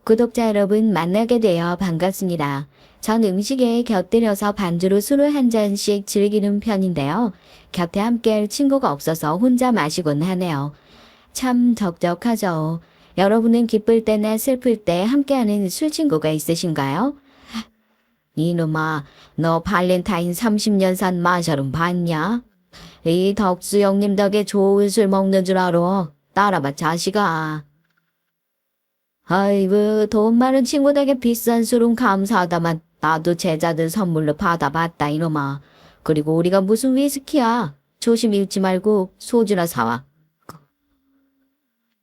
구독자 여러분 만나게 되어 반갑습니다. 전 음식에 곁들여서 반주로 술을 한 잔씩 즐기는 편인데요. 곁에 함께할 친구가 없어서 혼자 마시곤 하네요. 참 적적하죠. 여러분은 기쁠 때나 슬플 때 함께하는 술 친구가 있으신가요? 이놈아, 너 발렌타인 30년 산 마셔름 봤냐? 이 덕수 형님 덕에 좋은 술 먹는 줄 알아. 따라봐 자식아. 아이고, 돈 많은 친구에게 비싼 술은 감사하다만 나도 제자들 선물로 받아봤다 이놈아. 그리고 우리가 무슨 위스키야. 조심 잃지 말고 소주나 사와.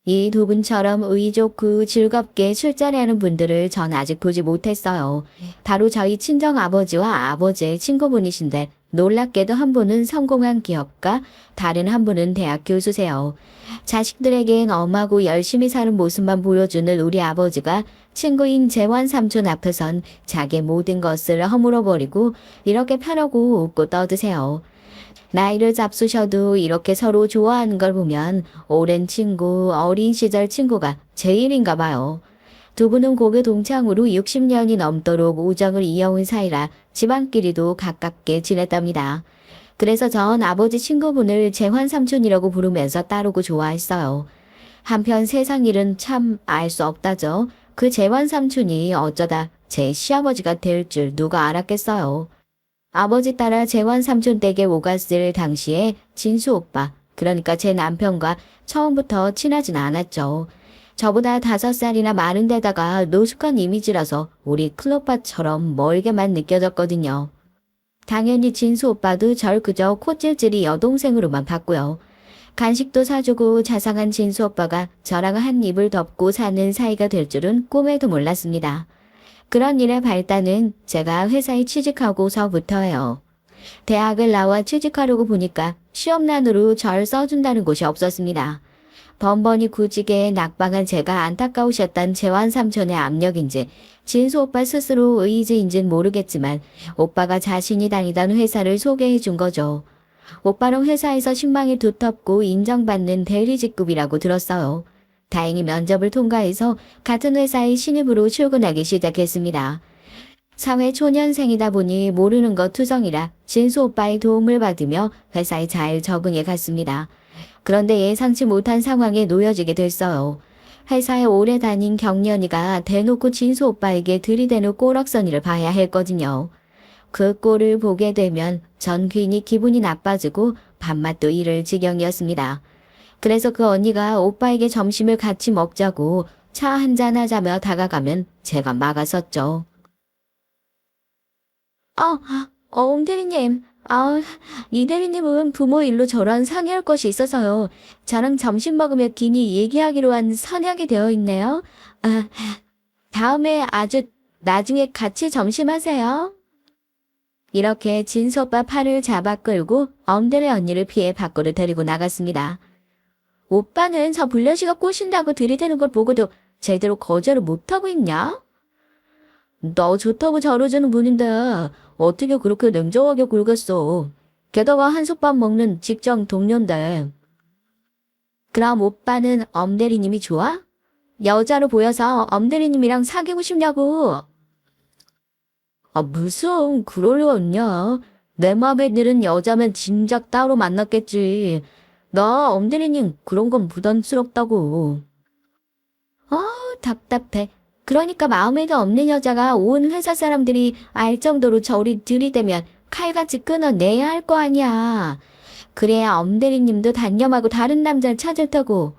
이 두 분처럼 의이 좋고 즐겁게 술자리하는 분들을 전 아직 보지 못했어요. 바로 저희 친정아버지와 아버지의 친구분이신데 놀랍게도 한 분은 성공한 기업가, 다른 한 분은 대학 교수세요. 자식들에겐 엄하고 열심히 사는 모습만 보여주는 우리 아버지가 친구인 재환 삼촌 앞에선 자기의 모든 것을 허물어버리고 이렇게 편하고 웃고 떠드세요. 나이를 잡수셔도 이렇게 서로 좋아하는 걸 보면 오랜 친구, 어린 시절 친구가 제일인가 봐요. 두 분은 고교 동창으로 60년이 넘도록 우정을 이어온 사이라 집안끼리도 가깝게 지냈답니다. 그래서 전 아버지 친구분을 재환 삼촌이라고 부르면서 따르고 좋아했어요. 한편 세상 일은 참 알 수 없다죠. 그 재환 삼촌이 어쩌다 제 시아버지가 될 줄 누가 알았겠어요. 아버지 따라 재환 삼촌 댁에 오갔을 당시에 진수 오빠, 그러니까 제 남편과 처음부터 친하진 않았죠. 저보다 5살이나 많은 데다가 노숙한 이미지라서 우리 클로파처럼 멀게만 느껴졌거든요. 당연히 진수 오빠도 절 그저 코찔찔이 여동생으로만 봤고요. 간식도 사주고 자상한 진수 오빠가 저랑 한 입을 덮고 사는 사이가 될 줄은 꿈에도 몰랐습니다. 그런 일의 발단은 제가 회사에 취직하고서부터예요. 대학을 나와 취직하려고 보니까 취업난으로 절 써준다는 곳이 없었습니다. 번번이 구직에 낙방한 제가 안타까우셨던 재환 삼촌의 압력인지 진수 오빠 스스로 의지인지는 모르겠지만 오빠가 자신이 다니던 회사를 소개해 준 거죠. 오빠는 회사에서 신망이 두텁고 인정받는 대리 직급이라고 들었어요. 다행히 면접을 통과해서 같은 회사의 신입으로 출근하기 시작했습니다. 사회 초년생이다 보니 모르는 것 투성이라 진수 오빠의 도움을 받으며 회사에 잘 적응해 갔습니다. 그런데 예상치 못한 상황에 놓여지게 됐어요. 회사에 오래 다닌 경련이가 대놓고 진수 오빠에게 들이대는 꼬락서니를 봐야 했거든요. 그 꼴을 보게 되면 전 괜히 기분이 나빠지고 밥맛도 잃을 지경이었습니다. 그래서 그 언니가 오빠에게 점심을 같이 먹자고 차 한잔 하자며 다가가면 제가 막아섰죠. 엄 대리님. 이 대리님은 부모 일로 저랑 상의할 것이 있어서요. 저랑 점심 먹으며 긴히 얘기하기로 한 선약이 되어 있네요. 다음에 아주 나중에 같이 점심하세요. 이렇게 진수 오빠 팔을 잡아 끌고 엄대리 언니를 피해 밖으로 데리고 나갔습니다. 오빠는 저 불려시가 꼬신다고 들이대는 걸 보고도 제대로 거절을 못하고 있냐? 너 좋다고 잘해주는 분인데 어떻게 그렇게 냉정하게 굴겠어. 게다가 한솥밥 먹는 직장 동료인데. 그럼 오빠는 엄대리님이 좋아? 여자로 보여서 엄대리님이랑 사귀고 싶냐고. 무슨 그럴 리 없냐. 내 맘에 드는 여자면 진작 따로 만났겠지. 나 엄대리님 그런 건 부담스럽다고. 답답해. 그러니까 마음에도 없는 여자가 온 회사 사람들이 알 정도로 저리 들이대면 칼같이 끊어내야 할 거 아니야. 그래야 엄대리님도 단념하고 다른 남자를 찾을 테고.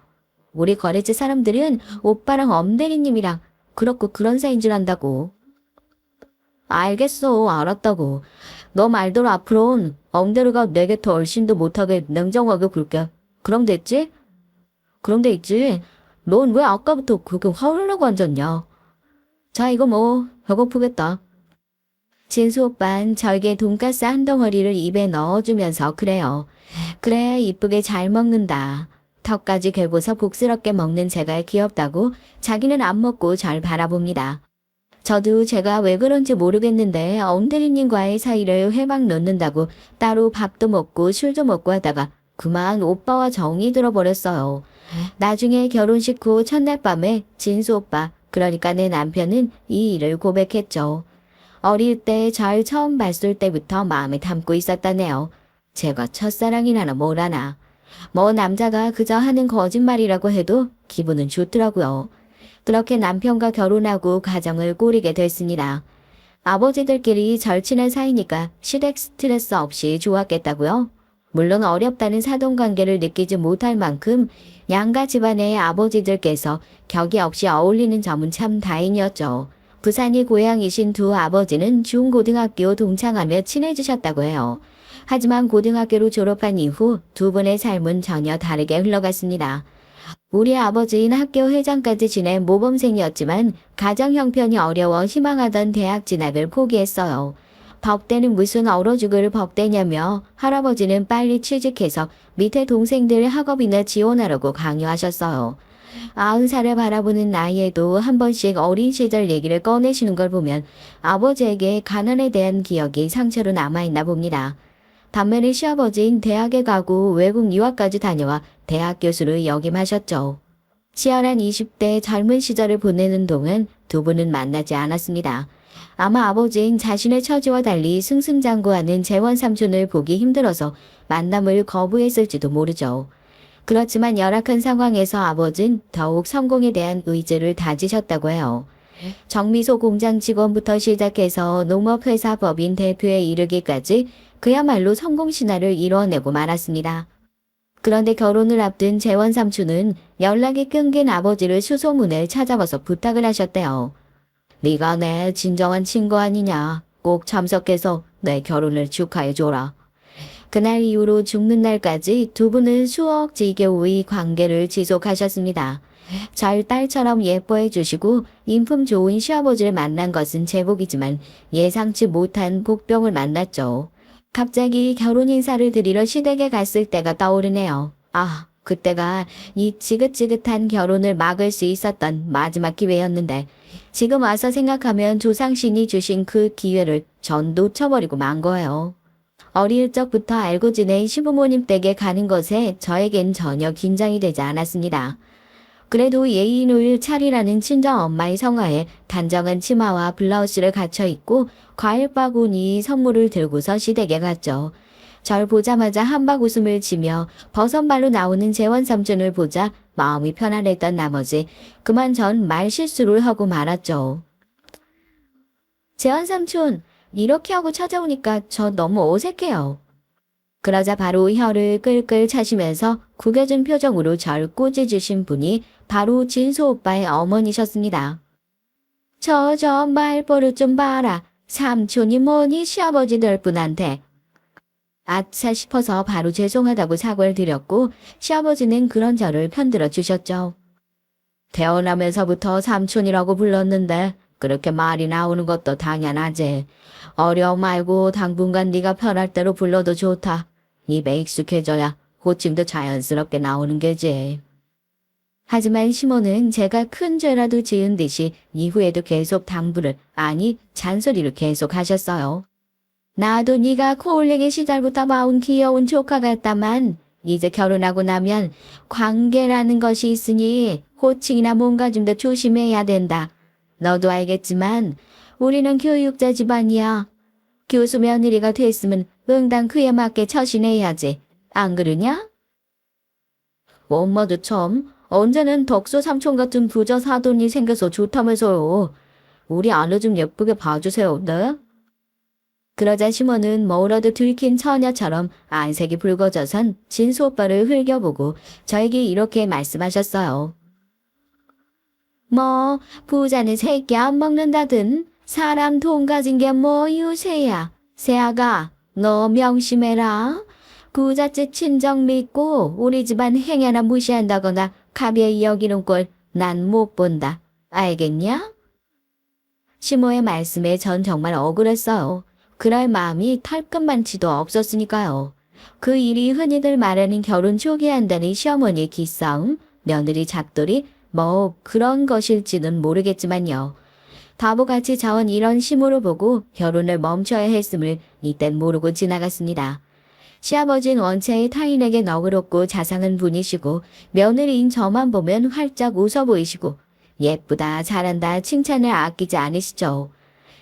우리 거래처 사람들은 오빠랑 엄대리님이랑 그렇고 그런 사이인 줄 안다고. 알겠어. 알았다고. 너 말대로 앞으로는 엄대리가 내게 더 얼씬도 못하게 냉정하게 굴게. 그럼 됐지? 그럼 돼 있지. 넌 왜 아까부터 그렇게 화를 내고 앉았냐? 자, 이거 뭐 배고프겠다. 진수 오빤 저에게 돈가스 한 덩어리를 입에 넣어주면서 그래요. 그래, 이쁘게 잘 먹는다. 턱까지 괴고서 복스럽게 먹는 제가 귀엽다고 자기는 안 먹고 절 바라봅니다. 저도 제가 왜 그런지 모르겠는데 엄대리님과의 사이를 회막 놓는다고 따로 밥도 먹고 술도 먹고 하다가 그만 오빠와 정이 들어버렸어요. 나중에 결혼식 후 첫날 밤에 진수 오빠, 그러니까 내 남편은 이 일을 고백했죠. 어릴 때 절 처음 봤을 때부터 마음에 담고 있었다네요. 제가 첫사랑이라나 뭐라나. 뭐 남자가 그저 하는 거짓말이라고 해도 기분은 좋더라고요. 그렇게 남편과 결혼하고 가정을 꾸리게 됐습니다. 아버지들끼리 절친한 사이니까 시댁 스트레스 없이 좋았겠다고요? 물론 어렵다는 사돈관계를 느끼지 못할 만큼 양가 집안의 아버지들께서 격이 없이 어울리는 점은 참 다행이었죠. 부산이 고향이신 두 아버지는 중고등학교 동창하며 친해지셨다고 해요. 하지만 고등학교로 졸업한 이후 두 분의 삶은 전혀 다르게 흘러갔습니다. 우리 아버지는 학교 회장까지 지낸 모범생이었지만 가정 형편이 어려워 희망하던 대학 진학을 포기했어요. 법대는 무슨 얼어 죽을 법대냐며 할아버지는 빨리 취직해서 밑에 동생들 학업이나 지원하라고 강요하셨어요. 90살을 바라보는 나이에도 한 번씩 어린 시절 얘기를 꺼내시는 걸 보면 아버지에게 가난에 대한 기억이 상처로 남아있나 봅니다. 반면에 시아버지인 대학에 가고 외국 유학까지 다녀와 대학 교수를 역임하셨죠. 치열한 20대 젊은 시절을 보내는 동안 두 분은 만나지 않았습니다. 아마 아버지인 자신의 처지와 달리 승승장구하는 재원 삼촌을 보기 힘들어서 만남을 거부했을지도 모르죠. 그렇지만 열악한 상황에서 아버지는 더욱 성공에 대한 의지를 다지셨다고 해요. 정미소 공장 직원부터 시작해서 농업회사 법인 대표에 이르기까지 그야말로 성공 신화를 이뤄내고 말았습니다. 그런데 결혼을 앞둔 재원 삼촌은 연락이 끊긴 아버지를 수소문을 찾아와서 부탁을 하셨대요. 네가 내 진정한 친구 아니냐. 꼭 참석해서 내 결혼을 축하해줘라. 그날 이후로 죽는 날까지 두 분은 수억 지교의 관계를 지속하셨습니다. 절 딸처럼 예뻐해 주시고 인품 좋은 시아버지를 만난 것은 제복이지만 예상치 못한 복병을 만났죠. 갑자기 결혼 인사를 드리러 시댁에 갔을 때가 떠오르네요. 아, 그때가 이 지긋지긋한 결혼을 막을 수 있었던 마지막 기회였는데 지금 와서 생각하면 조상신이 주신 그 기회를 전 놓쳐버리고 만 거예요. 어릴 적부터 알고 지낸 시부모님 댁에 가는 것에 저에겐 전혀 긴장이 되지 않았습니다. 그래도 예의를 차리라는 친정 엄마의 성화에 단정한 치마와 블라우스를 갖춰 입고 과일 바구니 선물을 들고서 시댁에 갔죠. 절 보자마자 한박 웃음을 치며 버선발로 나오는 재원 삼촌을 보자 마음이 편안했던 나머지 그만 전 말실수를 하고 말았죠. 재원 삼촌, 이렇게 하고 찾아오니까 저 너무 어색해요. 그러자 바로 혀를 끌끌 차시면서 구겨진 표정으로 절 꾸짖으신 분이 바로 진수 오빠의 어머니셨습니다. 저 말버릇 좀 봐라. 삼촌이 뭐니 시아버지들 분한테. 아차 싶어서 바로 죄송하다고 사과를 드렸고 시아버지는 그런 저를 편들어 주셨죠. 태어나면서부터 삼촌이라고 불렀는데 그렇게 말이 나오는 것도 당연하지. 어려 말고 당분간 네가 편할 대로 불러도 좋다. 입에 익숙해져야 호칭도 자연스럽게 나오는 게지. 하지만 시모는 제가 큰 죄라도 지은 듯이 이후에도 계속 당부를, 아니 잔소리를 계속 하셨어요. 나도 네가 코올링의 시절부터 봐온 귀여운 조카 같다만 이제 결혼하고 나면 관계라는 것이 있으니 호칭이나 뭔가 좀 더 조심해야 된다. 너도 알겠지만 우리는 교육자 집안이야. 교수 며느리가 됐으면 응당 그에 맞게 처신해야지. 안 그러냐? 엄마도 참 언제는 덕수 삼촌 같은 부자 사돈이 생겨서 좋다면서요. 우리 아내 좀 예쁘게 봐주세요. 네? 그러자 시모는 뭐라도 들킨 처녀처럼 안색이 붉어져선 진수 오빠를 흘겨보고 저에게 이렇게 말씀하셨어요. 뭐 부자는 새끼 안 먹는다든 사람 돈 가진 게 뭐 유세야. 새아가 너 명심해라. 부잣집 친정 믿고 우리 집안 행여나 무시한다거나 가벼이 여기는 꼴 난 못 본다. 알겠냐? 시모의 말씀에 전 정말 억울했어요. 그럴 마음이 털끝만치도 없었으니까요. 그 일이 흔히들 말하는 결혼 초기에 한다는 시어머니의 기싸움, 며느리 잡돌이 뭐 그런 것일지는 모르겠지만요. 바보같이 자원 이런 시모를 보고 결혼을 멈춰야 했음을 이땐 모르고 지나갔습니다. 시아버지는 원체의 타인에게 너그럽고 자상한 분이시고 며느리인 저만 보면 활짝 웃어 보이시고 예쁘다, 잘한다 칭찬을 아끼지 않으시죠.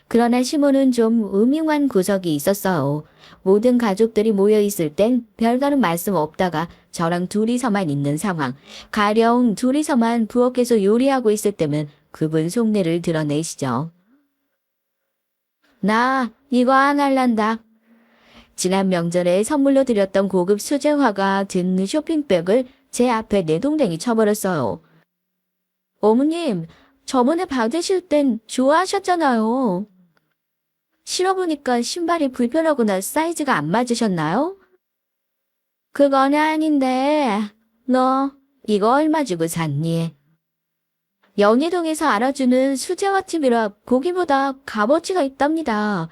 그러나 시모는 좀 음흉한 구석이 있었어요. 모든 가족들이 모여 있을 땐 별다른 말씀 없다가 저랑 둘이서만 있는 상황. 가령 둘이서만 부엌에서 요리하고 있을 때면 그분 속내를 드러내시죠. 나 이거 안 할란다. 지난 명절에 선물로 드렸던 고급 수제화가 든 쇼핑백을 제 앞에 내동댕이 쳐버렸어요. 어머님, 저번에 받으실 땐 좋아하셨잖아요. 신어보니까 신발이 불편하거나 사이즈가 안 맞으셨나요? 그건 아닌데, 너 이거 얼마 주고 샀니? 연희동에서 알아주는 수제화집이라 보기보다 값어치가 있답니다.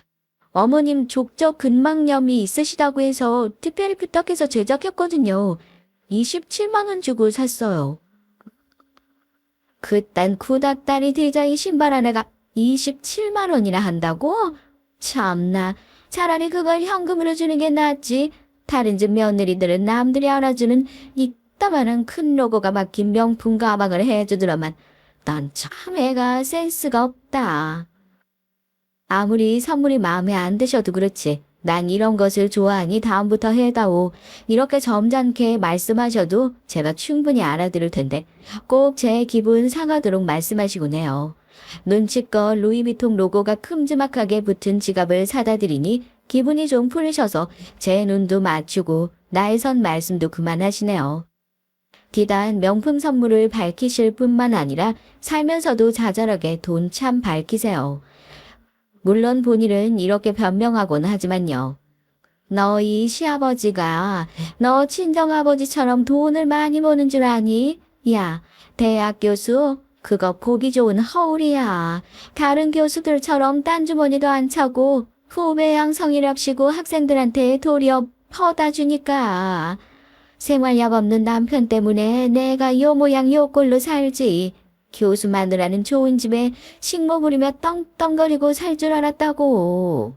어머님 족저 근막염이 있으시다고 해서 특별히 부탁해서 제작했거든요. 27만 원 주고 샀어요. 그딴 구닥다리 디자인 신발 하나가 27만 원이나 한다고? 참나, 차라리 그걸 현금으로 주는 게 낫지. 다른 집 며느리들은 남들이 알아주는 이따만한 큰 로고가 박힌 명품 가방을 해주더라만 난 참 애가 센스가 없다. 아무리 선물이 마음에 안 드셔도 그렇지. 난 이런 것을 좋아하니 다음부터 해다오. 이렇게 점잖게 말씀하셔도 제가 충분히 알아들을 텐데 꼭 제 기분 상하도록 말씀하시곤 해요. 눈치껏 루이비통 로고가 큼지막하게 붙은 지갑을 사다 드리니 기분이 좀 풀리셔서 제 눈도 맞추고 나의 선 말씀도 그만하시네요. 비단 명품 선물을 밝히실 뿐만 아니라 살면서도 자잘하게 돈 참 밝히세요. 물론 본인은 이렇게 변명하곤 하지만요. 너희 시아버지가 너 친정아버지처럼 돈을 많이 버는 줄 아니? 야, 대학 교수? 그거 보기 좋은 허울이야. 다른 교수들처럼 딴 주머니도 안 차고 후배 양성이랍시고 학생들한테 도리어 퍼다 주니까. 생활력 없는 남편 때문에 내가 요 모양 요 꼴로 살지. 교수 마누라는 좋은 집에 식모 부리며 떵떵거리고 살 줄 알았다고.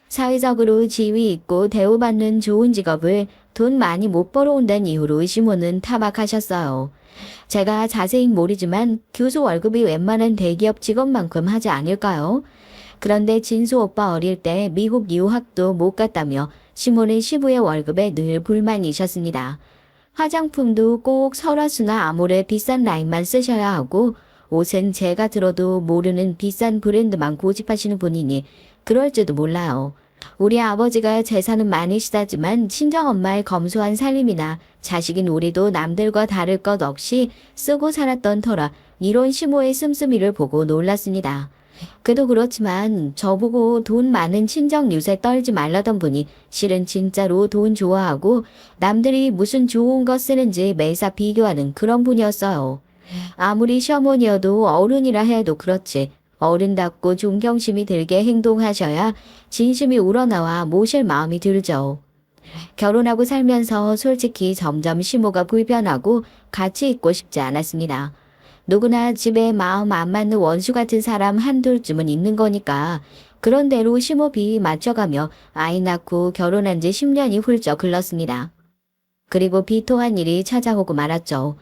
사회적으로 지위 있고 대우받는 좋은 직업을 돈 많이 못 벌어온다는 이유로 시모는 타박하셨어요. 제가 자세히 모르지만 교수 월급이 웬만한 대기업 직원만큼 하지 않을까요? 그런데 진수 오빠 어릴 때 미국 유학도 못 갔다며 시모는 시부의 월급에 늘 불만이셨습니다. 화장품도 꼭 설화수나 아모레 비싼 라인만 쓰셔야 하고 옷은 제가 들어도 모르는 비싼 브랜드만 고집하시는 분이니 그럴지도 몰라요. 우리 아버지가 재산은 많으시다지만 친정엄마의 검소한 살림이나 자식인 우리도 남들과 다를 것 없이 쓰고 살았던 터라 이런 시모의 씀씀이를 보고 놀랐습니다. 그도 그렇지만 저보고 돈 많은 친정 유세 떨지 말라던 분이 실은 진짜로 돈 좋아하고 남들이 무슨 좋은 거 쓰는지 매사 비교하는 그런 분이었어요. 아무리 시어머니여도 어른이라 해도 그렇지. 어른답고 존경심이 들게 행동하셔야 진심이 우러나와 모실 마음이 들죠. 결혼하고 살면서 솔직히 점점 시모가 불편하고 같이 있고 싶지 않았습니다. 누구나 집에 마음 안 맞는 원수 같은 사람 한둘쯤은 있는 거니까 그런 대로 시모비 맞춰가며 아이 낳고 결혼한 지 10년이 훌쩍 흘렀습니다. 그리고 비통한 일이 찾아오고 말았죠.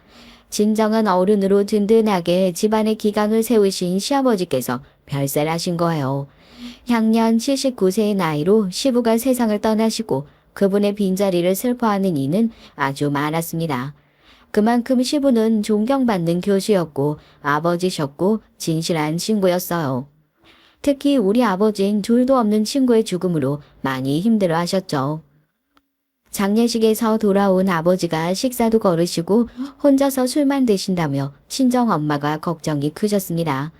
진정한 어른으로 든든하게 집안의 기강을 세우신 시아버지께서 별세하신 거예요. 향년 79세의 나이로 시부가 세상을 떠나시고 그분의 빈자리를 슬퍼하는 이는 아주 많았습니다. 그만큼 시부는 존경받는 교수였고 아버지셨고 진실한 친구였어요. 특히 우리 아버진 둘도 없는 친구의 죽음으로 많이 힘들어하셨죠. 장례식에서 돌아온 아버지가 식사도 거르시고 혼자서 술만 드신다며 친정엄마가 걱정이 크셨습니다.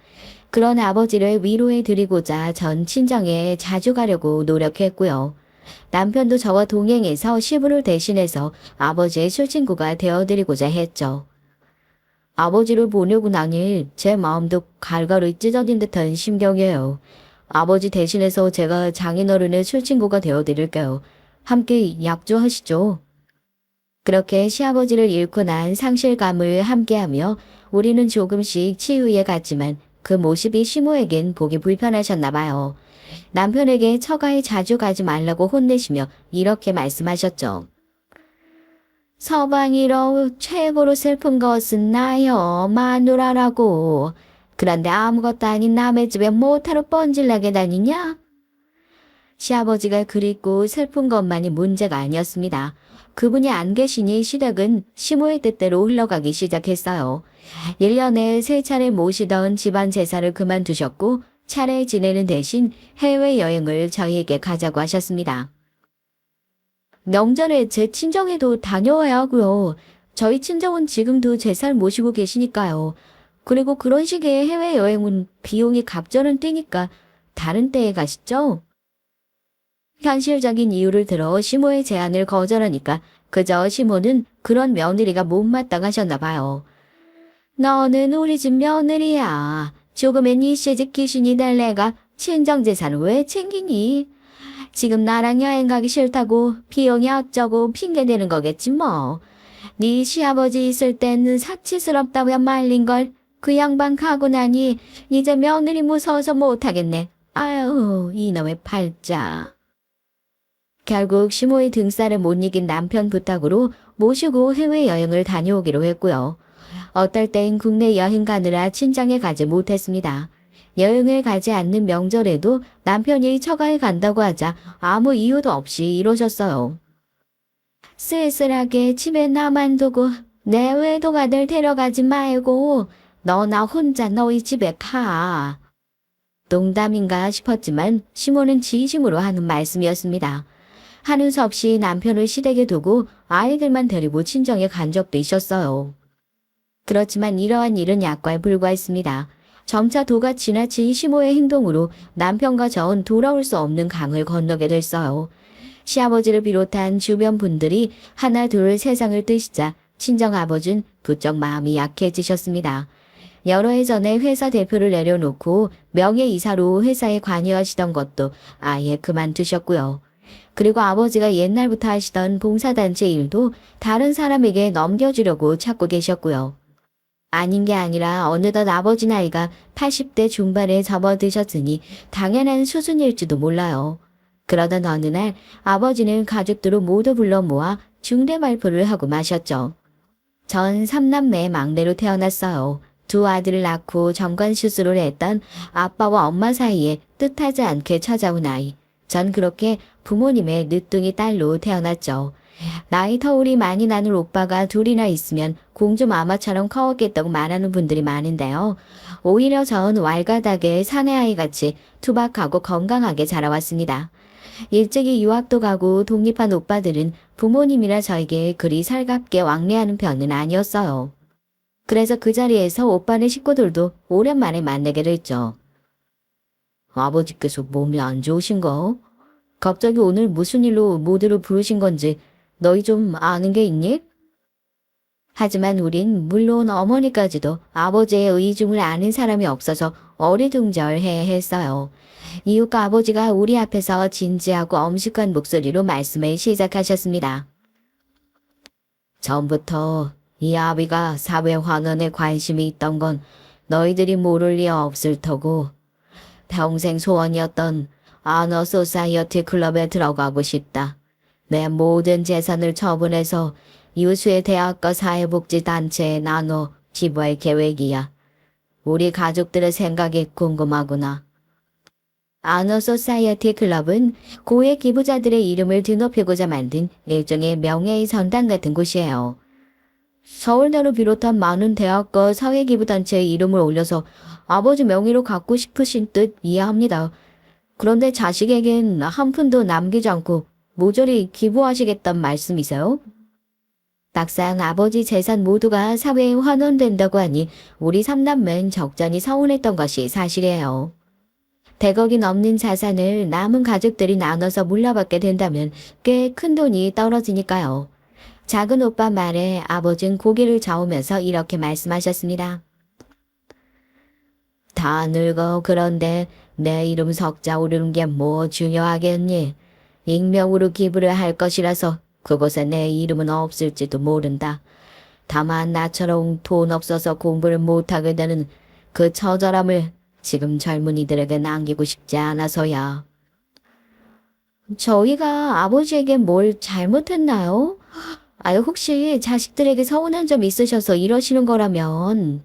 그런 아버지를 위로해 드리고자 전 친정에 자주 가려고 노력했고요. 남편도 저와 동행해서 시부를 대신해서 아버지의 술친구가 되어드리고자 했죠. 아버지를 보려고 나니 제 마음도 갈갈이 찢어진 듯한 심경이에요. 아버지 대신해서 제가 장인어른의 술친구가 되어드릴게요. 함께 약조하시죠. 그렇게 시아버지를 잃고 난 상실감을 함께하며 우리는 조금씩 치유해 갔지만 그 모습이 시모에겐 보기 불편하셨나 봐요. 남편에게 처가에 자주 가지 말라고 혼내시며 이렇게 말씀하셨죠. 서방이로 최고로 슬픈 것은 나요, 마누라라고. 그런데 아무것도 아닌 남의 집에 모타로 뻔질나게 다니냐? 시아버지가 그립고 슬픈 것만이 문제가 아니었습니다. 그분이 안 계시니 시댁은 시모의 뜻대로 흘러가기 시작했어요. 1년에 3차례 모시던 집안 제사를 그만두셨고 차례 지내는 대신 해외여행을 저희에게 가자고 하셨습니다. 명절에 제 친정에도 다녀와야 하고요. 저희 친정은 지금도 제사를 모시고 계시니까요. 그리고 그런 식의 해외여행은 비용이 갑절은 뛰니까 다른 때에 가시죠? 현실적인 이유를 들어 시모의 제안을 거절하니까 그저 시모는 그런 며느리가 못마땅하셨나 봐요. 너는 우리 집 며느리야. 조금은 이 시집 귀신이 될 내가 친정재산을 왜 챙기니? 지금 나랑 여행 가기 싫다고 비용이 어쩌고 핑계대는 거겠지 뭐. 네 시아버지 있을 때는 사치스럽다며 말린 걸 그 양반 가고 나니 이제 며느리 무서워서 못하겠네. 아유 이놈의 팔자. 결국 시모의 등살을 못 이긴 남편 부탁으로 모시고 해외여행을 다녀오기로 했고요. 어떨 땐 국내 여행 가느라 친정에 가지 못했습니다. 여행을 가지 않는 명절에도 남편이 처가에 간다고 하자 아무 이유도 없이 이러셨어요. 쓸쓸하게 집에 나만 두고 내 외동아들 데려가지 말고 너 나 혼자 너희 집에 가. 농담인가 싶었지만 시모는 진심으로 하는 말씀이었습니다. 하는 수 없이 남편을 시댁에 두고 아이들만 데리고 친정에 간 적도 있었어요. 그렇지만 이러한 일은 약과에 불과했습니다. 점차 도가 지나친 시모의 행동으로 남편과 저는 돌아올 수 없는 강을 건너게 됐어요. 시아버지를 비롯한 주변 분들이 하나 둘 세상을 뜨시자 친정아버지는 부쩍 마음이 약해지셨습니다. 여러 해 전에 회사 대표를 내려놓고 명예이사로 회사에 관여하시던 것도 아예 그만두셨고요. 그리고 아버지가 옛날부터 하시던 봉사단체 일도 다른 사람에게 넘겨주려고 찾고 계셨고요. 아닌 게 아니라 어느덧 아버지 나이가 80대 중반에 접어드셨으니 당연한 수순일지도 몰라요. 그러던 어느 날 아버지는 가족들을 모두 불러 모아 중대 발표를 하고 마셨죠. 전 3남매 막내로 태어났어요. 2아들을 낳고 정관수술을 했던 아빠와 엄마 사이에 뜻하지 않게 찾아온 아이. 전 그렇게 부모님의 늦둥이 딸로 태어났죠. 나이 터울이 많이 나는 오빠가 둘이나 있으면 공주마마처럼 커왔겠다고 말하는 분들이 많은데요. 오히려 전 왈가닥의 사내아이같이 투박하고 건강하게 자라왔습니다. 일찍이 유학도 가고 독립한 오빠들은 부모님이라 저에게 그리 살갑게 왕래하는 편은 아니었어요. 그래서 그 자리에서 오빠네 식구들도 오랜만에 만나게 됐죠. 아버지께서 몸이 안 좋으신가? 갑자기 오늘 무슨 일로 모두를 부르신 건지 너희 좀 아는 게 있니? 하지만 우린 물론 어머니까지도 아버지의 의중을 아는 사람이 없어서 어리둥절해 했어요. 이웃과 아버지가 우리 앞에서 진지하고 엄숙한 목소리로 말씀을 시작하셨습니다. 전부터 이 아비가 사회환원에 관심이 있던 건 너희들이 모를 리 없을 터고 평생 소원이었던 아너 소사이어티 클럽에 들어가고 싶다. 내 모든 재산을 처분해서 유수의 대학과 사회복지단체에 나눠 기부할 계획이야. 우리 가족들의 생각이 궁금하구나. 아너 소사이어티 클럽은 고액 기부자들의 이름을 드높이고자 만든 일종의 명예의 전당 같은 곳이에요. 서울대를 비롯한 많은 대학과 사회기부단체의 이름을 올려서 아버지 명의로 갖고 싶으신 뜻 이해합니다. 그런데 자식에겐 한 푼도 남기지 않고 모조리 기부하시겠단 말씀이세요? 막상 아버지 재산 모두가 사회에 환원된다고 하니 우리 3남매는 적잖이 서운했던 것이 사실이에요. 100억이 넘는 자산을 남은 가족들이 나눠서 물려받게 된다면 꽤 큰 돈이 떨어지니까요. 작은 오빠 말에 아버지는 고개를 저으면서 이렇게 말씀하셨습니다. 다 늙어 그런데 내 이름 석자 오르는 게 뭐 중요하겠니? 익명으로 기부를 할 것이라서 그곳에 내 이름은 없을지도 모른다. 다만 나처럼 돈 없어서 공부를 못하게 되는 그 처절함을 지금 젊은이들에게 남기고 싶지 않아서야. 저희가 아버지에게 뭘 잘못했나요? 아유, 혹시 자식들에게 서운한 점 있으셔서 이러시는 거라면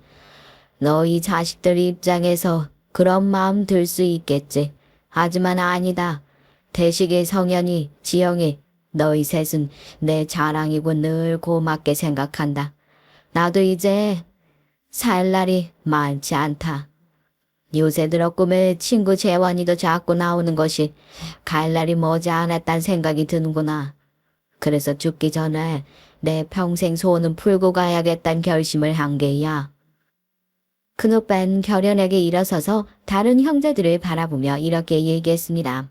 너희 자식들 입장에서 그런 마음 들 수 있겠지. 하지만 아니다. 대식이, 성현이, 지영이, 너희 셋은 내 자랑이고 늘 고맙게 생각한다. 나도 이제 살 날이 많지 않다. 요새 들어 꿈에 친구 재환이도 자꾸 나오는 것이 갈 날이 머지 않았단 생각이 드는구나. 그래서 죽기 전에 내 평생 소원은 풀고 가야겠다는 결심을 한 게야. 큰오빠는 결연하게 일어서서 다른 형제들을 바라보며 이렇게 얘기했습니다.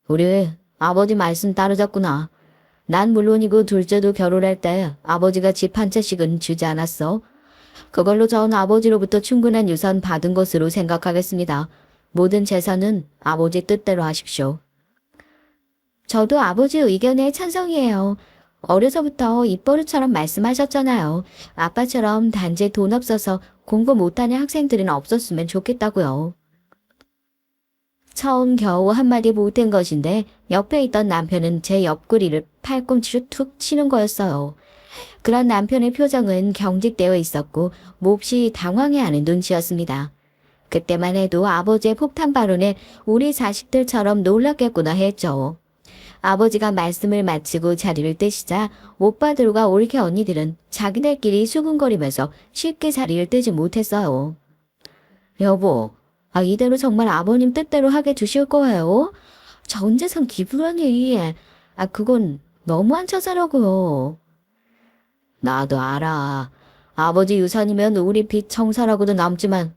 우리 아버지 말씀 따르셨구나. 난 물론이고 둘째도 결혼할 때 아버지가 집 한 채씩은 주지 않았어. 그걸로 전 아버지로부터 충분한 유산 받은 것으로 생각하겠습니다. 모든 재산은 아버지 뜻대로 하십시오. 저도 아버지 의견에 찬성이에요. 어려서부터 입버릇처럼 말씀하셨잖아요. 아빠처럼 단지 돈 없어서 공부 못하는 학생들은 없었으면 좋겠다고요. 처음 겨우 한마디 못한 것인데 옆에 있던 남편은 제 옆구리를 팔꿈치로 툭 치는 거였어요. 그런 남편의 표정은 경직되어 있었고 몹시 당황해하는 눈치였습니다. 그때만 해도 아버지의 폭탄 발언에 우리 자식들처럼 놀랐겠구나 했죠. 아버지가 말씀을 마치고 자리를 뜨시자 오빠들과 올케 언니들은 자기들끼리 수군거리면서 쉽게 자리를 뜨지 못했어요. 여보, 이대로 정말 아버님 뜻대로 하게 두실 거예요? 전 재산 기부라니. 그건 너무한 처사라고요. 나도 알아. 아버지 유산이면 우리 빚 청산하고도 남지만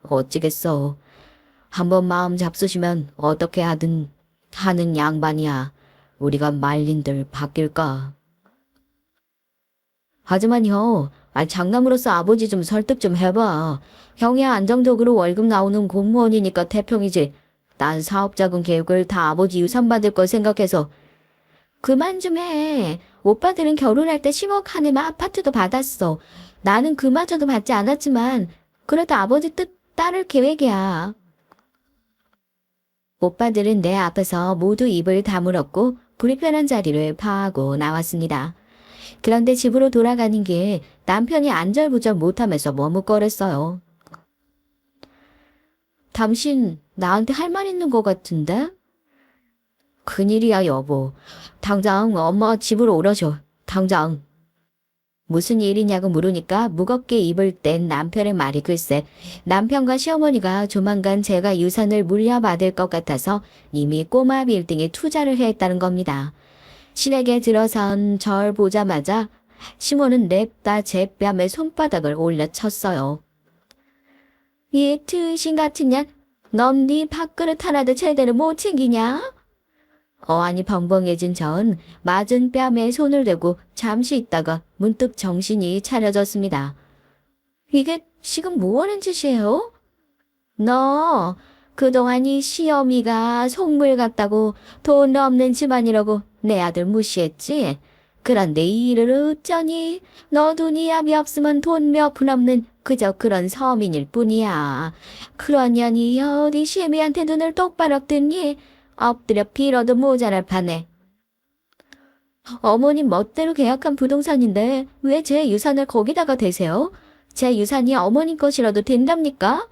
어찌겠어. 한번 마음 잡수시면 어떻게 하든 하는 양반이야. 우리가 말린들 바뀔까? 하지만 형, 장남으로서 아버지 좀 설득 좀 해봐. 형이 안정적으로 월급 나오는 공무원이니까 태평이지. 난 사업자금 계획을 다 아버지 유산 받을 걸 생각해서. 그만 좀 해. 오빠들은 결혼할 때 10억 한에만 아파트도 받았어. 나는 그마저도 받지 않았지만 그래도 아버지 뜻 따를 계획이야. 오빠들은 내 앞에서 모두 입을 다물었고 불편한 자리를 파하고 나왔습니다. 그런데 집으로 돌아가는 길 남편이 안절부절 못하면서 머뭇거렸어요. 당신 나한테 할 말 있는 것 같은데? 큰일이야 여보. 당장 엄마 집으로 오라셔. 당장. 무슨 일이냐고 물으니까 무겁게 입을 뗀 남편의 말이 글쎄 남편과 시어머니가 조만간 제가 유산을 물려받을 것 같아서 이미 꼬마 빌딩에 투자를 했다는 겁니다. 시댁에 들어선 절 보자마자 시모는 냅다 제 뺨에 손바닥을 올려쳤어요. 이 트신 같은 년, 넌 네 밥그릇 하나도 제대로 못 챙기냐? 어안이 벙벙해진 전 맞은 뺨에 손을 대고 잠시 있다가 문득 정신이 차려졌습니다. 이게 지금 뭐 하는 짓이에요? 너 그동안 이 시어미가 속물 같다고 돈 없는 집안이라고 내 아들 무시했지? 그런데 이 일을 어쩌니? 너도 네 압이 없으면 돈 몇 푼 없는 그저 그런 서민일 뿐이야. 그런 년이 어디 시애미한테 눈을 똑바로 뜨니? 엎드려 빌어도 모자랄 판에. 어머님 멋대로 계약한 부동산인데 왜 제 유산을 거기다가 대세요? 제 유산이 어머님 것이라도 된답니까?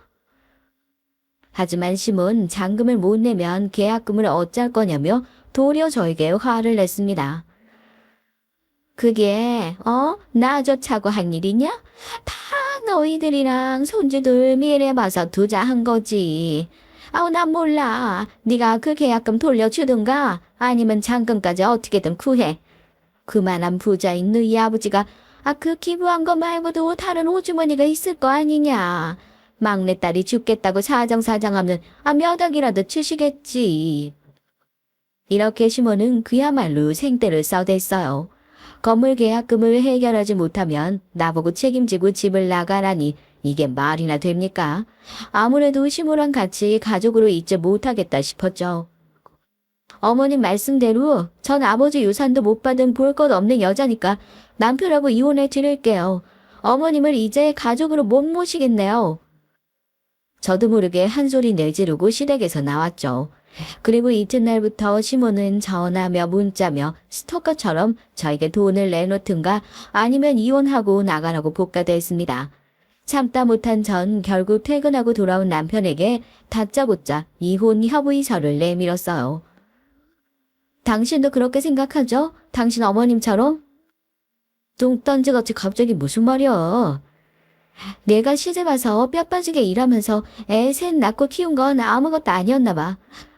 하지만 심은 잔금을 못 내면 계약금을 어쩔 거냐며 도리어 저에게 화를 냈습니다. 그게 나조차고 한 일이냐? 다 너희들이랑 손주들 미래 봐서 투자한 거지. 난 몰라. 네가 그 계약금 돌려주든가 아니면 잔금까지 어떻게든 구해. 그만한 부자인 너희 아버지가 그 기부한 거 말고도 다른 오주머니가 있을 거 아니냐. 막내딸이 죽겠다고 사정사정하면 몇 억이라도 주시겠지. 이렇게 시모는 그야말로 생떼를 써댔어요. 건물 계약금을 해결하지 못하면 나보고 책임지고 집을 나가라니 이게 말이나 됩니까? 아무래도 시모랑 같이 가족으로 있지 못하겠다 싶었죠. 어머님 말씀대로 전 아버지 유산도 못 받은 볼 것 없는 여자니까 남편하고 이혼해 드릴게요. 어머님을 이제 가족으로 못 모시겠네요. 저도 모르게 한 소리 내지르고 시댁에서 나왔죠. 그리고 이튿날부터 시모는 전화며 문자며 스토커처럼 저에게 돈을 내놓든가 아니면 이혼하고 나가라고 복가대했습니다. 참다 못한 전 결국 퇴근하고 돌아온 남편에게 다짜고짜 이혼 협의서를 내밀었어요. 당신도 그렇게 생각하죠? 당신 어머님처럼? 뚱딴지같이 갑자기 무슨 말이야. 내가 시집 와서 뼈 빠지게 일하면서 애 셋 낳고 키운 건 아무것도 아니었나 봐.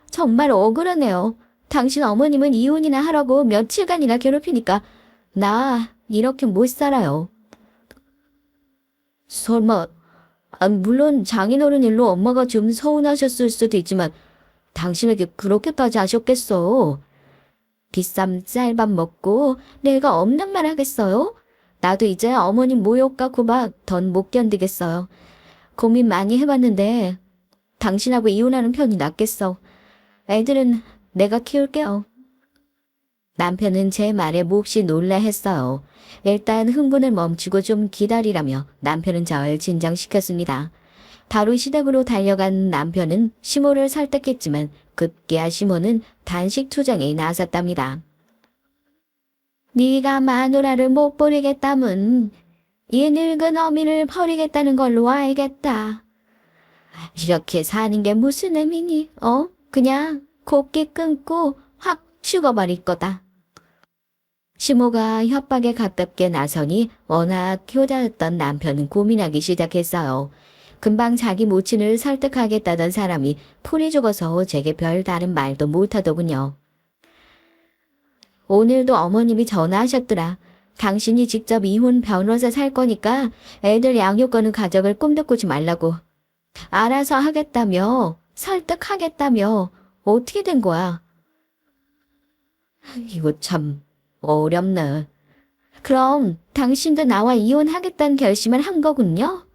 정말 억울하네요. 당신 어머님은 이혼이나 하라고 며칠간이나 괴롭히니까 나 이렇게 못 살아요. 설마, 물론 장인어른 일로 엄마가 좀 서운하셨을 수도 있지만 당신에게 그렇게까지 하셨겠어. 비싼 쌀밥 먹고 내가 없는 말 하겠어요? 나도 이제 어머님 모욕 갖고 막 던 못 견디겠어요. 고민 많이 해봤는데 당신하고 이혼하는 편이 낫겠어. 애들은 내가 키울게요. 남편은 제 말에 몹시 놀라했어요. 일단 흥분을 멈추고 좀 기다리라며 남편은 저를 진정시켰습니다. 바로 시댁으로 달려간 남편은 시모를 설득했지만 급기야 시모는 단식 투정에 나섰답니다. 네가 마누라를 못 버리겠다면 이 늙은 어미를 버리겠다는 걸로 알겠다. 이렇게 사는 게 무슨 의미니? 그냥 곱게 끊고 확 죽어버릴 거다. 시모가 협박에 가깝게 나서니 워낙 효자였던 남편은 고민하기 시작했어요. 금방 자기 모친을 설득하겠다던 사람이 풀이 죽어서 제게 별 다른 말도 못하더군요. 오늘도 어머님이 전화하셨더라. 당신이 직접 이혼 변호사 살 거니까 애들 양육권은 가져갈 꿈도 꾸지 말라고. 알아서 하겠다며, 설득하겠다며, 어떻게 된 거야? 이거 참 어렵네. 그럼 당신도 나와 이혼하겠다는 결심을 한 거군요?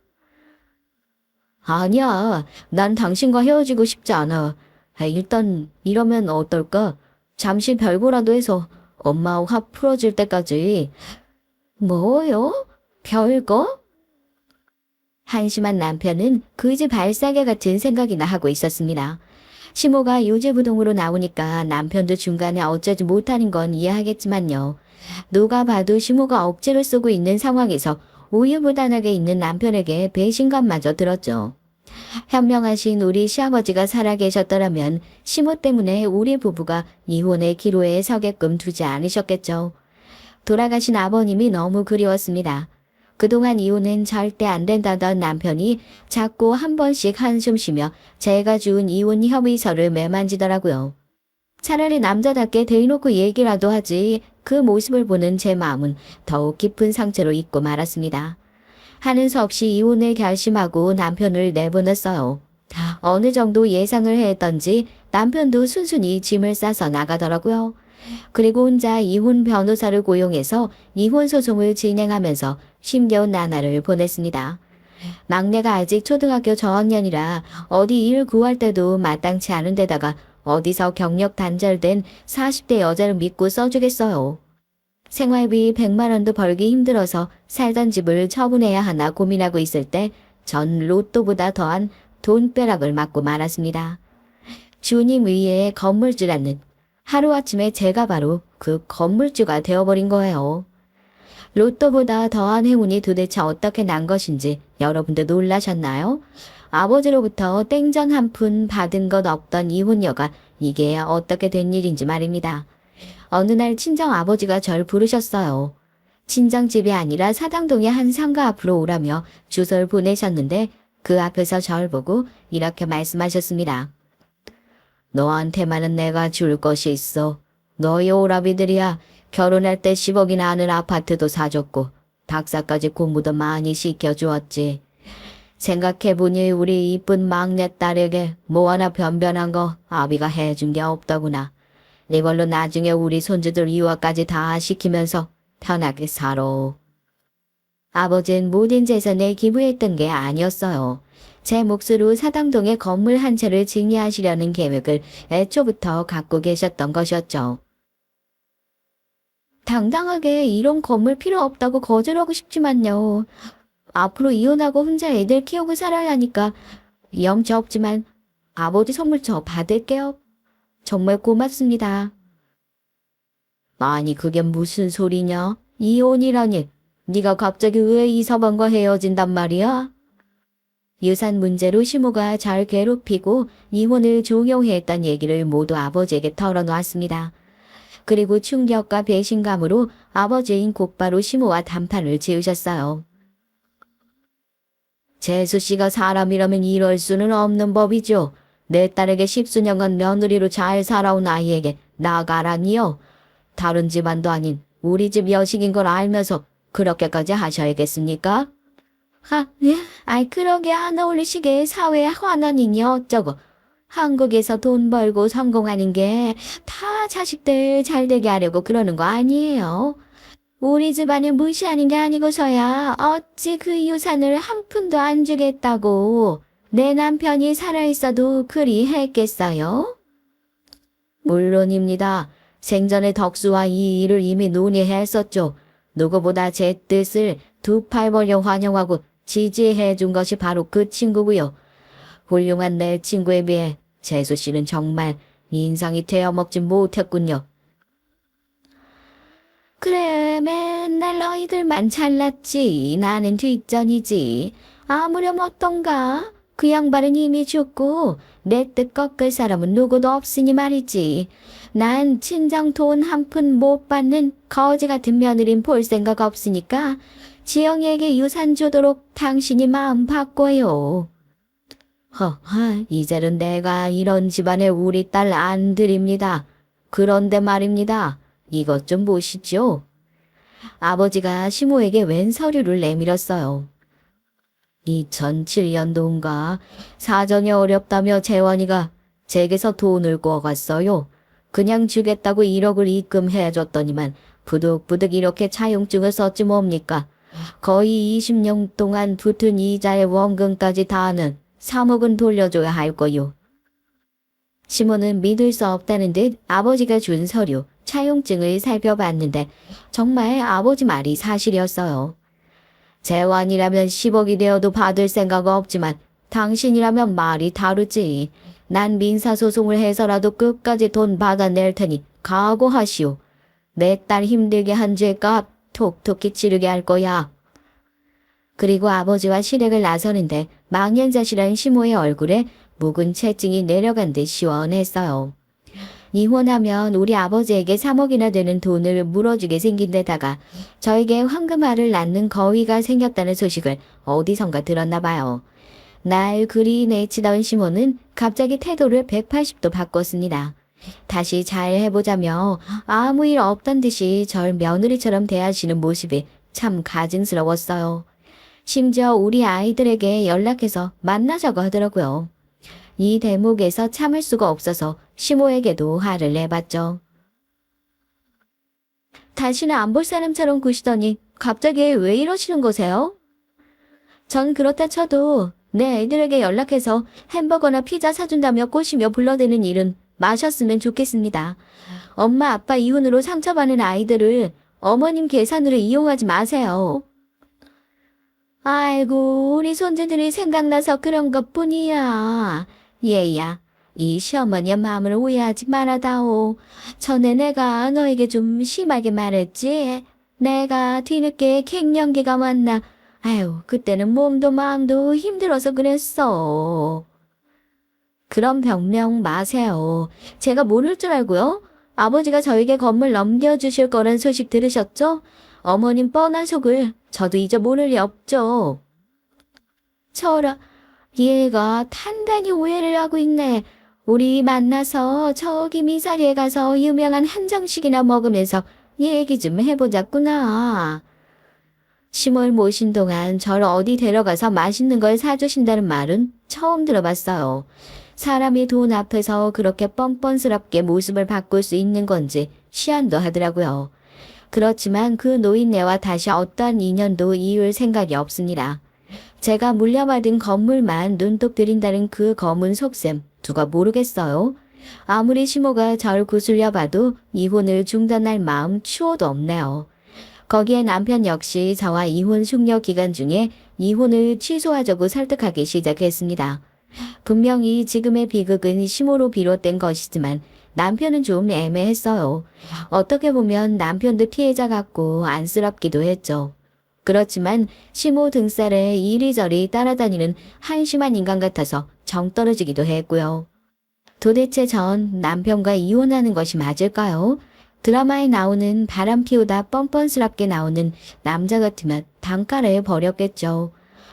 아니야, 난 당신과 헤어지고 싶지 않아. 일단 이러면 어떨까? 잠시 별거라도 해서 엄마와 화 풀어질 때까지. 뭐요? 별거? 한심한 남편은 그지 발사계 같은 생각이나 하고 있었습니다. 시모가 유죄부동으로 나오니까 남편도 중간에 어쩌지 못하는 건 이해하겠지만요. 누가 봐도 시모가 억지를 쓰고 있는 상황에서 우유부단하게 있는 남편에게 배신감마저 들었죠. 현명하신 우리 시아버지가 살아계셨더라면 시모 때문에 우리 부부가 이혼의 기로에 서게끔 두지 않으셨겠죠. 돌아가신 아버님이 너무 그리웠습니다. 그동안 이혼은 절대 안 된다던 남편이 자꾸 한 번씩 한숨 쉬며 제가 준 이혼 협의서를 매만지더라고요. 차라리 남자답게 대놓고 얘기라도 하지 그 모습을 보는 제 마음은 더욱 깊은 상처로 잊고 말았습니다. 하는 수 없이 이혼을 결심하고 남편을 내보냈어요. 어느 정도 예상을 했던지 남편도 순순히 짐을 싸서 나가더라고요. 그리고 혼자 이혼 변호사를 고용해서 이혼 소송을 진행하면서 힘겨운 나날을 보냈습니다. 막내가 아직 초등학교 저학년이라 어디 일 구할 때도 마땅치 않은 데다가 어디서 경력 단절된 40대 여자를 믿고 써주겠어요. 생활비 100만 원도 벌기 힘들어서 살던 집을 처분해야 하나 고민하고 있을 때 전 로또보다 더한 돈벼락을 맞고 말았습니다. 주님 위에 건물주 않는 하루아침에 제가 바로 그 건물주가 되어버린 거예요. 로또보다 더한 행운이 도대체 어떻게 난 것인지 여러분도 놀라셨나요? 아버지로부터 땡전 한 푼 받은 것 없던 이혼녀가 이게 어떻게 된 일인지 말입니다. 어느 날 친정 아버지가 절 부르셨어요. 친정집이 아니라 사당동의 한 상가 앞으로 오라며 주소를 보내셨는데 그 앞에서 절 보고 이렇게 말씀하셨습니다. 너한테만은 내가 줄 것이 있어. 너희 오라비들이야 결혼할 때 10억이나 하는 아파트도 사줬고 닭사까지 공부도 많이 시켜주었지. 생각해보니 우리 이쁜 막내딸에게 뭐 하나 변변한 거 아비가 해준 게 없더구나. 이걸로 나중에 우리 손주들 유아까지 다 시키면서 편하게 살아. 아버지는 모든 재산에 기부했던 게 아니었어요. 제 몫으로 사당동에 건물 한 채를 증여하시려는 계획을 애초부터 갖고 계셨던 것이었죠. 당당하게 이런 건물 필요 없다고 거절하고 싶지만요. 앞으로 이혼하고 혼자 애들 키우고 살아야 하니까 영치 없지만 아버지 선물 저 받을게요. 정말 고맙습니다. 아니 그게 무슨 소리냐? 이혼이라니. 네가 갑자기 왜 이서방과 헤어진단 말이야? 유산 문제로 시모가 잘 괴롭히고 이혼을 종용했던 얘기를 모두 아버지에게 털어놓았습니다. 그리고 충격과 배신감으로 아버지인 곧바로 시모와 단판을 지으셨어요. 재수 씨가 사람이라면 이럴 수는 없는 법이죠. 내 딸에게 10수년간 며느리로 잘 살아온 아이에게 나가라니요. 다른 집안도 아닌 우리 집 여식인 걸 알면서 그렇게까지 하셔야겠습니까? 예? 아이 그러게 안 어울리시게 사회의 환원이니 어쩌고. 한국에서 돈 벌고 성공하는 게 다 자식들 잘 되게 하려고 그러는 거 아니에요. 우리 집안을 무시하는 게 아니고서야 어찌 그 유산을 한 푼도 안 주겠다고. 내 남편이 살아있어도 그리 했겠어요? 물론입니다. 생전에 덕수와 이 일을 이미 논의했었죠. 누구보다 제 뜻을 두 팔 벌려 환영하고 지지해 준 것이 바로 그 친구고요. 훌륭한 내 친구에 비해 재수 씨는 정말 인상이 되어먹지 못했군요. 그래, 맨날 너희들만 잘났지. 나는 뒷전이지. 아무렴 어떤가? 그 양반은 이미 죽고 내 뜻 꺾을 사람은 누구도 없으니 말이지. 난 친정 돈 한 푼 못 받는 거지 같은 며느린 볼 생각 없으니까 지영이에게 유산 주도록 당신이 마음 바꿔요. 허허, 이제는 내가 이런 집안에 우리 딸 안 드립니다. 그런데 말입니다. 이것 좀 보시죠. 아버지가 시모에게 웬 서류를 내밀었어요. 2007년도인가 사정이 어렵다며 재원이가 제게서 돈을 구워갔어요. 그냥 주겠다고 1억을 입금해줬더니만 부득부득 이렇게 차용증을 썼지 뭡니까. 거의 20년 동안 붙은 이자의 원금까지 다하는 3억은 돌려줘야 할 거요. 시모는 믿을 수 없다는 듯 아버지가 준 서류, 차용증을 살펴봤는데 정말 아버지 말이 사실이었어요. 재환이라면 10억이 되어도 받을 생각 없지만 당신이라면 말이 다르지. 난 민사소송을 해서라도 끝까지 돈 받아낼 테니 각오하시오. 내 딸 힘들게 한 죄값 톡톡히 치르게 할 거야. 그리고 아버지와 시댁을 나서는데 망연자실한 시모의 얼굴에 묵은 채증이 내려간 듯 시원했어요. 이혼하면 우리 아버지에게 3억이나 되는 돈을 물어주게 생긴 데다가 저에게 황금알을 낳는 거위가 생겼다는 소식을 어디선가 들었나 봐요. 날 그리 내치던 시모는 갑자기 태도를 180도 바꿨습니다. 다시 잘 해보자며 아무 일 없던 듯이 절 며느리처럼 대하시는 모습이 참 가증스러웠어요. 심지어 우리 아이들에게 연락해서 만나자고 하더라고요. 이 대목에서 참을 수가 없어서 시모에게도 화를 내봤죠. 당신은 안 볼 사람처럼 구시더니 갑자기 왜 이러시는 거세요? 전 그렇다 쳐도 내 애들에게 연락해서 햄버거나 피자 사준다며 꼬시며 불러대는 일은 마셨으면 좋겠습니다. 엄마 아빠 이혼으로 상처받는 아이들을 어머님 계산으로 이용하지 마세요. 아이고 우리 손주들이 생각나서 그런 것뿐이야. 얘야, 이 시어머니의 마음을 오해하지 말아다오. 전에 내가 너에게 좀 심하게 말했지. 내가 뒤늦게 갱년기가 왔나. 아유, 그때는 몸도 마음도 힘들어서 그랬어. 그런 변명 마세요. 제가 모를 줄 알고요. 아버지가 저에게 건물 넘겨주실 거란 소식 들으셨죠? 어머님 뻔한 속을 저도 잊어 모를 리 없죠. 저라. 얘가 단단히 오해를 하고 있네. 우리 만나서 저기 미사리에 가서 유명한 한정식이나 먹으면서 얘기 좀 해보자꾸나. 시몰 모신 동안 절 어디 데려가서 맛있는 걸 사주신다는 말은 처음 들어봤어요. 사람이 돈 앞에서 그렇게 뻔뻔스럽게 모습을 바꿀 수 있는 건지 시한도 하더라고요. 그렇지만 그 노인네와 다시 어떠한 인연도 이을 생각이 없습니다. 제가 물려받은 건물만 눈독 들인다는 그 검은 속셈 누가 모르겠어요. 아무리 시모가 절 구슬려 봐도 이혼을 중단할 마음 추호도 없네요. 거기에 남편 역시 저와 이혼 숙려 기간 중에 이혼을 취소하자고 설득하기 시작했습니다. 분명히 지금의 비극은 시모로 비롯된 것이지만 남편은 좀 애매했어요. 어떻게 보면 남편도 피해자 같고 안쓰럽기도 했죠. 그렇지만 시모 등살에 이리저리 따라다니는 한심한 인간 같아서 정 떨어지기도 했고요. 도대체 전 남편과 이혼하는 것이 맞을까요? 드라마에 나오는 바람 피우다 뻔뻔스럽게 나오는 남자 같으면 단가를 버렸겠죠.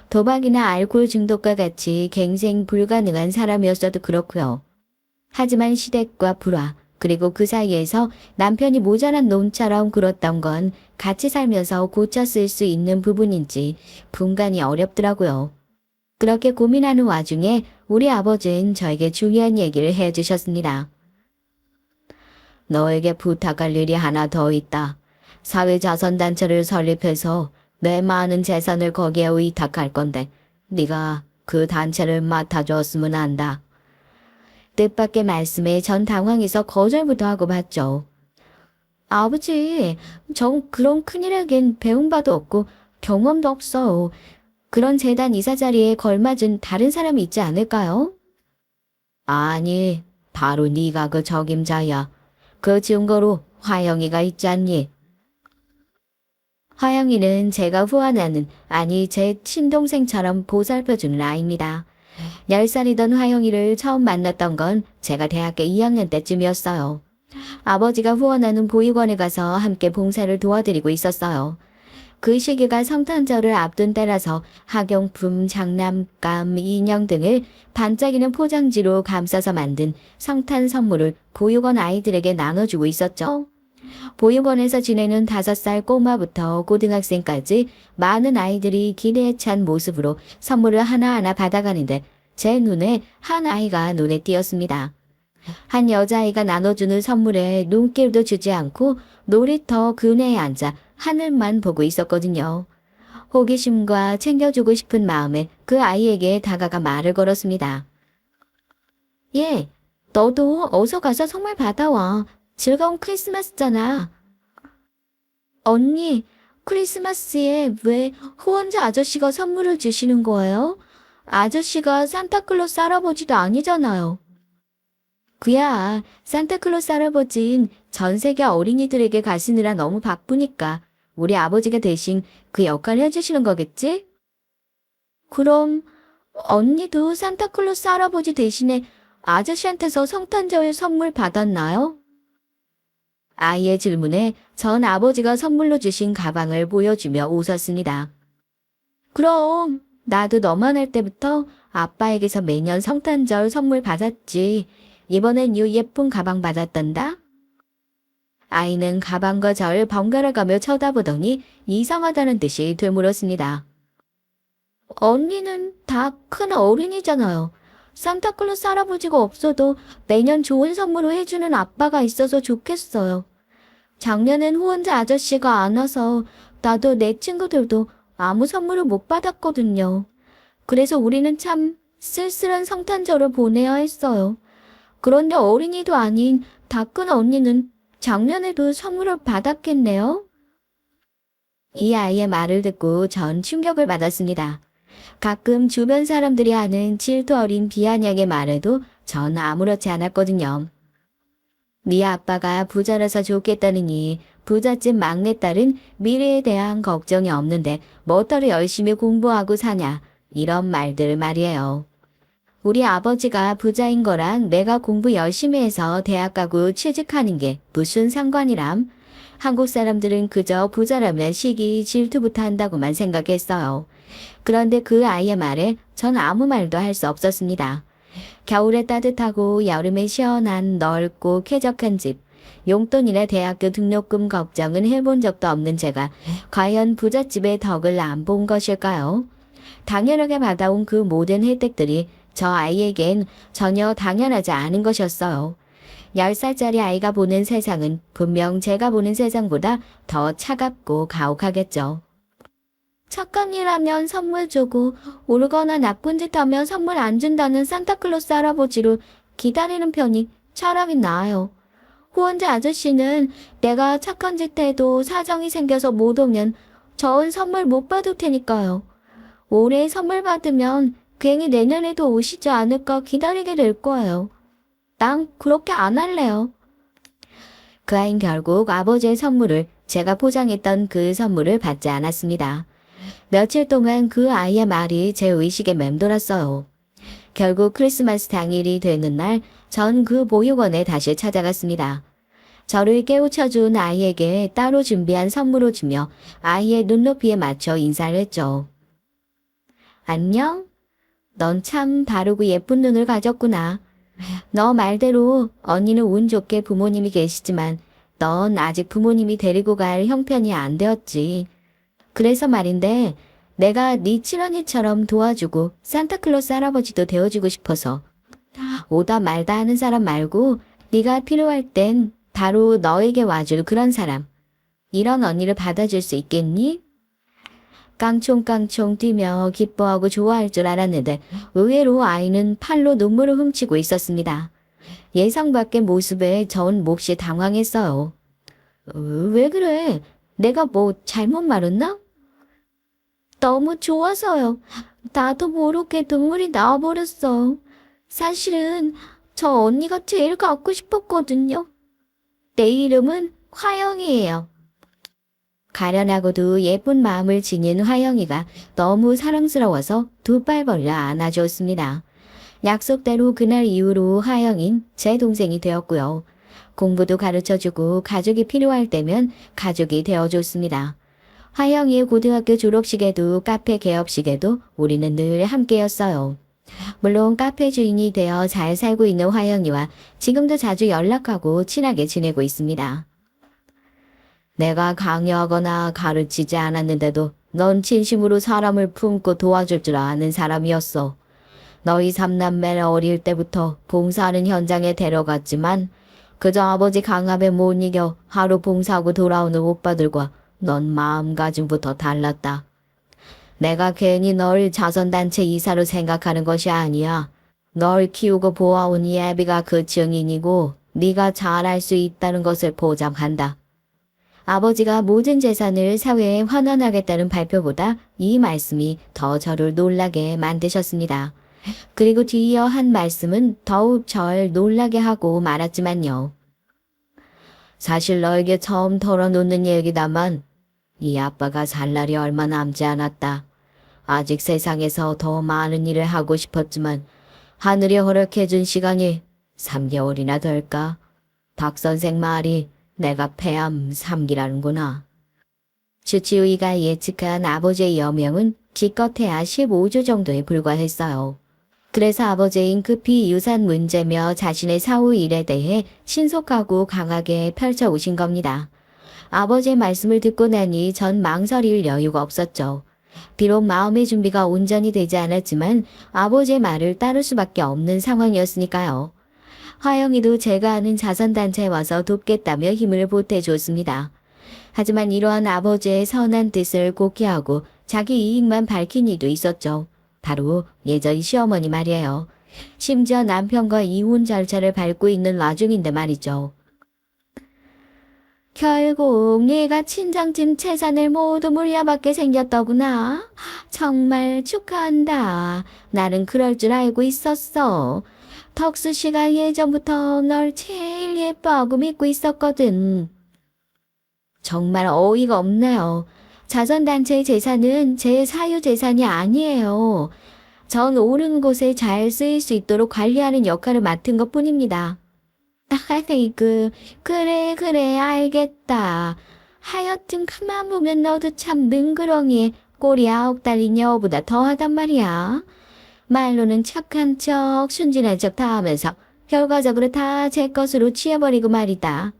도박이나 알코올 중독과 같이 갱생 불가능한 사람이었어도 그렇고요. 하지만 시댁과 불화, 그리고 그 사이에서 남편이 모자란 놈처럼 굴었던 건 같이 살면서 고쳤을 수 있는 부분인지 분간이 어렵더라고요. 그렇게 고민하는 와중에 우리 아버지는 저에게 중요한 얘기를 해주셨습니다. 너에게 부탁할 일이 하나 더 있다. 사회자선단체를 설립해서 내 많은 재산을 거기에 의탁할 건데 네가 그 단체를 맡아줬으면 한다. 뜻밖의 말씀에 전 당황해서 거절부터 하고 봤죠. 아버지, 전 그런 큰일에겐 배운 바도 없고 경험도 없어요. 그런 재단 이사 자리에 걸맞은 다른 사람이 있지 않을까요? 아니, 바로 네가 그 적임자야. 그 증거로 화영이가 있지 않니? 화영이는 제가 후원하는, 아니 제 친동생처럼 보살펴주는 아이입니다. 10살이던 화영이를 처음 만났던 건 제가 대학교 2학년 때쯤이었어요. 아버지가 후원하는 보육원에 가서 함께 봉사를 도와드리고 있었어요. 그 시기가 성탄절을 앞둔 때라서 학용품, 장난감, 인형 등을 반짝이는 포장지로 감싸서 만든 성탄 선물을 보육원 아이들에게 나눠주고 있었죠. 보육원에서 지내는 5살 꼬마부터 고등학생까지 많은 아이들이 기대에 찬 모습으로 선물을 하나하나 받아가는데 제 눈에 한 아이가 눈에 띄었습니다. 한 여자아이가 나눠주는 선물에 눈길도 주지 않고 놀이터 그네에 앉아 하늘만 보고 있었거든요. 호기심과 챙겨주고 싶은 마음에 그 아이에게 다가가 말을 걸었습니다. 예, 너도 어서 가서 선물 받아와. 즐거운 크리스마스잖아. 언니, 크리스마스에 왜 후원자 아저씨가 선물을 주시는 거예요? 아저씨가 산타클로스 할아버지도 아니잖아요. 그야, 산타클로스 할아버진 전 세계 어린이들에게 가시느라 너무 바쁘니까 우리 아버지가 대신 그 역할을 해주시는 거겠지? 그럼 언니도 산타클로스 할아버지 대신에 아저씨한테서 성탄절 선물 받았나요? 아이의 질문에 전 아버지가 선물로 주신 가방을 보여주며 웃었습니다. 그럼 나도 너만 할 때부터 아빠에게서 매년 성탄절 선물 받았지. 이번엔 이 예쁜 가방 받았단다. 아이는 가방과 저를 번갈아가며 쳐다보더니 이상하다는 듯이 되물었습니다. 언니는 다 큰 어른이잖아요. 산타클로스 할아버지가 없어도 매년 좋은 선물을 해주는 아빠가 있어서 좋겠어요. 작년엔 후원자 아저씨가 안 와서 나도 내 친구들도 아무 선물을 못 받았거든요. 그래서 우리는 참 쓸쓸한 성탄절을 보내야 했어요. 그런데 어린이도 아닌 다 큰 언니는 작년에도 선물을 받았겠네요? 이 아이의 말을 듣고 전 충격을 받았습니다. 가끔 주변 사람들이 하는 질투 어린 비아냥의 말에도 전 아무렇지 않았거든요. 네 아빠가 부자라서 좋겠다느니 부잣집 막내딸은 미래에 대한 걱정이 없는데 뭐더러 열심히 공부하고 사냐 이런 말들 말이에요. 우리 아버지가 부자인 거랑 내가 공부 열심히 해서 대학 가고 취직하는 게 무슨 상관이람? 한국 사람들은 그저 부자라면 시기 질투부터 한다고만 생각했어요. 그런데 그 아이의 말에 전 아무 말도 할 수 없었습니다. 겨울에 따뜻하고 여름에 시원한 넓고 쾌적한 집, 용돈이나 대학교 등록금 걱정은 해본 적도 없는 제가 과연 부잣집의 덕을 안 본 것일까요? 당연하게 받아온 그 모든 혜택들이 저 아이에겐 전혀 당연하지 않은 것이었어요. 10살짜리 아이가 보는 세상은 분명 제가 보는 세상보다 더 차갑고 가혹하겠죠. 착한 일 하면 선물 주고 옳거나 나쁜 짓 하면 선물 안 준다는 산타클로스 할아버지를 기다리는 편이 차라리 나아요. 후원자 아저씨는 내가 착한 짓 해도 사정이 생겨서 못 오면 저은 선물 못 받을 테니까요. 올해 선물 받으면 괜히 내년에도 오시지 않을까 기다리게 될 거예요. 난 그렇게 안 할래요. 그 아이는 결국 아버지의 선물을 제가 포장했던 그 선물을 받지 않았습니다. 며칠 동안 그 아이의 말이 제 의식에 맴돌았어요. 결국 크리스마스 당일이 되는 날 전 그 보육원에 다시 찾아갔습니다. 저를 깨우쳐준 아이에게 따로 준비한 선물을 주며 아이의 눈높이에 맞춰 인사를 했죠. 안녕? 넌 참 다르고 예쁜 눈을 가졌구나. 너 말대로 언니는 운 좋게 부모님이 계시지만 넌 아직 부모님이 데리고 갈 형편이 안 되었지. 그래서 말인데 내가 네 칠언니처럼 도와주고 산타클로스 할아버지도 되어주고 싶어서 오다 말다 하는 사람 말고 네가 필요할 땐 바로 너에게 와줄 그런 사람. 이런 언니를 받아줄 수 있겠니? 깡총깡총 뛰며 기뻐하고 좋아할 줄 알았는데 의외로 아이는 팔로 눈물을 훔치고 있었습니다. 예상 밖의 모습에 전 몹시 당황했어요. 왜 그래? 내가 뭐 잘못 말했나? 너무 좋아서요. 나도 모르게 눈물이 나와버렸어. 사실은 저 언니가 제일 갖고 싶었거든요. 내 이름은 화영이에요. 가련하고도 예쁜 마음을 지닌 화영이가 너무 사랑스러워서 두 팔 벌려 안아줬습니다. 약속대로 그날 이후로 화영인 제 동생이 되었고요. 공부도 가르쳐주고 가족이 필요할 때면 가족이 되어줬습니다. 화영이의 고등학교 졸업식에도 카페 개업식에도 우리는 늘 함께였어요. 물론 카페 주인이 되어 잘 살고 있는 화영이와 지금도 자주 연락하고 친하게 지내고 있습니다. 내가 강요하거나 가르치지 않았는데도 넌 진심으로 사람을 품고 도와줄 줄 아는 사람이었어. 너희 삼남매를 어릴 때부터 봉사하는 현장에 데려갔지만 그저 아버지 강압에 못 이겨 하루 봉사하고 돌아오는 오빠들과 넌 마음가짐부터 달랐다. 내가 괜히 널 자선단체 이사로 생각하는 것이 아니야. 널 키우고 보아온 이 애비가 그 증인이고 네가 잘할 수 있다는 것을 보장한다. 아버지가 모든 재산을 사회에 환원하겠다는 발표보다 이 말씀이 더 저를 놀라게 만드셨습니다. 그리고 뒤이어 한 말씀은 더욱 절 놀라게 하고 말았지만요. 사실 너에게 처음 털어놓는 얘기다만 이 아빠가 살 날이 얼마 남지 않았다. 아직 세상에서 더 많은 일을 하고 싶었지만 하늘이 허락해준 시간이 3개월이나 될까? 박 선생 말이 내가 폐암 3기라는구나. 주치의가 예측한 아버지의 여명은 기껏해야 15주 정도에 불과했어요. 그래서 아버지인 급히 유산 문제며 자신의 사후 일에 대해 신속하고 강하게 펼쳐오신 겁니다. 아버지의 말씀을 듣고 나니 전 망설일 여유가 없었죠. 비록 마음의 준비가 온전히 되지 않았지만 아버지의 말을 따를 수밖에 없는 상황이었으니까요. 화영이도 제가 아는 자선단체에 와서 돕겠다며 힘을 보태줬습니다. 하지만 이러한 아버지의 선한 뜻을 곡해하고 자기 이익만 밝힌 이도 있었죠. 바로 예전 시어머니 말이에요. 심지어 남편과 이혼 절차를 밟고 있는 와중인데 말이죠. 결국 네가 친정집 재산을 모두 물려받게 생겼더구나. 정말 축하한다. 나는 그럴 줄 알고 있었어. 덕수 씨가 예전부터 널 제일 예뻐하고 믿고 있었거든. 정말 어이가 없네요. 자선단체의 재산은 제 사유재산이 아니에요. 전 옳은 곳에 잘 쓰일 수 있도록 관리하는 역할을 맡은 것 뿐입니다. 아이고, 그래, 알겠다. 하여튼 그만 보면 너도 참 능그렁이에 꼬리 9달린 여우보다 더하단 말이야. 말로는 착한 척, 순진한 척 다 하면서 결과적으로 다 제 것으로 취해버리고 말이다.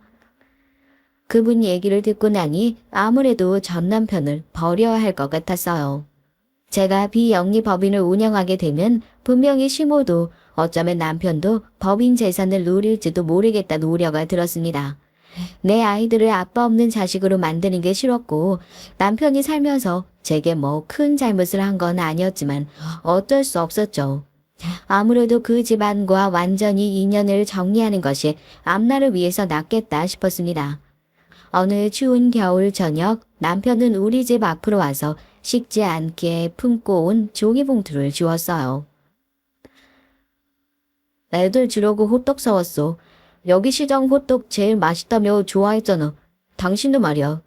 그분 얘기를 듣고 나니 아무래도 전 남편을 버려야 할 것 같았어요. 제가 비영리법인을 운영하게 되면 분명히 시모도 어쩌면 남편도 법인 재산을 누릴지도 모르겠다는 우려가 들었습니다. 내 아이들을 아빠 없는 자식으로 만드는 게 싫었고 남편이 살면서 제게 뭐 큰 잘못을 한 건 아니었지만 어쩔 수 없었죠. 아무래도 그 집안과 완전히 인연을 정리하는 것이 앞날을 위해서 낫겠다 싶었습니다. 어느 추운 겨울 저녁 남편은 우리 집 앞으로 와서 식지 않게 품고 온 종이봉투를 주었어요. 애들 주려고 호떡 사왔어. 여기 시장 호떡 제일 맛있다며 좋아했잖아. 당신도 말이야.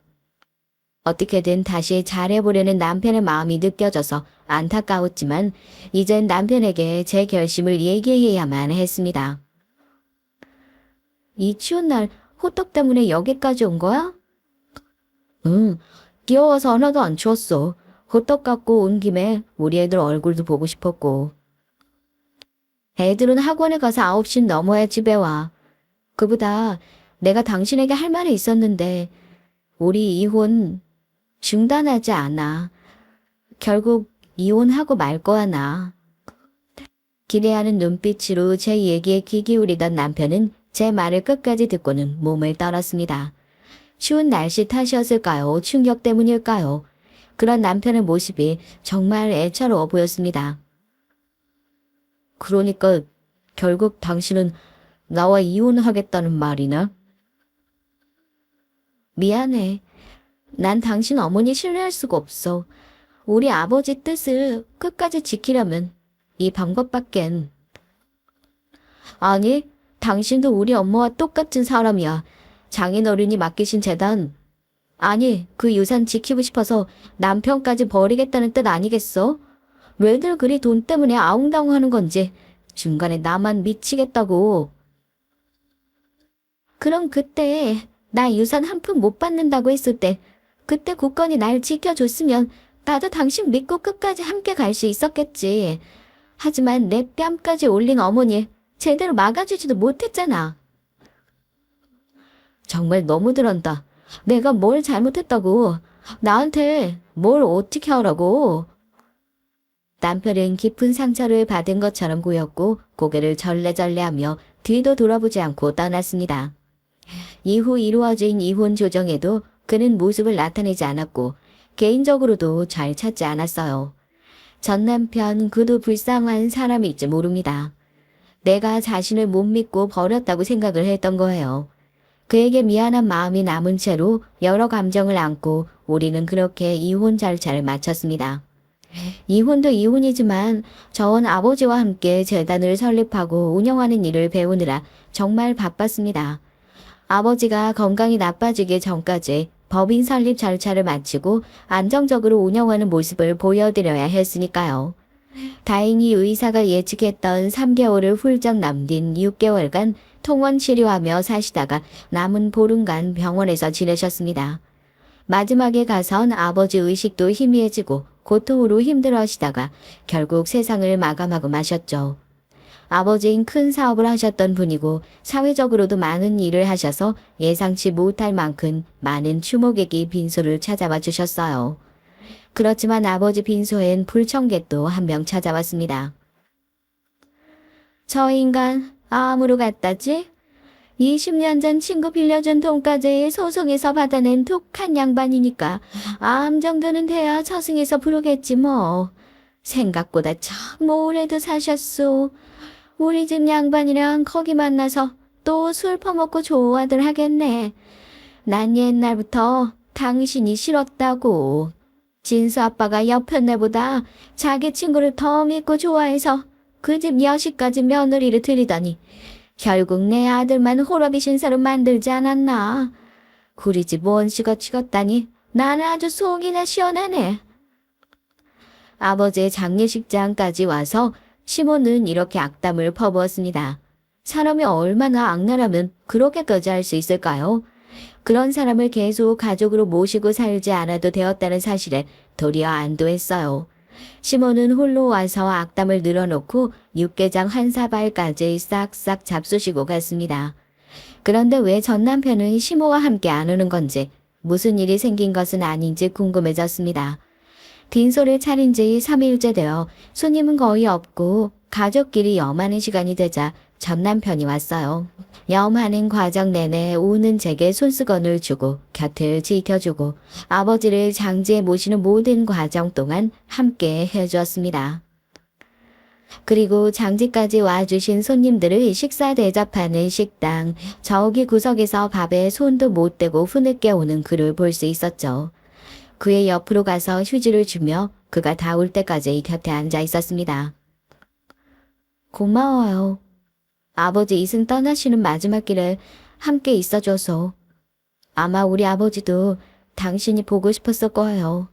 어떻게든 다시 잘해보려는 남편의 마음이 느껴져서 안타까웠지만 이젠 남편에게 제 결심을 얘기해야만 했습니다. 이 추운 날 호떡 때문에 여기까지 온 거야? 응, 귀여워서 하나도 안 추웠어. 호떡 갖고 온 김에 우리 애들 얼굴도 보고 싶었고. 애들은 학원에 가서 9시 넘어야 집에 와. 그보다 내가 당신에게 할 말이 있었는데 우리 이혼 중단하지 않아. 결국 이혼하고 말 거야 나. 기대하는 눈빛으로 제 얘기에 귀 기울이던 남편은 제 말을 끝까지 듣고는 몸을 떨었습니다. 추운 날씨 탓이었을까요? 충격 때문일까요? 그런 남편의 모습이 정말 애처로워 보였습니다. 그러니까 결국 당신은 나와 이혼하겠다는 말이나? 미안해. 난 당신 어머니 신뢰할 수가 없어. 우리 아버지 뜻을 끝까지 지키려면 이 방법밖엔. 아니, 당신도 우리 엄마와 똑같은 사람이야. 장인어른이 맡기신 재단. 아니, 그 유산 지키고 싶어서 남편까지 버리겠다는 뜻 아니겠어? 왜들 그리 돈 때문에 아웅다웅하는 건지 중간에 나만 미치겠다고. 그럼 그때 나 유산 한 푼 못 받는다고 했을 때 그때 굳건히 날 지켜줬으면 나도 당신 믿고 끝까지 함께 갈 수 있었겠지. 하지만 내 뺨까지 올린 어머니 제대로 막아주지도 못했잖아. 정말 너무 들었다. 내가 뭘 잘못했다고. 나한테 뭘 어떻게 하라고. 남편은 깊은 상처를 받은 것처럼 보였고 고개를 절레절레하며 뒤도 돌아보지 않고 떠났습니다. 이후 이루어진 이혼 조정에도 그는 모습을 나타내지 않았고 개인적으로도 잘 찾지 않았어요. 전 남편 그도 불쌍한 사람일지 모릅니다. 내가 자신을 못 믿고 버렸다고 생각을 했던 거예요. 그에게 미안한 마음이 남은 채로 여러 감정을 안고 우리는 그렇게 이혼 절차를 마쳤습니다. 이혼도 이혼이지만 전 아버지와 함께 재단을 설립하고 운영하는 일을 배우느라 정말 바빴습니다. 아버지가 건강이 나빠지기 전까지 법인 설립 절차를 마치고 안정적으로 운영하는 모습을 보여드려야 했으니까요. 다행히 의사가 예측했던 3개월을 훌쩍 남긴 6개월간 통원 치료하며 사시다가 남은 보름간 병원에서 지내셨습니다. 마지막에 가선 아버지 의식도 희미해지고 고통으로 힘들어하시다가 결국 세상을 마감하고 마셨죠. 아버지는 큰 사업을 하셨던 분이고 사회적으로도 많은 일을 하셔서 예상치 못할 만큼 많은 추모객이 빈소를 찾아와 주셨어요. 그렇지만 아버지 빈소엔 불청객도 한 명 찾아왔습니다. 저 인간 암으로 갔다지? 20년 전 친구 빌려준 돈까지 소송에서 받아낸 독한 양반이니까 암 정도는 돼야 저승에서 부르겠지 뭐. 생각보다 참 오래도 사셨소. 우리 집 양반이랑 거기 만나서 또 술 퍼먹고 좋아들 하겠네. 난 옛날부터 당신이 싫었다고. 진수 아빠가 옆편네보다 자기 친구를 더 믿고 좋아해서 그 집 여시까지 며느리를 들이더니 결국 내 아들만 호러비 신사로 만들지 않았나. 우리 집 원수가 찍었다니 나는 아주 속이나 시원하네. 아버지의 장례식장까지 와서 시몬은 이렇게 악담을 퍼부었습니다. 사람이 얼마나 악랄하면 그렇게까지 할 수 있을까요? 그런 사람을 계속 가족으로 모시고 살지 않아도 되었다는 사실에 도리어 안도했어요. 시몬은 홀로 와서 악담을 늘어놓고 육개장 한 사발까지 싹싹 잡수시고 갔습니다. 그런데 왜 전 남편은 시모와 함께 안 오는 건지 무슨 일이 생긴 것은 아닌지 궁금해졌습니다. 빈소를 차린 지 3일째 되어 손님은 거의 없고 가족끼리 염하는 시간이 되자 전 남편이 왔어요. 염하는 과정 내내 우는 제게 손수건을 주고 곁을 지켜주고 아버지를 장지에 모시는 모든 과정 동안 함께 해주었습니다. 그리고 장지까지 와주신 손님들을 식사 대접하는 식당, 저기 구석에서 밥에 손도 못 대고 흐느껴 오는 그를 볼 수 있었죠. 그의 옆으로 가서 휴지를 주며 그가 다 올 때까지 곁에 앉아 있었습니다. 고마워요. 아버지 이승 떠나시는 마지막 길에 함께 있어줘서 아마 우리 아버지도 당신이 보고 싶었을 거예요.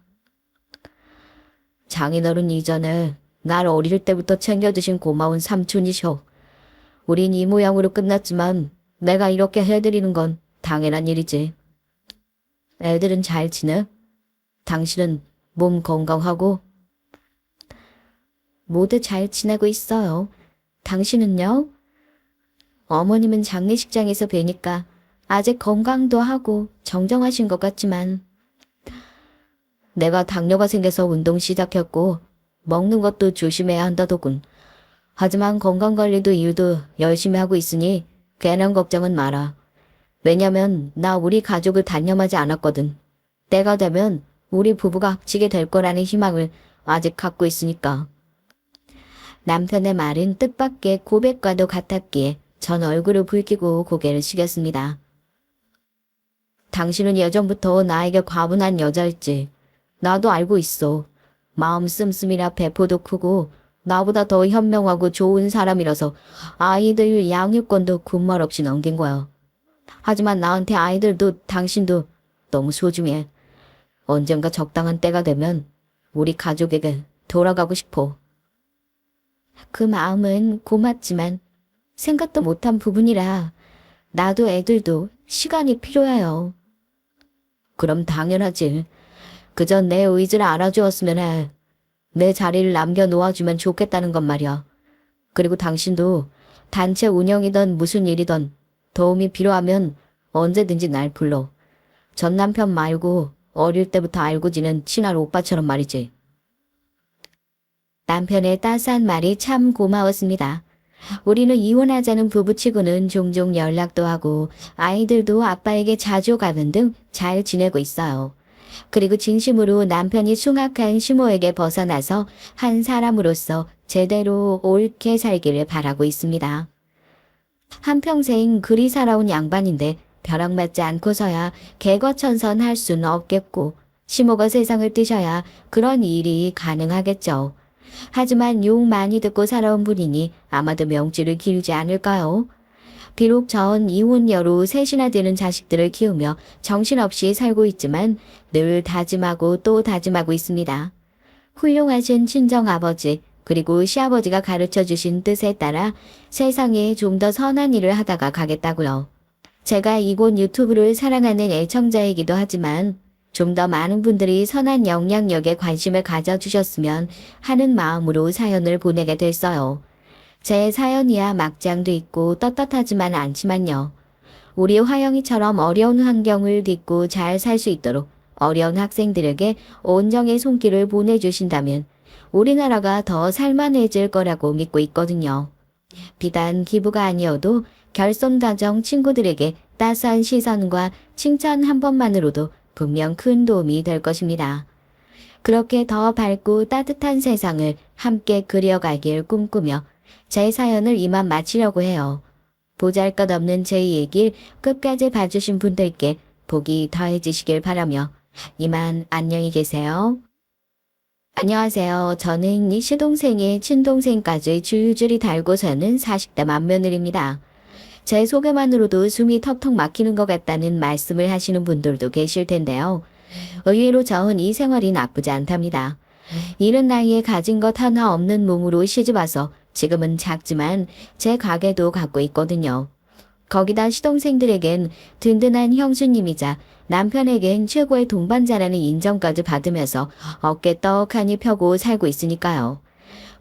장인어른 이전에 날 어릴 때부터 챙겨주신 고마운 삼촌이셔. 우린 이 모양으로 끝났지만 내가 이렇게 해드리는 건 당연한 일이지. 애들은 잘 지내? 당신은 몸 건강하고? 모두 잘 지내고 있어요. 당신은요? 어머님은 장례식장에서 뵈니까 아직 건강도 하고 정정하신 것 같지만 내가 당뇨가 생겨서 운동 시작했고 먹는 것도 조심해야 한다더군. 하지만 건강관리도 일도 열심히 하고 있으니 괜한 걱정은 마라. 왜냐면 나 우리 가족을 단념하지 않았거든. 때가 되면 우리 부부가 합치게 될 거라는 희망을 아직 갖고 있으니까. 남편의 말은 뜻밖의 고백과도 같았기에 전 얼굴을 붉히고 고개를 숙였습니다. 당신은 예전부터 나에게 과분한 여자였지. 나도 알고 있어. 마음 씀씀이라 배포도 크고 나보다 더 현명하고 좋은 사람이라서 아이들 양육권도 군말 없이 넘긴 거야. 하지만 나한테 아이들도 당신도 너무 소중해. 언젠가 적당한 때가 되면 우리 가족에게 돌아가고 싶어. 그 마음은 고맙지만 생각도 못한 부분이라 나도 애들도 시간이 필요해요. 그럼 당연하지. 그저 내 의지를 알아주었으면 해. 내 자리를 남겨놓아주면 좋겠다는 것 말이야. 그리고 당신도 단체 운영이든 무슨 일이든 도움이 필요하면 언제든지 날 불러. 전 남편 말고 어릴 때부터 알고 지낸 친한 오빠처럼 말이지. 남편의 따스한 말이 참 고마웠습니다. 우리는 이혼하자는 부부치고는 종종 연락도 하고 아이들도 아빠에게 자주 가는 등 잘 지내고 있어요. 그리고 진심으로 남편이 숭악한 시모에게 벗어나서 한 사람으로서 제대로 옳게 살기를 바라고 있습니다. 한평생 그리 살아온 양반인데 벼락맞지 않고서야 개거천선할 수는 없겠고 시모가 세상을 뜨셔야 그런 일이 가능하겠죠. 하지만 욕 많이 듣고 살아온 분이니 아마도 명줄을 기르지 않을까요? 비록 전 이혼녀로 셋이나 되는 자식들을 키우며 정신없이 살고 있지만 늘 다짐하고 또 다짐하고 있습니다. 훌륭하신 친정아버지 그리고 시아버지가 가르쳐주신 뜻에 따라 세상에 좀 더 선한 일을 하다가 가겠다고요. 제가 이곳 유튜브를 사랑하는 애청자이기도 하지만 좀 더 많은 분들이 선한 영향력에 관심을 가져주셨으면 하는 마음으로 사연을 보내게 됐어요. 제 사연이야 막장도 있고 떳떳하지만 않지만요. 우리 화영이처럼 어려운 환경을 딛고 잘 살 수 있도록 어려운 학생들에게 온정의 손길을 보내주신다면 우리나라가 더 살만해질 거라고 믿고 있거든요. 비단 기부가 아니어도 결손다정 친구들에게 따스한 시선과 칭찬 한 번만으로도 분명 큰 도움이 될 것입니다. 그렇게 더 밝고 따뜻한 세상을 함께 그려가길 꿈꾸며 제 사연을 이만 마치려고 해요. 보잘것없는 제 얘기를 끝까지 봐주신 분들께 복이 더해지시길 바라며 이만 안녕히 계세요. 안녕하세요. 저는 이 시동생의 친동생까지 줄줄이 달고 사는 40대 맏며느리입니다. 제 소개만으로도 숨이 턱턱 막히는 것 같다는 말씀을 하시는 분들도 계실 텐데요. 의외로 저는 이 생활이 나쁘지 않답니다. 이른 나이에 가진 것 하나 없는 몸으로 시집와서 지금은 작지만 제 가게도 갖고 있거든요. 거기다 시동생들에겐 든든한 형수님이자 남편에겐 최고의 동반자라는 인정까지 받으면서 어깨 떡하니 펴고 살고 있으니까요.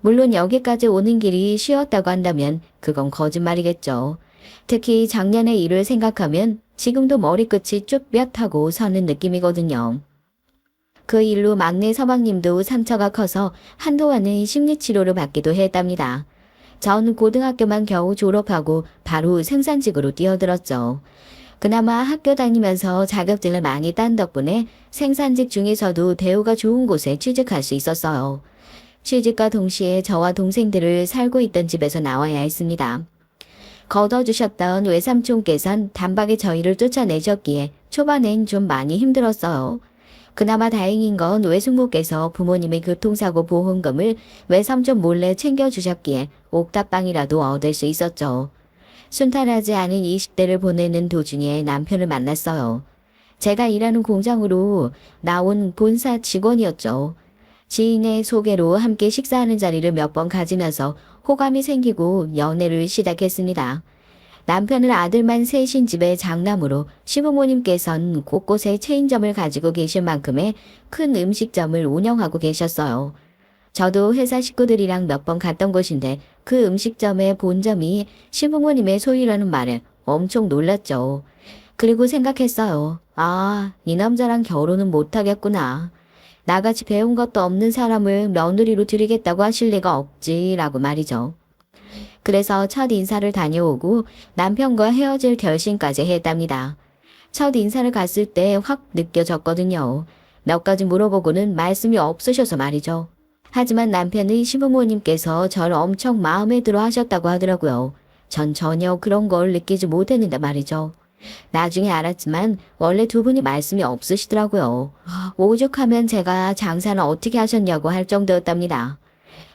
물론 여기까지 오는 길이 쉬웠다고 한다면 그건 거짓말이겠죠. 특히 작년의 일을 생각하면 지금도 머리끝이 쭈뼛하고 서는 느낌이거든요. 그 일로 막내 서방님도 상처가 커서 한동안은 심리치료를 받기도 했답니다. 전 고등학교만 겨우 졸업하고 바로 생산직으로 뛰어들었죠. 그나마 학교 다니면서 자격증을 많이 딴 덕분에 생산직 중에서도 대우가 좋은 곳에 취직할 수 있었어요. 취직과 동시에 저와 동생들을 살고 있던 집에서 나와야 했습니다. 걷어주셨던 외삼촌께선 단박에 저희를 쫓아내셨기에 초반엔 좀 많이 힘들었어요. 그나마 다행인 건 외숙모께서 부모님의 교통사고 보험금을 외삼촌 몰래 챙겨주셨기에 옥탑방이라도 얻을 수 있었죠. 순탄하지 않은 20대를 보내는 도중에 남편을 만났어요. 제가 일하는 공장으로 나온 본사 직원이었죠. 지인의 소개로 함께 식사하는 자리를 몇 번 가지면서 호감이 생기고 연애를 시작했습니다. 남편은 아들만 셋인 집의 장남으로 시부모님께선 곳곳에 체인점을 가지고 계실 만큼의 큰 음식점을 운영하고 계셨어요. 저도 회사 식구들이랑 몇 번 갔던 곳인데 그 음식점의 본점이 시부모님의 소유라는 말에 엄청 놀랐죠. 그리고 생각했어요. 아, 이 남자랑 결혼은 못하겠구나. 나같이 배운 것도 없는 사람을 며느리로 들이겠다고 하실 리가 없지라고 말이죠. 그래서 첫 인사를 다녀오고 남편과 헤어질 결심까지 했답니다. 첫 인사를 갔을 때 확 느껴졌거든요. 몇 가지 물어보고는 말씀이 없으셔서 말이죠. 하지만 남편의 시부모님께서 저를 엄청 마음에 들어 하셨다고 하더라고요. 전 전혀 그런 걸 느끼지 못했는데 말이죠. 나중에 알았지만 원래 두 분이 말씀이 없으시더라고요. 오죽하면 제가 장사는 어떻게 하셨냐고 할 정도였답니다.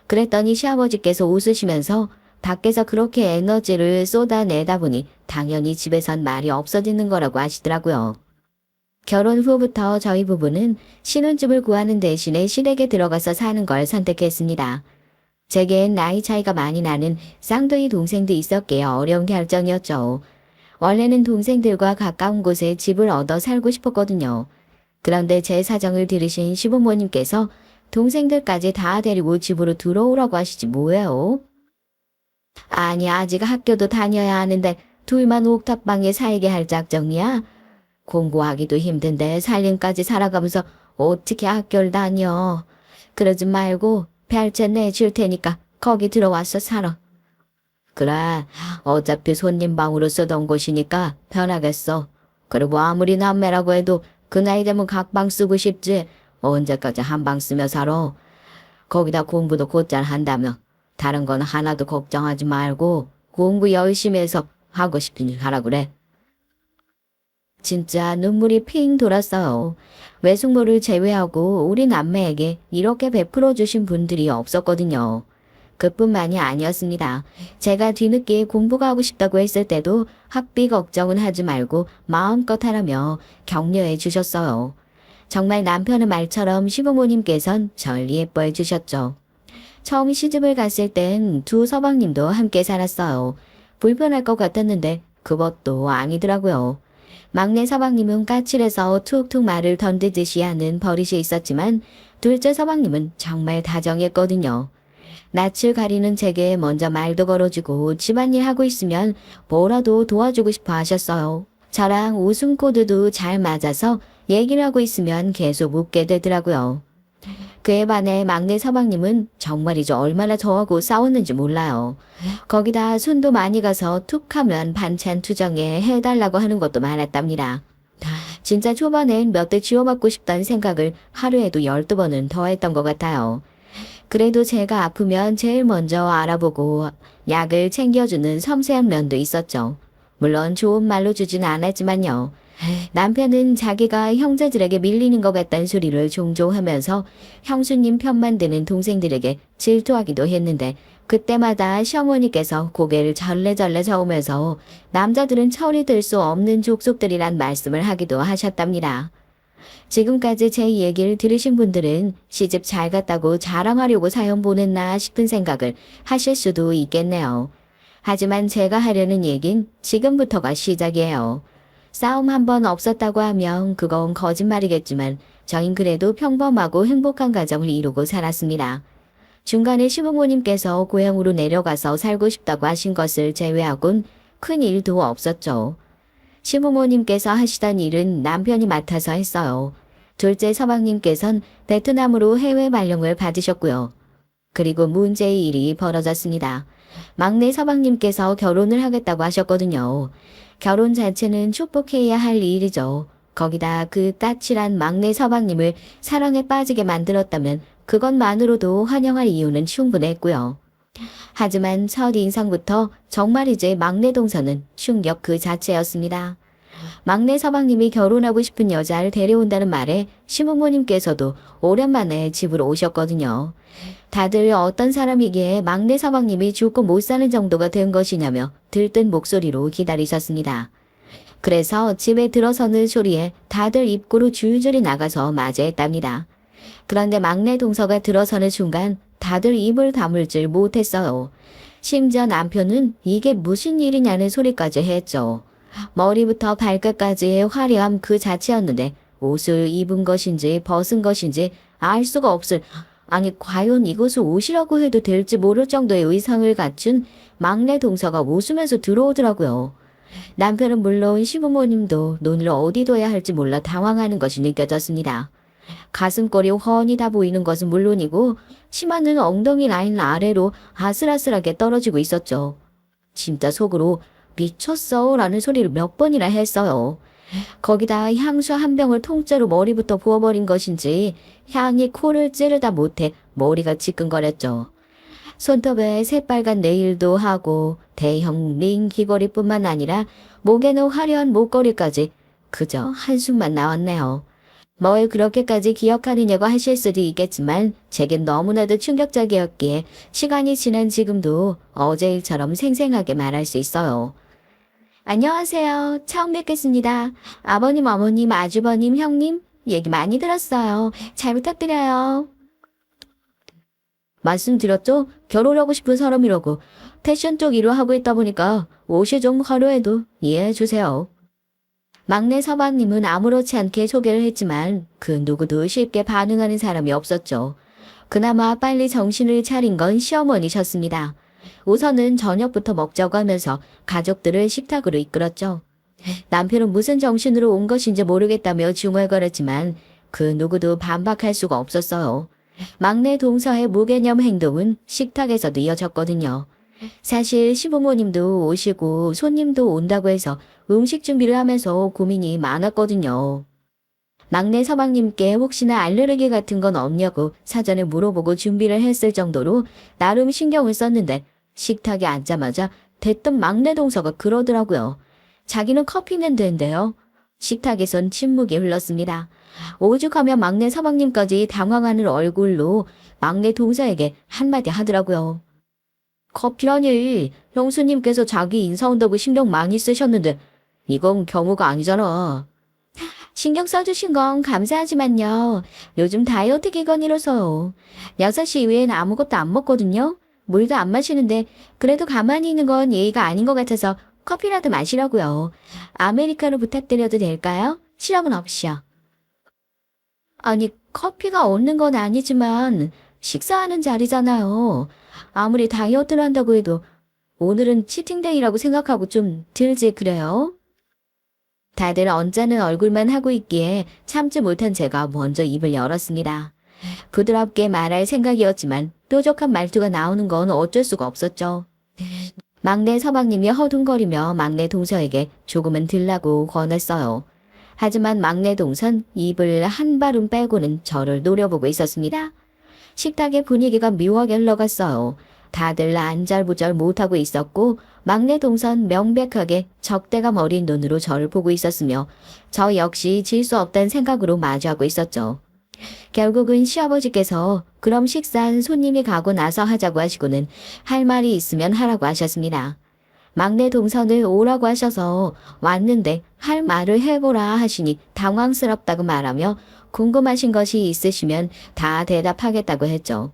그랬더니 시아버지께서 웃으시면서 밖에서 그렇게 에너지를 쏟아내다 보니 당연히 집에선 말이 없어지는 거라고 하시더라고요. 결혼 후부터 저희 부부는 신혼집을 구하는 대신에 시댁에 들어가서 사는 걸 선택했습니다. 제겐 나이 차이가 많이 나는 쌍둥이 동생도 있었기에 어려운 결정이었죠. 원래는 동생들과 가까운 곳에 집을 얻어 살고 싶었거든요. 그런데 제 사정을 들으신 시부모님께서 동생들까지 다 데리고 집으로 들어오라고 하시지 뭐예요? 아니, 아직 학교도 다녀야 하는데 둘만 옥탑방에 살게 할 작정이야? 공부하기도 힘든데 살림까지 살아가면서 어떻게 학교를 다녀? 그러지 말고 별채 내줄 테니까 거기 들어와서 살아. 그래, 어차피 손님 방으로 쓰던 곳이니까 편하겠어. 그리고 아무리 남매라고 해도 그 나이 되면 각방 쓰고 싶지. 언제까지 한 방 쓰며 살아? 거기다 공부도 곧잘 한다며. 다른 건 하나도 걱정하지 말고 공부 열심히 해서 하고 싶은 일 하라 그래. 진짜 눈물이 핑 돌았어요. 외숙모를 제외하고 우리 남매에게 이렇게 베풀어 주신 분들이 없었거든요. 그뿐만이 아니었습니다. 제가 뒤늦게 공부가 하고 싶다고 했을 때도 학비 걱정은 하지 말고 마음껏 하라며 격려해 주셨어요. 정말 남편의 말처럼 시부모님께선 절 예뻐해 주셨죠. 처음 시집을 갔을 땐 두 서방님도 함께 살았어요. 불편할 것 같았는데 그것도 아니더라고요. 막내 서방님은 까칠해서 툭툭 말을 던지듯이 하는 버릇이 있었지만 둘째 서방님은 정말 다정했거든요. 낯을 가리는 제게 먼저 말도 걸어주고 집안일 하고 있으면 뭐라도 도와주고 싶어 하셨어요. 저랑 웃음 코드도 잘 맞아서 얘기를 하고 있으면 계속 웃게 되더라고요. 그에 반해 막내 서방님은 정말이죠 얼마나 저하고 싸웠는지 몰라요. 거기다 손도 많이 가서 툭 하면 반찬 투정에 해달라고 하는 것도 많았답니다. 진짜 초반엔 몇 대 쥐어맞고 싶다는 생각을 하루에도 12번은 더 했던 것 같아요. 그래도 제가 아프면 제일 먼저 알아보고 약을 챙겨주는 섬세한 면도 있었죠. 물론 좋은 말로 주진 않았지만요. 남편은 자기가 형제들에게 밀리는 것 같다는 소리를 종종 하면서 형수님 편만 드는 동생들에게 질투하기도 했는데 그때마다 시어머니께서 고개를 절레절레 저으면서 남자들은 철이 들 수 없는 족속들이란 말씀을 하기도 하셨답니다. 지금까지 제 얘기를 들으신 분들은 시집 잘 갔다고 자랑하려고 사연 보냈나 싶은 생각을 하실 수도 있겠네요. 하지만 제가 하려는 얘긴 지금부터가 시작이에요. 싸움 한 번 없었다고 하면 그건 거짓말이겠지만 저흰 그래도 평범하고 행복한 가정을 이루고 살았습니다. 중간에 시부모님께서 고향으로 내려가서 살고 싶다고 하신 것을 제외하곤 큰 일도 없었죠. 시부모님께서 하시던 일은 남편이 맡아서 했어요. 둘째 서방님께선 베트남으로 해외 발령을 받으셨고요. 그리고 문제의 일이 벌어졌습니다. 막내 서방님께서 결혼을 하겠다고 하셨거든요. 결혼 자체는 축복해야 할 일이죠. 거기다 그 까칠한 막내 서방님을 사랑에 빠지게 만들었다면 그것만으로도 환영할 이유는 충분했고요. 하지만 첫 인상부터 정말 이제 막내 동서는 충격 그 자체였습니다. 막내 서방님이 결혼하고 싶은 여자를 데려온다는 말에 시부모님께서도 오랜만에 집으로 오셨거든요. 다들 어떤 사람이기에 막내 서방님이 죽고 못 사는 정도가 된 것이냐며 들뜬 목소리로 기다리셨습니다. 그래서 집에 들어서는 소리에 다들 입구로 줄줄이 나가서 맞이했답니다. 그런데 막내 동서가 들어서는 순간 다들 입을 다물 줄 못했어요. 심지어 남편은 이게 무슨 일이냐는 소리까지 했죠. 머리부터 발끝까지의 화려함 그 자체였는데 옷을 입은 것인지 벗은 것인지 알 수가 없을, 아니 과연 이것을 옷이라고 해도 될지 모를 정도의 의상을 갖춘 막내 동서가 웃으면서 들어오더라고요. 남편은 물론 시부모님도 눈을 어디 둬야 할지 몰라 당황하는 것이 느껴졌습니다. 가슴골이 훤히 다 보이는 것은 물론이고 치마는 엉덩이 라인 아래로 아슬아슬하게 떨어지고 있었죠. 진짜 속으로 미쳤어 라는 소리를 몇 번이나 했어요. 거기다 향수 한 병을 통째로 머리부터 부어버린 것인지 향이 코를 찌르다 못해 머리가 지끈거렸죠. 손톱에 새빨간 네일도 하고 대형 링 귀걸이뿐만 아니라 목에는 화려한 목걸이까지 그저 한숨만 나왔네요. 뭘 그렇게까지 기억하느냐고 하실 수도 있겠지만 제겐 너무나도 충격적이었기에 시간이 지난 지금도 어제 일처럼 생생하게 말할 수 있어요. 안녕하세요. 처음 뵙겠습니다. 아버님, 어머님, 아주버님, 형님 얘기 많이 들었어요. 잘 부탁드려요. 말씀드렸죠? 결혼하고 싶은 사람이라고. 패션 쪽 일을 하고 있다 보니까 옷이 좀 화려해도 이해해 주세요. 막내 서방님은 아무렇지 않게 소개를 했지만 그 누구도 쉽게 반응하는 사람이 없었죠. 그나마 빨리 정신을 차린 건 시어머니셨습니다. 우선은 저녁부터 먹자고 하면서 가족들을 식탁으로 이끌었죠. 남편은 무슨 정신으로 온 것인지 모르겠다며 중얼거렸지만 그 누구도 반박할 수가 없었어요. 막내 동서의 무개념 행동은 식탁에서도 이어졌거든요. 사실 시부모님도 오시고 손님도 온다고 해서 음식 준비를 하면서 고민이 많았거든요. 막내 서방님께 혹시나 알레르기 같은 건 없냐고 사전에 물어보고 준비를 했을 정도로 나름 신경을 썼는데 식탁에 앉자마자 대뜸 막내 동서가 그러더라고요. 자기는 커피는 된대요. 식탁에선 침묵이 흘렀습니다. 오죽하면 막내 서방님까지 당황하는 얼굴로 막내 동서에게 한마디 하더라고요. 커피라니, 형수님께서 자기 인사 온다고 신경 많이 쓰셨는데 이건 경우가 아니잖아. 신경 써주신 건 감사하지만요. 요즘 다이어트 기간이라서요. 6시 이후엔 아무것도 안 먹거든요. 물도 안 마시는데 그래도 가만히 있는 건 예의가 아닌 것 같아서 커피라도 마시라고요. 아메리카노 부탁드려도 될까요? 시럽은 없이요. 아니, 커피가 없는 건 아니지만 식사하는 자리잖아요. 아무리 다이어트를 한다고 해도 오늘은 치팅데이라고 생각하고 좀 들지 그래요? 다들 언짢은 얼굴만 하고 있기에 참지 못한 제가 먼저 입을 열었습니다. 부드럽게 말할 생각이었지만 뾰족한 말투가 나오는 건 어쩔 수가 없었죠. 막내 서방님이 허둥거리며 막내 동서에게 조금은 들라고 권했어요. 하지만 막내 동선 입을 한 발음 빼고는 저를 노려보고 있었습니다. 식탁의 분위기가 묘하게 흘러갔어요. 다들 안절부절 못하고 있었고 막내 동선 명백하게 적대감 어린 눈으로 저를 보고 있었으며 저 역시 질 수 없다는 생각으로 마주하고 있었죠. 결국은 시아버지께서 그럼 식사는 손님이 가고 나서 하자고 하시고는 할 말이 있으면 하라고 하셨습니다. 막내 동선을 오라고 하셔서 왔는데 할 말을 해보라 하시니 당황스럽다고 말하며 궁금하신 것이 있으시면 다 대답하겠다고 했죠.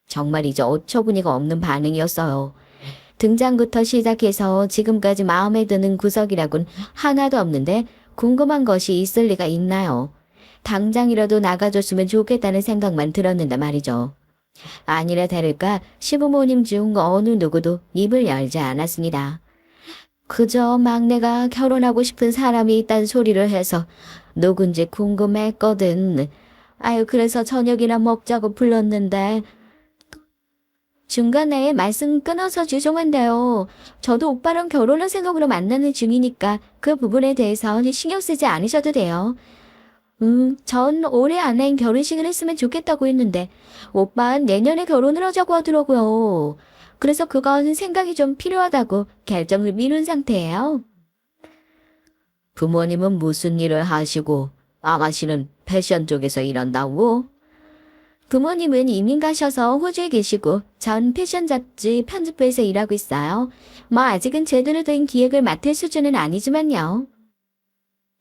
정말이죠. 어처구니가 없는 반응이었어요. 등장부터 시작해서 지금까지 마음에 드는 구석이라곤 하나도 없는데 궁금한 것이 있을 리가 있나요? 당장이라도 나가줬으면 좋겠다는 생각만 들었는데 말이죠. 아니라 다를까 시부모님 중 어느 누구도 입을 열지 않았습니다. 그저 막내가 결혼하고 싶은 사람이 있다는 소리를 해서 누군지 궁금했거든. 아유, 그래서 저녁이나 먹자고 불렀는데. 중간에 말씀 끊어서 죄송한데요. 저도 오빠랑 결혼할 생각으로 만나는 중이니까 그 부분에 대해서 신경 쓰지 않으셔도 돼요. 전 올해 안에 결혼식을 했으면 좋겠다고 했는데 오빠는 내년에 결혼을 하자고 하더라고요. 그래서 그건 생각이 좀 필요하다고 결정을 미룬 상태예요. 부모님은 무슨 일을 하시고 아가씨는 패션 쪽에서 일한다고? 부모님은 이민 가셔서 호주에 계시고 전 패션 잡지 편집부에서 일하고 있어요. 뭐 아직은 제대로 된 기획을 맡을 수준은 아니지만요.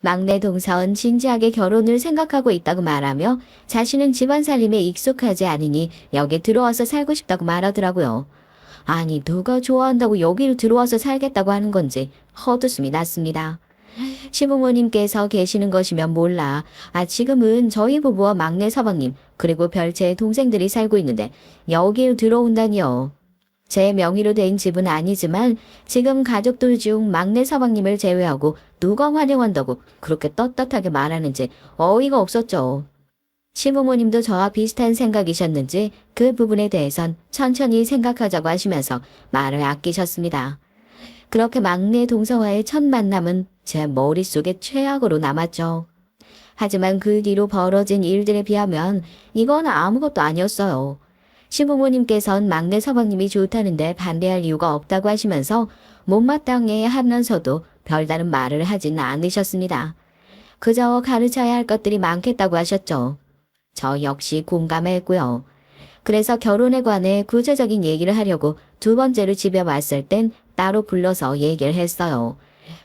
막내 동서는 진지하게 결혼을 생각하고 있다고 말하며 자신은 집안 살림에 익숙하지 않으니 여기 들어와서 살고 싶다고 말하더라고요. 아니 누가 좋아한다고 여기로 들어와서 살겠다고 하는 건지 헛웃음이 났습니다. 시부모님께서 계시는 것이면 몰라. 지금은 저희 부부와 막내 서방님 그리고 별채 동생들이 살고 있는데 여기로 들어온다니요. 제 명의로 된 집은 아니지만 지금 가족들 중 막내 서방님을 제외하고 누가 환영한다고 그렇게 떳떳하게 말하는지 어이가 없었죠. 시부모님도 저와 비슷한 생각이셨는지 그 부분에 대해선 천천히 생각하자고 하시면서 말을 아끼셨습니다. 그렇게 막내 동서와의 첫 만남은 제 머릿속에 최악으로 남았죠. 하지만 그 뒤로 벌어진 일들에 비하면 이건 아무것도 아니었어요. 시부모님께선 막내 서방님이 좋다는데 반대할 이유가 없다고 하시면서 못마땅해 하면서도 별다른 말을 하진 않으셨습니다. 그저 가르쳐야 할 것들이 많겠다고 하셨죠. 저 역시 공감했고요. 그래서 결혼에 관해 구체적인 얘기를 하려고 두 번째로 집에 왔을 땐 따로 불러서 얘기를 했어요.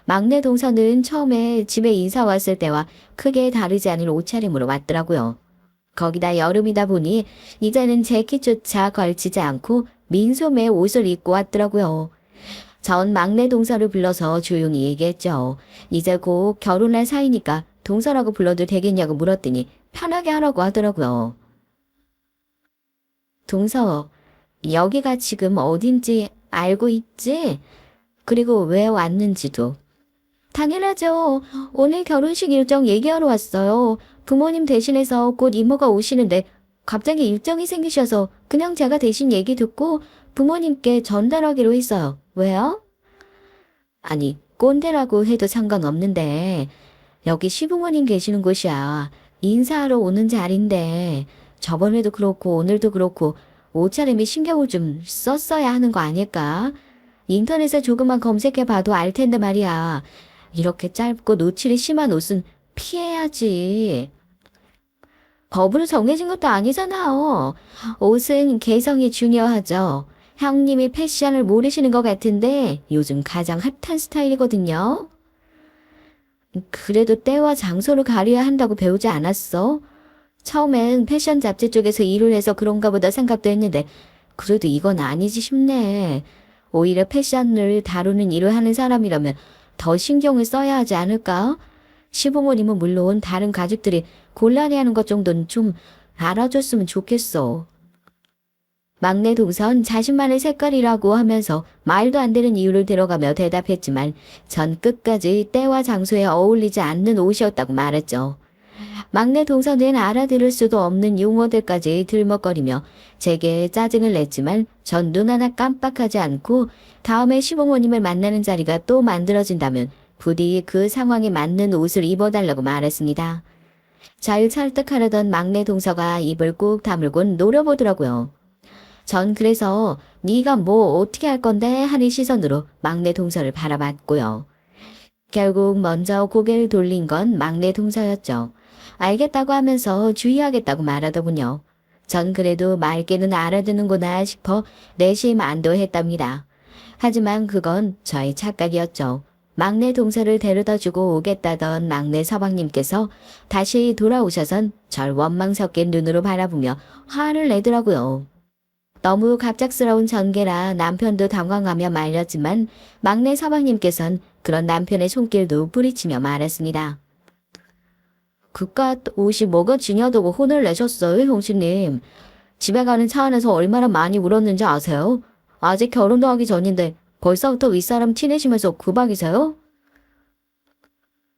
막내 동서는 처음에 집에 인사 왔을 때와 크게 다르지 않은 옷차림으로 왔더라고요. 거기다 여름이다 보니 이제는 재킷조차 걸치지 않고 민소매 옷을 입고 왔더라고요. 전 막내 동서를 불러서 조용히 얘기했죠. 이제 곧 결혼할 사이니까 동서라고 불러도 되겠냐고 물었더니 편하게 하라고 하더라고요. 동서, 여기가 지금 어딘지 알고 있지? 그리고 왜 왔는지도. 당연하죠. 오늘 결혼식 일정 얘기하러 왔어요. 부모님 대신해서 곧 이모가 오시는데 갑자기 일정이 생기셔서 그냥 제가 대신 얘기 듣고 부모님께 전달하기로 했어요. 왜요? 아니, 꼰대라고 해도 상관없는데 여기 시부모님 계시는 곳이야. 인사하러 오는 자리인데 저번에도 그렇고 오늘도 그렇고 옷차림에 신경을 좀 썼어야 하는 거 아닐까? 인터넷에 조금만 검색해봐도 알 텐데 말이야. 이렇게 짧고 노출이 심한 옷은 피해야지. 법으로 정해진 것도 아니잖아요. 옷은 개성이 중요하죠. 형님이 패션을 모르시는 것 같은데 요즘 가장 핫한 스타일이거든요. 그래도 때와 장소를 가려야 한다고 배우지 않았어? 처음엔 패션 잡지 쪽에서 일을 해서 그런가 보다 생각도 했는데 그래도 이건 아니지 싶네. 오히려 패션을 다루는 일을 하는 사람이라면 더 신경을 써야 하지 않을까? 시부모님은 물론 다른 가족들이 곤란해하는 것 정도는 좀 알아줬으면 좋겠어. 막내 동선 자신만의 색깔이라고 하면서 말도 안 되는 이유를 들어가며 대답했지만 전 끝까지 때와 장소에 어울리지 않는 옷이었다고 말했죠. 막내 동서는 알아들을 수도 없는 용어들까지 들먹거리며 제게 짜증을 냈지만 전 눈 하나 깜빡하지 않고 다음에 시부모님을 만나는 자리가 또 만들어진다면 부디 그 상황에 맞는 옷을 입어달라고 말했습니다. 잘 설득하려던 막내 동서가 입을 꾹 다물곤 노려보더라고요. 전 그래서 네가 뭐 어떻게 할 건데 하는 시선으로 막내 동서를 바라봤고요. 결국 먼저 고개를 돌린 건 막내 동서였죠. 알겠다고 하면서 주의하겠다고 말하더군요. 전 그래도 맑게는 알아듣는구나 싶어 내심 안도했답니다. 하지만 그건 저의 착각이었죠. 막내 동서를 데려다주고 오겠다던 막내 서방님께서 다시 돌아오셔선 절 원망스럽게 눈으로 바라보며 화를 내더라고요. 너무 갑작스러운 전개라 남편도 당황하며 말렸지만 막내 서방님께선 그런 남편의 손길도 뿌리치며 말했습니다. 그깟 옷이 뭐가 중요하다고 혼을 내셨어요, 형수님. 집에 가는 차 안에서 얼마나 많이 울었는지 아세요? 아직 결혼도 하기 전인데 벌써부터 윗사람 티내시면서 구박이세요?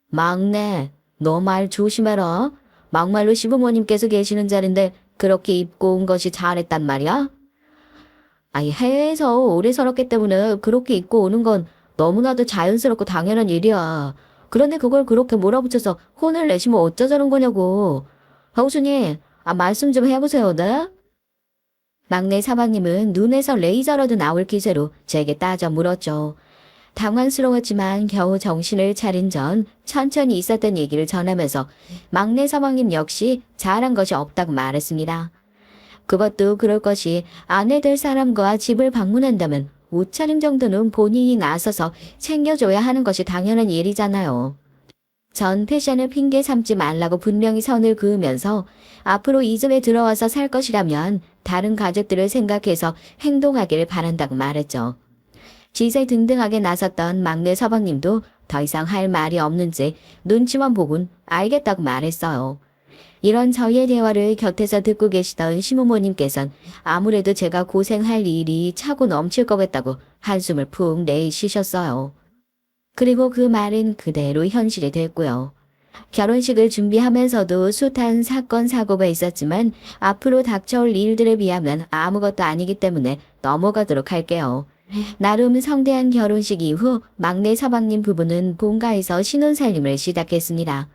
막내, 너 말 조심해라. 막말로 시부모님께서 계시는 자리인데 그렇게 입고 온 것이 잘했단 말이야? 아니, 해외에서 오래 살았기 때문에 그렇게 입고 오는 건 너무나도 자연스럽고 당연한 일이야. 그런데 그걸 그렇게 몰아붙여서 혼을 내시면 어쩌자는 거냐고. 형수님, 말씀 좀 해보세요, 네? 막내 사방님은 눈에서 레이저라도 나올 기세로 제게 따져 물었죠. 당황스러웠지만 겨우 정신을 차린 전 천천히 있었던 얘기를 전하면서 막내 서방님 역시 잘한 것이 없다고 말했습니다. 그것도 그럴 것이 아내 될 사람과 집을 방문한다면 옷차림 정도는 본인이 나서서 챙겨줘야 하는 것이 당연한 일이잖아요. 전 패션을 핑계 삼지 말라고 분명히 선을 그으면서 앞으로 이 집에 들어와서 살 것이라면 다른 가족들을 생각해서 행동하기를 바란다고 말했죠. 지세등등하게 나섰던 막내 서방님도 더 이상 할 말이 없는지 눈치만 보곤 알겠다고 말했어요. 이런 저희의 대화를 곁에서 듣고 계시던 시부모님께선 아무래도 제가 고생할 일이 차고 넘칠 것 같다고 한숨을 푹 내쉬셨어요. 그리고 그 말은 그대로 현실이 됐고요. 결혼식을 준비하면서도 숱한 사건 사고가 있었지만 앞으로 닥쳐올 일들에 비하면 아무것도 아니기 때문에 넘어가도록 할게요. 나름 성대한 결혼식 이후 막내 서방님 부부는 본가에서 신혼살림을 시작했습니다.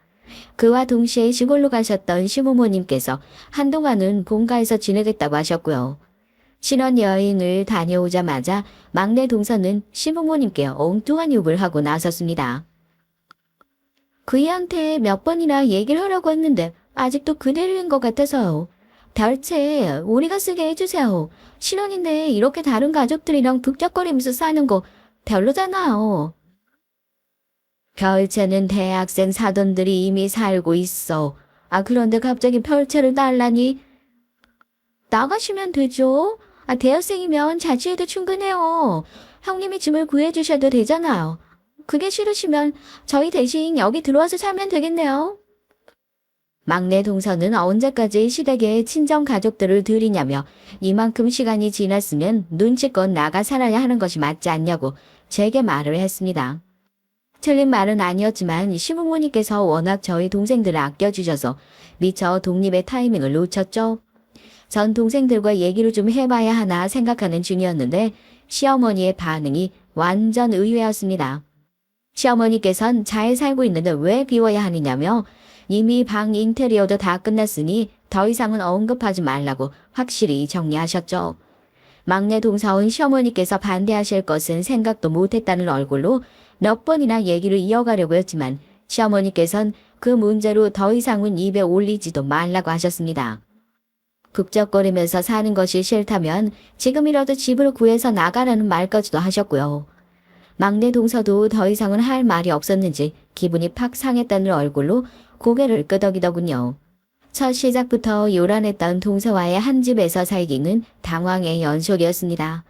그와 동시에 시골로 가셨던 시부모님께서 한동안은 본가에서 지내겠다고 하셨고요. 신혼여행을 다녀오자마자 막내 동서는 시부모님께 엉뚱한 욕을 하고 나섰습니다. 그이한테 몇 번이나 얘기를 하려고 했는데 아직도 그대로인 것 같아서요. 대체 우리가 쓰게 해주세요. 신혼인데 이렇게 다른 가족들이랑 북적거리면서 사는 거 별로잖아요. 별채는 대학생 사돈들이 이미 살고 있어. 그런데 갑자기 별채를 달라니? 나가시면 되죠. 대학생이면 자취해도 충분해요. 형님이 짐을 구해주셔도 되잖아요. 그게 싫으시면 저희 대신 여기 들어와서 살면 되겠네요. 막내 동서는 언제까지 시댁에 친정 가족들을 들이냐며 이만큼 시간이 지났으면 눈치껏 나가 살아야 하는 것이 맞지 않냐고 제게 말을 했습니다. 틀린 말은 아니었지만 시부모님께서 워낙 저희 동생들을 아껴주셔서 미처 독립의 타이밍을 놓쳤죠. 전 동생들과 얘기를 좀 해봐야 하나 생각하는 중이었는데 시어머니의 반응이 완전 의외였습니다. 시어머니께선 잘 살고 있는데 왜 비워야 하느냐며 이미 방 인테리어도 다 끝났으니 더 이상은 언급하지 말라고 확실히 정리하셨죠. 막내 동서은 시어머니께서 반대하실 것은 생각도 못했다는 얼굴로 몇 번이나 얘기를 이어가려고 했지만 시어머니께선 그 문제로 더 이상은 입에 올리지도 말라고 하셨습니다. 북적거리면서 사는 것이 싫다면 지금이라도 집을 구해서 나가라는 말까지도 하셨고요. 막내 동서도 더 이상은 할 말이 없었는지 기분이 팍 상했다는 얼굴로 고개를 끄덕이더군요. 첫 시작부터 요란했던 동서와의 한 집에서 살기는 당황의 연속이었습니다.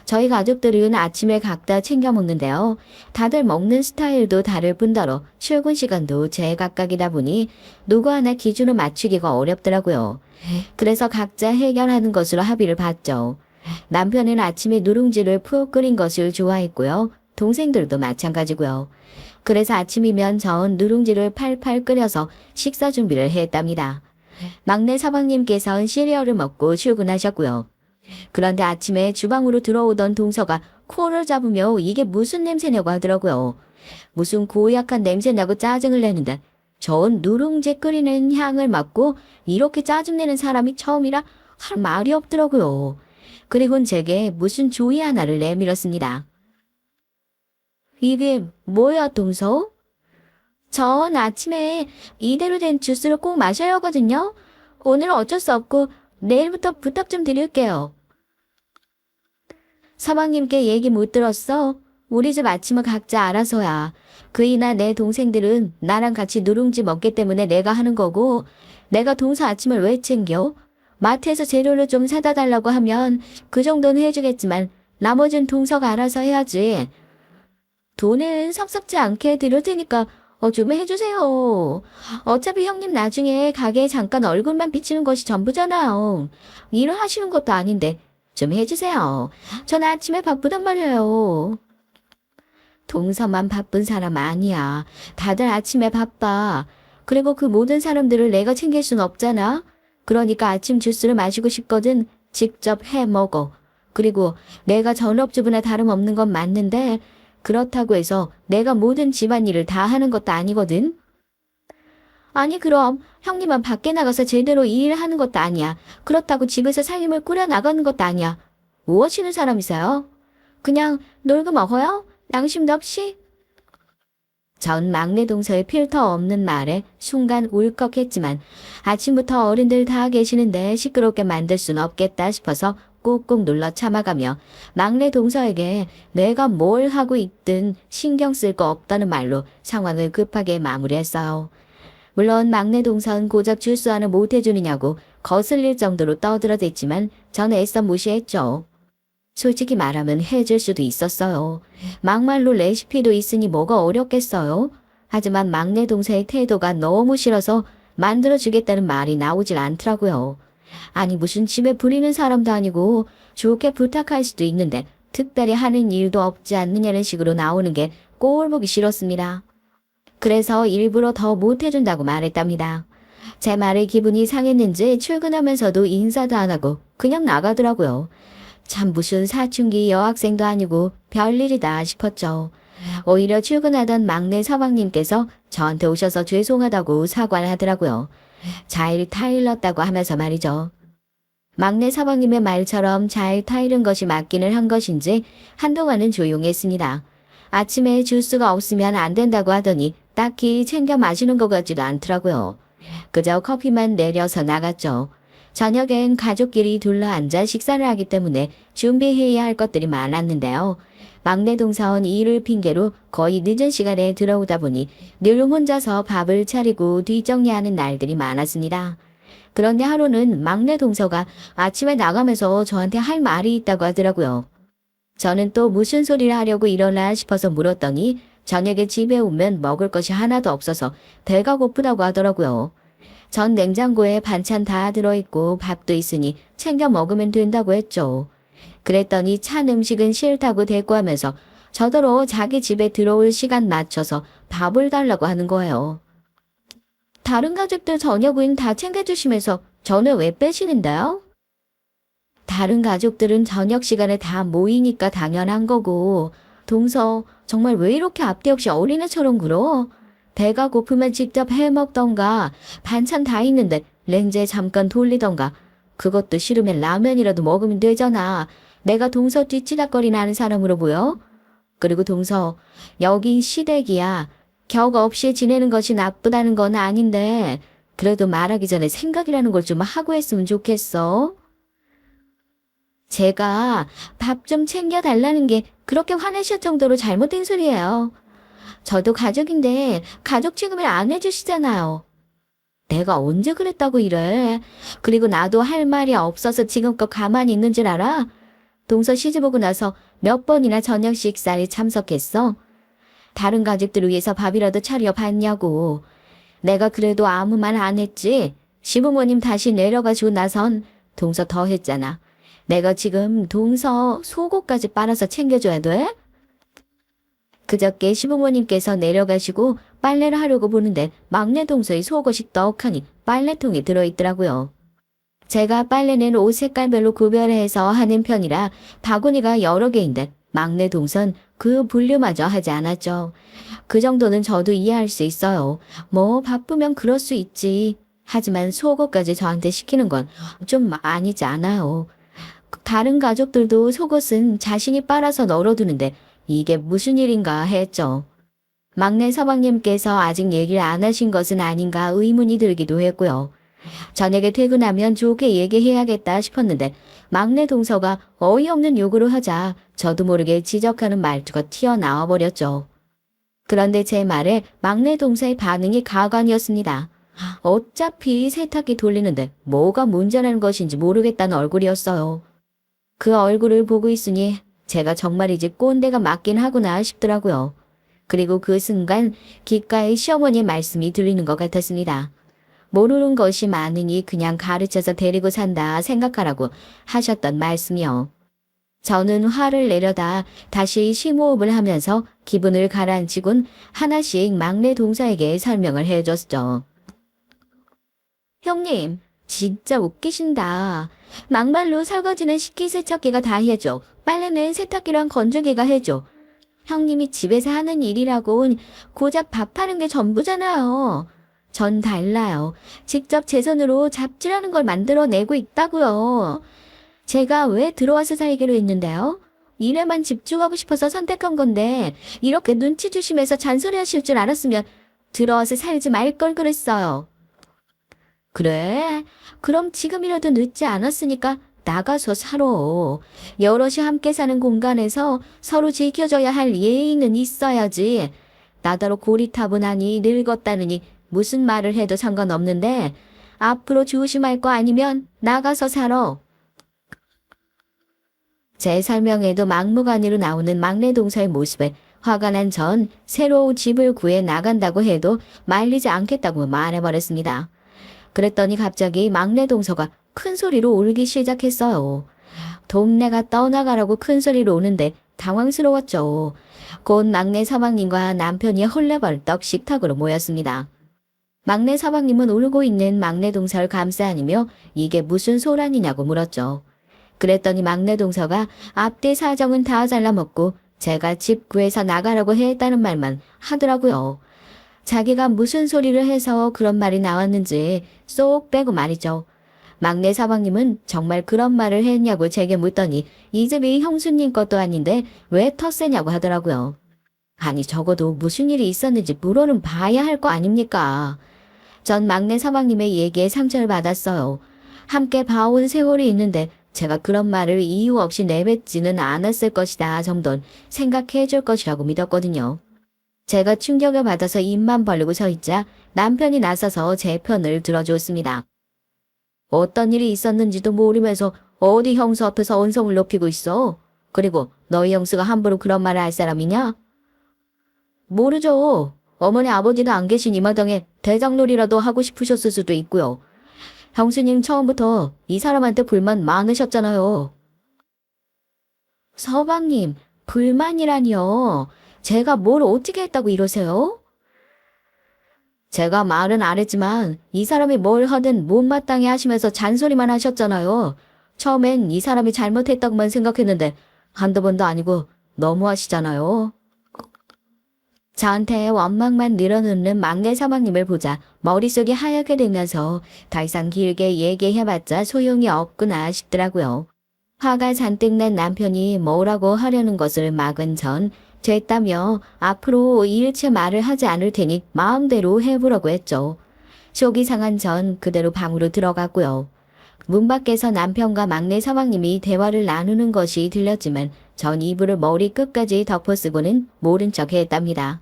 저희 가족들은 아침에 각자 챙겨 먹는데요. 다들 먹는 스타일도 다를 뿐더러 출근 시간도 제각각이다 보니 누구 하나 기준을 맞추기가 어렵더라고요. 그래서 각자 해결하는 것으로 합의를 봤죠. 남편은 아침에 누룽지를 푹 끓인 것을 좋아했고요. 동생들도 마찬가지고요. 그래서 아침이면 전 누룽지를 팔팔 끓여서 식사 준비를 했답니다. 막내 서방님께서는 시리얼을 먹고 출근하셨고요. 그런데 아침에 주방으로 들어오던 동서가 코를 잡으며 이게 무슨 냄새냐고 하더라고요. 무슨 고약한 냄새냐고 짜증을 내는데 전 누룽지 끓이는 향을 맡고 이렇게 짜증내는 사람이 처음이라 할 말이 없더라고요. 그리고는 제게 무슨 조의 하나를 내밀었습니다. 이게 뭐야, 동서? 전 아침에 이대로 된 주스를 꼭 마셔야 하거든요. 오늘은 어쩔 수 없고 내일부터 부탁 좀 드릴게요. 서방님께 얘기 못 들었어? 우리 집 아침은 각자 알아서야. 그이나 내 동생들은 나랑 같이 누룽지 먹기 때문에 내가 하는 거고 내가 동서 아침을 왜 챙겨? 마트에서 재료를 좀 사다 달라고 하면 그 정도는 해주겠지만 나머지는 동서가 알아서 해야지. 돈은 섭섭지 않게 드릴 테니까 좀 해주세요. 어차피 형님 나중에 가게에 잠깐 얼굴만 비치는 것이 전부잖아요. 일을 하시는 것도 아닌데 좀 해주세요. 전 아침에 바쁘단 말이에요. 동서만 바쁜 사람 아니야. 다들 아침에 바빠. 그리고 그 모든 사람들을 내가 챙길 순 없잖아. 그러니까 아침 주스를 마시고 싶거든 직접 해 먹어. 그리고 내가 전업주부나 다름없는 건 맞는데 그렇다고 해서 내가 모든 집안일을 다 하는 것도 아니거든. 아니 그럼 형님은 밖에 나가서 제대로 일하는 것도 아니야. 그렇다고 집에서 살림을 꾸려나가는 것도 아니야. 뭐 하시는 사람이세요? 그냥 놀고 먹어요? 양심도 없이? 전 막내 동서의 필터 없는 말에 순간 울컥했지만 아침부터 어른들 다 계시는데 시끄럽게 만들 순 없겠다 싶어서 꾹꾹 눌러 참아가며 막내 동서에게 내가 뭘 하고 있든 신경 쓸 거 없다는 말로 상황을 급하게 마무리했어요. 물론 막내 동서는 고작 주스 하나 못 해주느냐고 거슬릴 정도로 떠들어댔지만 저는 애써 무시했죠. 솔직히 말하면 해줄 수도 있었어요. 막말로 레시피도 있으니 뭐가 어렵겠어요. 하지만 막내 동생의 태도가 너무 싫어서 만들어주겠다는 말이 나오질 않더라고요. 아니 무슨 집에 부리는 사람도 아니고 좋게 부탁할 수도 있는데 특별히 하는 일도 없지 않느냐는 식으로 나오는 게 꼴 보기 싫었습니다. 그래서 일부러 더 못해준다고 말했답니다. 제 말에 기분이 상했는지 출근하면서도 인사도 안 하고 그냥 나가더라고요. 참 무슨 사춘기 여학생도 아니고 별일이다 싶었죠. 오히려 출근하던 막내 서방님께서 저한테 오셔서 죄송하다고 사과를 하더라고요. 잘 타일렀다고 하면서 말이죠. 막내 서방님의 말처럼 잘 타이른 것이 맞기는 한 것인지 한동안은 조용했습니다. 아침에 주스가 없으면 안 된다고 하더니 딱히 챙겨 마시는 것 같지도 않더라고요. 그저 커피만 내려서 나갔죠. 저녁엔 가족끼리 둘러앉아 식사를 하기 때문에 준비해야 할 것들이 많았는데요. 막내 동사원 일을 핑계로 거의 늦은 시간에 들어오다 보니 늘 혼자서 밥을 차리고 뒷정리하는 날들이 많았습니다. 그런데 하루는 막내 동서가 아침에 나가면서 저한테 할 말이 있다고 하더라고요. 저는 또 무슨 소리를 하려고 일어나 싶어서 물었더니 저녁에 집에 오면 먹을 것이 하나도 없어서 배가 고프다고 하더라고요. 전 냉장고에 반찬 다 들어있고 밥도 있으니 챙겨 먹으면 된다고 했죠. 그랬더니 찬 음식은 싫다고 대꾸하면서 저더러 자기 집에 들어올 시간 맞춰서 밥을 달라고 하는 거예요. 다른 가족들 저녁은 다 챙겨주시면서 저는 왜 빼시는데요? 다른 가족들은 저녁 시간에 다 모이니까 당연한 거고 동서 정말 왜 이렇게 앞뒤 없이 어린애처럼 굴어? 배가 고프면 직접 해먹던가 반찬 다 있는데 렌즈에 잠깐 돌리던가 그것도 싫으면 라면이라도 먹으면 되잖아. 내가 동서 뒤치다거리나 하는 사람으로 보여? 그리고 동서 여긴 시댁이야. 격 없이 지내는 것이 나쁘다는 건 아닌데 그래도 말하기 전에 생각이라는 걸 좀 하고 했으면 좋겠어. 제가 밥 좀 챙겨달라는 게 그렇게 화내실 정도로 잘못된 소리예요. 저도 가족인데 가족 취급을 안 해주시잖아요. 내가 언제 그랬다고 이래. 그리고 나도 할 말이 없어서 지금껏 가만히 있는 줄 알아? 동서 시집 오고 나서 몇 번이나 저녁 식사에 참석했어. 다른 가족들을 위해서 밥이라도 차려 봤냐고. 내가 그래도 아무 말 안 했지. 시부모님 다시 내려가지고 나선 동서 더 했잖아. 내가 지금 동서 속옷까지 빨아서 챙겨줘야 돼? 그저께 시부모님께서 내려가시고 빨래를 하려고 보는데 막내 동서의 속옷이 떡하니 빨래통에 들어있더라고요. 제가 빨래는 옷 색깔별로 구별해서 하는 편이라 바구니가 여러 개인데 막내 동선 그 분류마저 하지 않았죠. 그 정도는 저도 이해할 수 있어요. 뭐 바쁘면 그럴 수 있지. 하지만 속옷까지 저한테 시키는 건 좀 아니지 않아요. 다른 가족들도 속옷은 자신이 빨아서 널어두는데 이게 무슨 일인가 했죠. 막내 서방님께서 아직 얘기를 안 하신 것은 아닌가 의문이 들기도 했고요. 저녁에 퇴근하면 좋게 얘기해야겠다 싶었는데 막내 동서가 어이없는 요구를 하자 저도 모르게 지적하는 말투가 튀어나와 버렸죠. 그런데 제 말에 막내 동서의 반응이 가관이었습니다. 어차피 세탁기 돌리는데 뭐가 문제라는 것인지 모르겠다는 얼굴이었어요. 그 얼굴을 보고 있으니 제가 정말이지 꼰대가 맞긴 하구나 싶더라고요. 그리고 그 순간 귓가에 시어머니의 말씀이 들리는 것 같았습니다. 모르는 것이 많으니 그냥 가르쳐서 데리고 산다 생각하라고 하셨던 말씀이요. 저는 화를 내려다 다시 심호흡을 하면서 기분을 가라앉히곤 하나씩 막내 동서에게 설명을 해줬죠. 형님, 진짜 웃기신다. 막말로 설거지는 식기세척기가 다 해줘. 빨래는 세탁기랑 건조기가 해줘. 형님이 집에서 하는 일이라고 고작 밥하는 게 전부잖아요. 전 달라요. 직접 제 손으로 잡지라는 걸 만들어내고 있다고요. 제가 왜 들어와서 살기로 했는데요? 일에만 집중하고 싶어서 선택한 건데 이렇게 눈치 주시면서 잔소리하실 줄 알았으면 들어와서 살지 말 걸 그랬어요. 그래? 그럼 지금이라도 늦지 않았으니까 나가서 살아. 여럿이 함께 사는 공간에서 서로 지켜줘야 할 예의는 있어야지. 나더러 고리타분하니 늙었다느니 무슨 말을 해도 상관없는데 앞으로 조심할 거 아니면 나가서 살아. 제 설명에도 막무가내로 나오는 막내 동서의 모습에 화가 난 전 새로운 집을 구해 나간다고 해도 말리지 않겠다고 말해버렸습니다. 그랬더니 갑자기 막내 동서가 큰 소리로 울기 시작했어요. 동네가 떠나가라고 큰 소리로 우는데 당황스러웠죠. 곧 막내 서방님과 남편이 헐레벌떡 식탁으로 모였습니다. 막내 서방님은 울고 있는 막내 동서를 감싸 안으며 이게 무슨 소란이냐고 물었죠. 그랬더니 막내 동서가 앞뒤 사정은 다 잘라먹고 제가 집 구해서 나가라고 했다는 말만 하더라고요. 자기가 무슨 소리를 해서 그런 말이 나왔는지 쏙 빼고 말이죠. 막내 서방님은 정말 그런 말을 했냐고 제게 묻더니 이 집이 형수님 것도 아닌데 왜 텃세냐고 하더라고요. 아니 적어도 무슨 일이 있었는지 물어는 봐야 할 거 아닙니까? 전 막내 서방님의 얘기에 상처를 받았어요. 함께 봐온 세월이 있는데 제가 그런 말을 이유 없이 내뱉지는 않았을 것이다 정도는 생각해 줄 것이라고 믿었거든요. 제가 충격을 받아서 입만 벌리고 서 있자 남편이 나서서 제 편을 들어줬습니다. 어떤 일이 있었는지도 모르면서 어디 형수 앞에서 언성을 높이고 있어? 그리고 너희 형수가 함부로 그런 말을 할 사람이냐? 모르죠. 어머니 아버지도 안 계신 이 마당에 대장놀이라도 하고 싶으셨을 수도 있고요. 형수님 처음부터 이 사람한테 불만 많으셨잖아요. 서방님, 불만이라니요. 제가 뭘 어떻게 했다고 이러세요? 제가 말은 안 했지만 이 사람이 뭘 하든 못마땅해 하시면서 잔소리만 하셨잖아요. 처음엔 이 사람이 잘못했다고만 생각했는데 한두 번도 아니고 너무하시잖아요. 저한테 원망만 늘어놓는 막내 사방님을 보자 머릿속이 하얗게 되면서 더 이상 길게 얘기해봤자 소용이 없구나 싶더라고요. 화가 잔뜩 난 남편이 뭐라고 하려는 것을 막은 전 됐다며 앞으로 일체 말을 하지 않을 테니 마음대로 해보라고 했죠. 속이 상한 전 그대로 방으로 들어갔고요. 문 밖에서 남편과 막내 서방님이 대화를 나누는 것이 들렸지만 전 이불을 머리 끝까지 덮어쓰고는 모른 척 했답니다.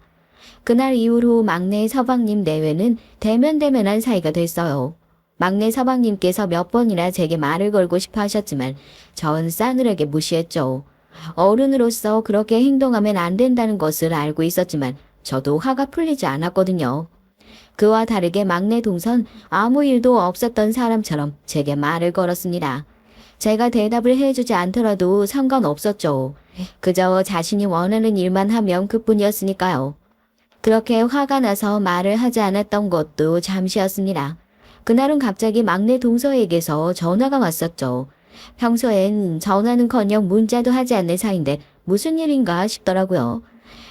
그날 이후로 막내 서방님 내외는 대면대면한 사이가 됐어요. 막내 서방님께서 몇 번이나 제게 말을 걸고 싶어 하셨지만 전 싸늘하게 무시했죠. 어른으로서 그렇게 행동하면 안 된다는 것을 알고 있었지만 저도 화가 풀리지 않았거든요. 그와 다르게 막내 동선 아무 일도 없었던 사람처럼 제게 말을 걸었습니다. 제가 대답을 해주지 않더라도 상관없었죠. 그저 자신이 원하는 일만 하면 그뿐이었으니까요. 그렇게 화가 나서 말을 하지 않았던 것도 잠시였습니다. 그날은 갑자기 막내 동서에게서 전화가 왔었죠. 평소엔 전화는커녕 문자도 하지 않는 사이인데 무슨 일인가 싶더라고요.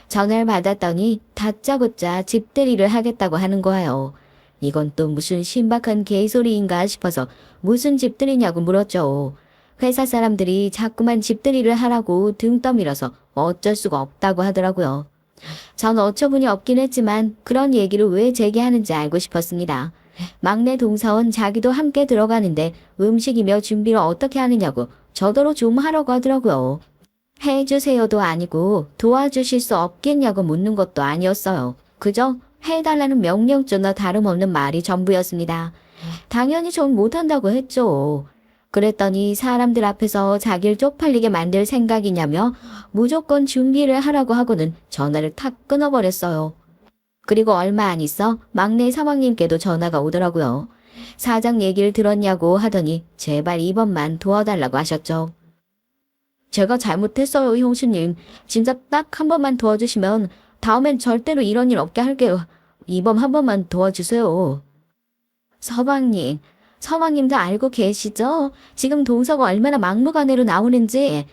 전화를 받았더니 다짜고짜 집들이를 하겠다고 하는 거예요. 이건 또 무슨 신박한 개소리인가 싶어서 무슨 집들이냐고 물었죠. 회사 사람들이 자꾸만 집들이를 하라고 등 떠밀어서 어쩔 수가 없다고 하더라고요. 전 어처구니 없긴 했지만 그런 얘기를 왜 제게 하는지 알고 싶었습니다. 막내 동서원 자기도 함께 들어가는데 음식이며 준비를 어떻게 하느냐고 저더러 좀 하라고 하더라고요. 해주세요도 아니고 도와주실 수 없겠냐고 묻는 것도 아니었어요. 그저 해달라는 명령조나 다름없는 말이 전부였습니다. 당연히 전 못한다고 했죠. 그랬더니 사람들 앞에서 자기를 쪽팔리게 만들 생각이냐며 무조건 준비를 하라고 하고는 전화를 탁 끊어버렸어요. 그리고 얼마 안 있어 막내 사방님께도 전화가 오더라고요. 사장 얘기를 들었냐고 하더니 제발 이번만 도와달라고 하셨죠. 제가 잘못했어요, 형수님. 진짜 딱 한 번만 도와주시면 다음엔 절대로 이런 일 없게 할게요. 이번 한 번만 도와주세요. 서방님도 알고 계시죠? 지금 동서가 얼마나 막무가내로 나오는지.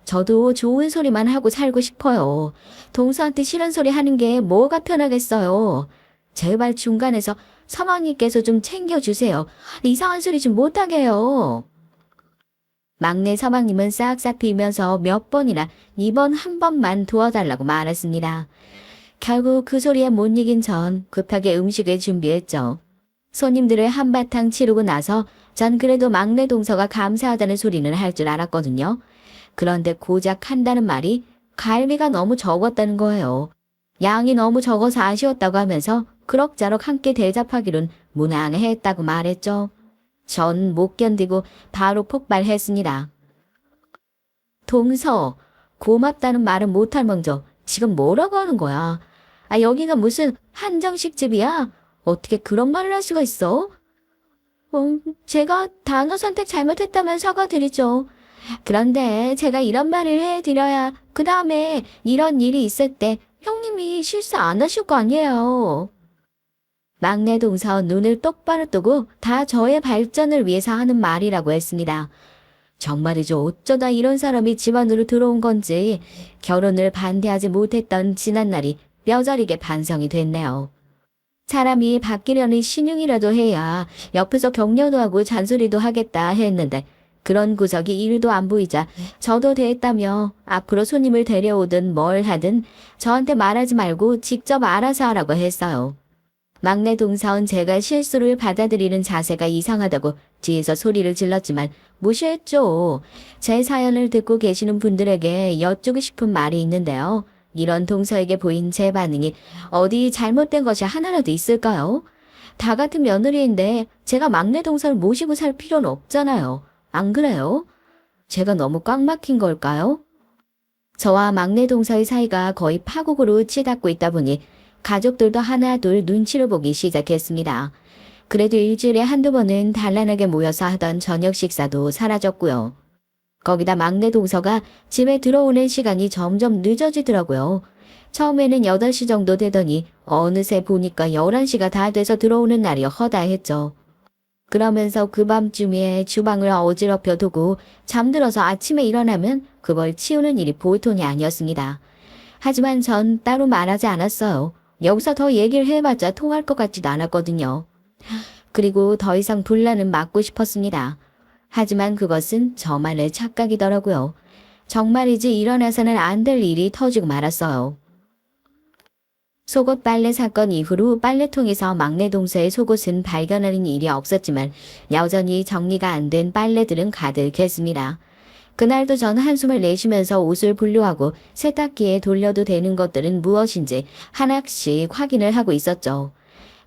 저도 좋은 소리만 하고 살고 싶어요. 동서한테 싫은 소리 하는 게 뭐가 편하겠어요. 제발 중간에서 서방님께서 좀 챙겨주세요. 이상한 소리 좀 못하게 해요. 막내 서방님은 싹싹 빌면서 몇 번이나 이번 한 번만 도와달라고 말했습니다. 결국 그 소리에 못 이긴 전 급하게 음식을 준비했죠. 손님들을 한바탕 치르고 나서 전 그래도 막내 동서가 감사하다는 소리는 할 줄 알았거든요. 그런데 고작 한다는 말이 갈비가 너무 적었다는 거예요. 양이 너무 적어서 아쉬웠다고 하면서 그럭저럭 함께 대접하기론 무난했다고 말했죠. 전 못 견디고 바로 폭발했습니다. 동서, 고맙다는 말은 못할 망정 지금 뭐라고 하는 거야? 아, 여기가 무슨 한정식 집이야? 어떻게 그런 말을 할 수가 있어? 제가 단어 선택 잘못했다면 사과드리죠. 그런데 제가 이런 말을 해드려야 그 다음에 이런 일이 있을 때 형님이 실수 안 하실 거 아니에요. 막내 동서 눈을 똑바로 뜨고 다 저의 발전을 위해서 하는 말이라고 했습니다. 정말이죠. 어쩌다 이런 사람이 집안으로 들어온 건지 결혼을 반대하지 못했던 지난날이 뼈저리게 반성이 됐네요. 사람이 바뀌려는 신용이라도 해야 옆에서 격려도 하고 잔소리도 하겠다 했는데 그런 구석이 1도 안 보이자 저도 됐다며 앞으로 손님을 데려오든 뭘 하든 저한테 말하지 말고 직접 알아서 하라고 했어요. 막내 동서는 제가 실수를 받아들이는 자세가 이상하다고 뒤에서 소리를 질렀지만 무시했죠. 제 사연을 듣고 계시는 분들에게 여쭈고 싶은 말이 있는데요. 이런 동서에게 보인 제 반응이 어디 잘못된 것이 하나라도 있을까요? 다 같은 며느리인데 제가 막내 동서를 모시고 살 필요는 없잖아요. 안 그래요? 제가 너무 꽉 막힌 걸까요? 저와 막내 동서의 사이가 거의 파국으로 치닫고 있다 보니 가족들도 하나둘 눈치를 보기 시작했습니다. 그래도 일주일에 한두 번은 단란하게 모여서 하던 저녁 식사도 사라졌고요. 거기다 막내 동서가 집에 들어오는 시간이 점점 늦어지더라고요. 처음에는 8시 정도 되더니 어느새 보니까 11시가 다 돼서 들어오는 날이 허다했죠. 그러면서 그 밤쯤에 주방을 어지럽혀 두고 잠들어서 아침에 일어나면 그걸 치우는 일이 보통이 아니었습니다. 하지만 전 따로 말하지 않았어요. 여기서 더 얘기를 해봤자 통할 것 같지도 않았거든요. 그리고 더 이상 분란은 막고 싶었습니다. 하지만 그것은 저만의 착각이더라고요. 정말이지 일어나서는 안 될 일이 터지고 말았어요. 속옷 빨래 사건 이후로 빨래통에서 막내 동서의 속옷은 발견하는 일이 없었지만 여전히 정리가 안 된 빨래들은 가득했습니다. 그날도 전 한숨을 내쉬면서 옷을 분류하고 세탁기에 돌려도 되는 것들은 무엇인지 하나씩 확인을 하고 있었죠.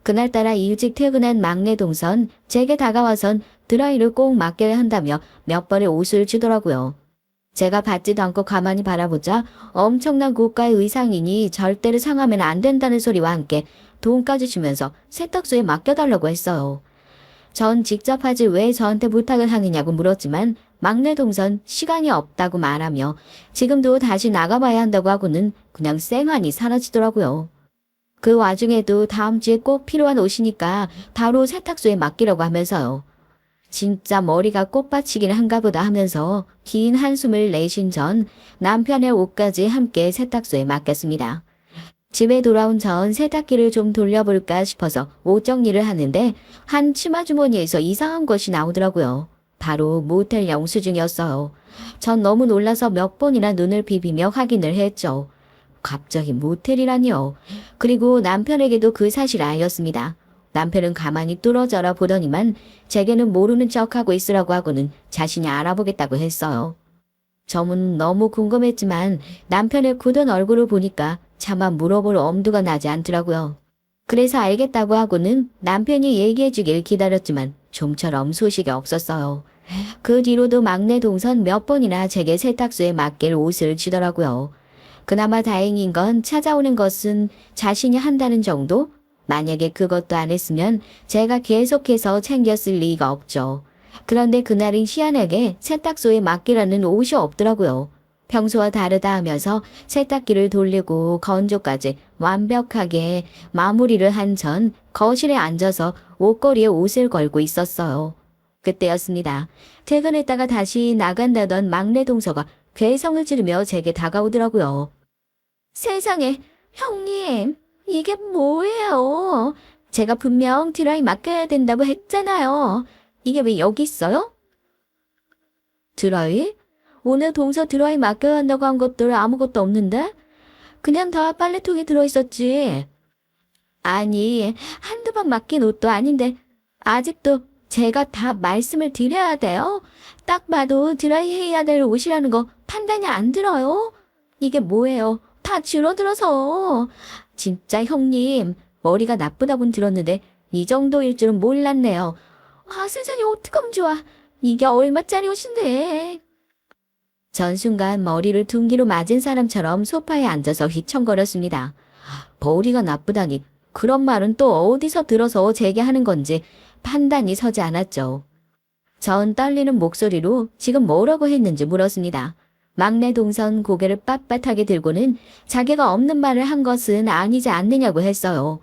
그날따라 일찍 퇴근한 막내 동선 제게 다가와선 드라이를 꼭 맡겨야 한다며 몇 번의 옷을 주더라고요. 제가 받지도 않고 가만히 바라보자 엄청난 고가의 의상이니 절대로 상하면 안 된다는 소리와 함께 돈까지 주면서 세탁소에 맡겨달라고 했어요. 전 직접 하지 왜 저한테 부탁을 하느냐고 물었지만 막내 동선 시간이 없다고 말하며 지금도 다시 나가봐야 한다고 하고는 그냥 쌩하니 사라지더라고요. 그 와중에도 다음 주에 꼭 필요한 옷이니까 바로 세탁소에 맡기라고 하면서요. 진짜 머리가 꽃받치긴 한가 보다 하면서 긴 한숨을 내쉰 전 남편의 옷까지 함께 세탁소에 맡겼습니다. 집에 돌아온 전 세탁기를 좀 돌려볼까 싶어서 옷 정리를 하는데 한 치마 주머니에서 이상한 것이 나오더라고요. 바로 모텔 영수증이었어요. 전 너무 놀라서 몇 번이나 눈을 비비며 확인을 했죠. 갑자기 모텔이라니요. 그리고 남편에게도 그 사실 알렸습니다. 남편은 가만히 뚫어져라 보더니만 제게는 모르는 척하고 있으라고 하고는 자신이 알아보겠다고 했어요. 저는 너무 궁금했지만 남편의 굳은 얼굴을 보니까 차마 물어볼 엄두가 나지 않더라고요. 그래서 알겠다고 하고는 남편이 얘기해주길 기다렸지만 좀처럼 소식이 없었어요. 그 뒤로도 막내 동선 몇 번이나 제게 세탁소에 맡길 옷을 주더라고요. 그나마 다행인 건 찾아오는 것은 자신이 한다는 정도? 만약에 그것도 안 했으면 제가 계속해서 챙겼을 리가 없죠. 그런데 그날은 희한하게 세탁소에 맡기라는 옷이 없더라고요. 평소와 다르다 하면서 세탁기를 돌리고 건조까지 완벽하게 마무리를 한 전 거실에 앉아서 옷걸이에 옷을 걸고 있었어요. 그때였습니다. 퇴근했다가 다시 나간다던 막내 동서가 괴성을 지르며 제게 다가오더라고요. 세상에, 형님, 이게 뭐예요? 제가 분명 드라이 맡겨야 된다고 했잖아요. 이게 왜 여기 있어요? 드라이? 오늘 동서 드라이 맡겨야 한다고 한 것들 아무것도 없는데? 그냥 다 빨래통에 들어있었지. 아니, 한두 번 맡긴 옷도 아닌데 아직도 제가 다 말씀을 드려야 돼요? 딱 봐도 드라이 해야 될 옷이라는 거 판단이 안 들어요? 이게 뭐예요? 다 줄어들어서. 진짜 형님, 머리가 나쁘다고는 들었는데 이 정도일 줄은 몰랐네요. 아, 세상에 어떡하면 좋아. 이게 얼마짜리 옷인데. 전 순간 머리를 둔기로 맞은 사람처럼 소파에 앉아서 휘청거렸습니다. 머리가 나쁘다니 그런 말은 또 어디서 들어서 제게 하는 건지 판단이 서지 않았죠. 전 떨리는 목소리로 지금 뭐라고 했는지 물었습니다. 막내 동선 고개를 빳빳하게 들고는 자기가 없는 말을 한 것은 아니지 않느냐고 했어요.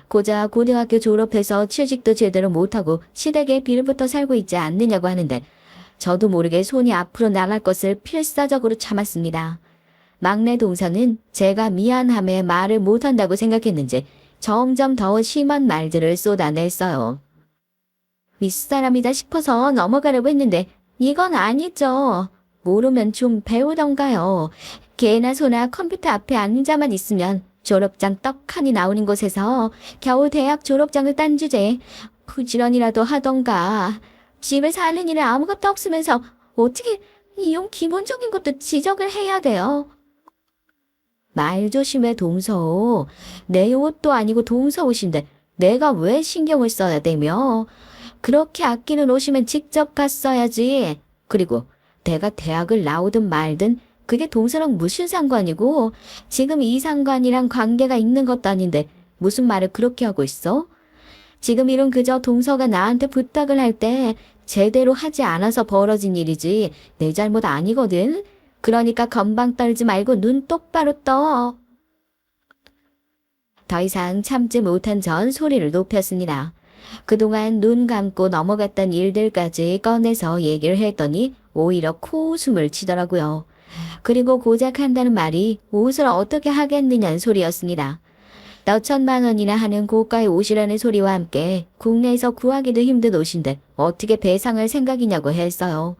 고작 고등학교 졸업해서 취직도 제대로 못하고 시댁에 빌부터 살고 있지 않느냐고 하는데 저도 모르게 손이 앞으로 나갈 것을 필사적으로 참았습니다. 막내 동서는 제가 미안함에 말을 못한다고 생각했는지 점점 더 심한 말들을 쏟아냈어요. 윗사람이다 싶어서 넘어가려고 했는데 이건 아니죠. 모르면 좀 배우던가요. 개나 소나 컴퓨터 앞에 앉아만 있으면 졸업장 떡하니 나오는 곳에서 겨우 대학 졸업장을 딴 주제에 부지런이라도 하던가. 집에 사는 일에 아무것도 없으면서 어떻게 이런 기본적인 것도 지적을 해야 돼요. 말 조심해 동서. 내 옷도 아니고 동서 옷인데 내가 왜 신경을 써야 되며. 그렇게 아끼는 옷이면 직접 갔어야지. 그리고 내가 대학을 나오든 말든 그게 동서랑 무슨 상관이고 지금 이 상관이랑 관계가 있는 것도 아닌데 무슨 말을 그렇게 하고 있어? 지금 일은 그저 동서가 나한테 부탁을 할 때 제대로 하지 않아서 벌어진 일이지 내 잘못 아니거든. 그러니까 건방 떨지 말고 눈 똑바로 떠. 더 이상 참지 못한 전 소리를 높였습니다. 그동안 눈 감고 넘어갔던 일들까지 꺼내서 얘기를 했더니 오히려 코웃음을 치더라고요. 그리고 고작 한다는 말이 옷을 어떻게 하겠느냐는 소리였습니다. 몇천만 원이나 하는 고가의 옷이라는 소리와 함께 국내에서 구하기도 힘든 옷인데 어떻게 배상할 생각이냐고 했어요.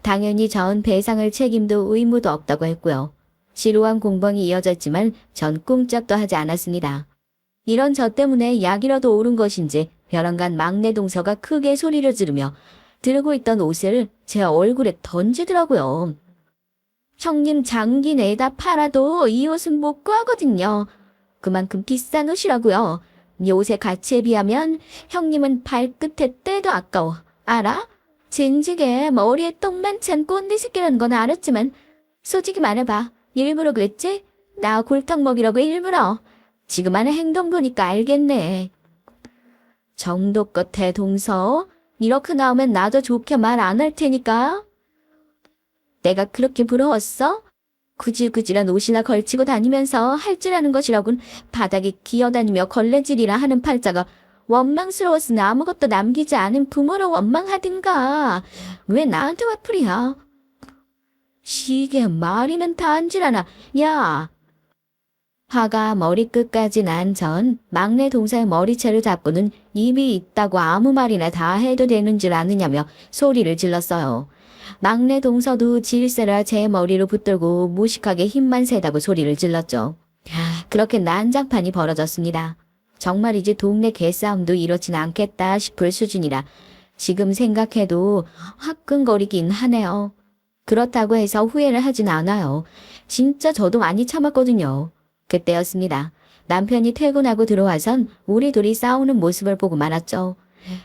당연히 전 배상할 책임도 의무도 없다고 했고요. 지루한 공방이 이어졌지만 전 꼼짝도 하지 않았습니다. 이런 저 때문에 약이라도 오른 것인지 벼랑간 막내 동서가 크게 소리를 지르며 들고 있던 옷을 제 얼굴에 던지더라고요. 형님 장기 내다 팔아도 이 옷은 못 구하거든요. 그만큼 비싼 옷이라고요. 이 옷의 가치에 비하면 형님은 발끝에 때도 아까워. 알아? 진지게 머리에 똥만 찬 꼰대 새끼라는 건 알았지만 솔직히 말해봐. 일부러 그랬지? 나 골탕 먹이라고 일부러. 지금 하는 행동 보니까 알겠네. 정도껏 해 동서. 이렇게 나오면 나도 좋게 말 안 할 테니까. 내가 그렇게 부러웠어? 구질구질한 옷이나 걸치고 다니면서 할 줄 아는 것이라곤 바닥에 기어다니며 걸레질이라 하는 팔자가 원망스러웠으니 아무것도 남기지 않은 부모로 원망하든가. 왜 나한테 화풀이야? 시계 말이는 다 앉으라나. 야! 화가 머리끝까지 난 전 막내 동서의 머리채를 잡고는 입이 있다고 아무 말이나 다 해도 되는 줄 아느냐며 소리를 질렀어요. 막내 동서도 질세라 제 머리로 붙들고 무식하게 힘만 세다고 소리를 질렀죠. 그렇게 난장판이 벌어졌습니다. 정말이지 동네 개싸움도 이렇진 않겠다 싶을 수준이라 지금 생각해도 화끈거리긴 하네요. 그렇다고 해서 후회를 하진 않아요. 진짜 저도 많이 참았거든요. 그때였습니다. 남편이 퇴근하고 들어와선 우리 둘이 싸우는 모습을 보고 말았죠.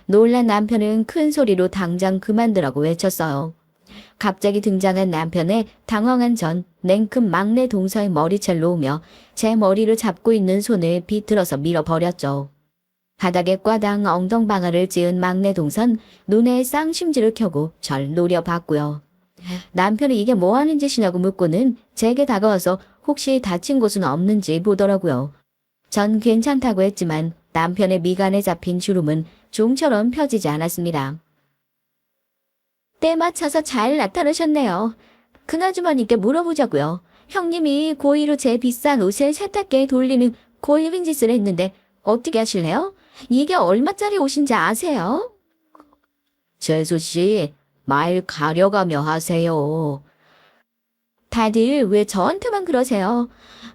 놀란 남편은 큰 소리로 당장 그만두라고 외쳤어요. 갑자기 등장한 남편에 당황한 전 냉큼 막내 동서의 머리채를 놓으며 제 머리를 잡고 있는 손을 비틀어서 밀어버렸죠. 바닥에 꽈당 엉덩방아를 찧은 막내 동선 눈에 쌍심지를 켜고 절 노려봤고요. 남편이 이게 뭐하는 짓이냐고 묻고는 제게 다가와서 혹시 다친 곳은 없는지 보더라고요. 전 괜찮다고 했지만 남편의 미간에 잡힌 주름은 종처럼 펴지지 않았습니다. 때 맞춰서 잘 나타나셨네요. 그나저나님께 물어보자고요. 형님이 고의로 제 비싼 옷을 세탁기에 돌리는 고의인 짓을 했는데 어떻게 하실래요? 이게 얼마짜리 옷인지 아세요? 재수씨, 말 가려가며 하세요. 다들 왜 저한테만 그러세요?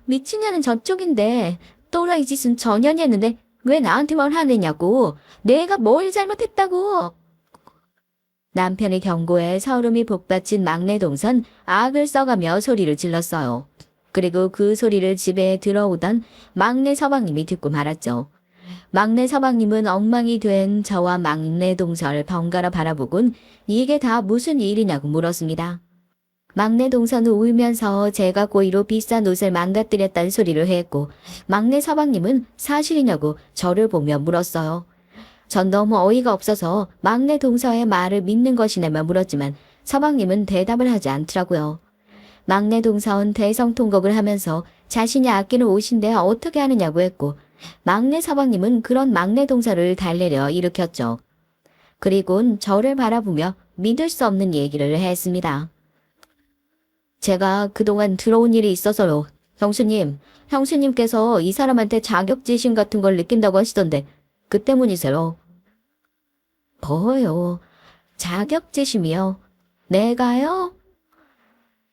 미친년은 저쪽인데 또라이 짓은 전현이 했는데 왜 나한테만 화내냐고. 내가 뭘 잘못했다고. 남편의 경고에 서름이 복받친 막내 동선 악을 써가며 소리를 질렀어요. 그리고 그 소리를 집에 들어오던 막내 서방님이 듣고 말았죠. 막내 서방님은 엉망이 된 저와 막내 동서를 번갈아 바라보곤 이게 다 무슨 일이냐고 물었습니다. 막내 동서는 울면서 제가 고의로 비싼 옷을 망가뜨렸다는 소리를 했고 막내 서방님은 사실이냐고 저를 보며 물었어요. 전 너무 어이가 없어서 막내 동서의 말을 믿는 것이냐며 물었지만 서방님은 대답을 하지 않더라고요. 막내 동서는 대성통곡을 하면서 자신이 아끼는 옷인데 어떻게 하느냐고 했고 막내 서방님은 그런 막내 동서를 달래려 일으켰죠. 그리곤 저를 바라보며 믿을 수 없는 얘기를 했습니다. 제가 그동안 들어온 일이 있어서요. 형수님께서 이 사람한테 자격지심 같은 걸 느낀다고 하시던데 그 때문이세요. 뭐요? 자격지심이요? 내가요?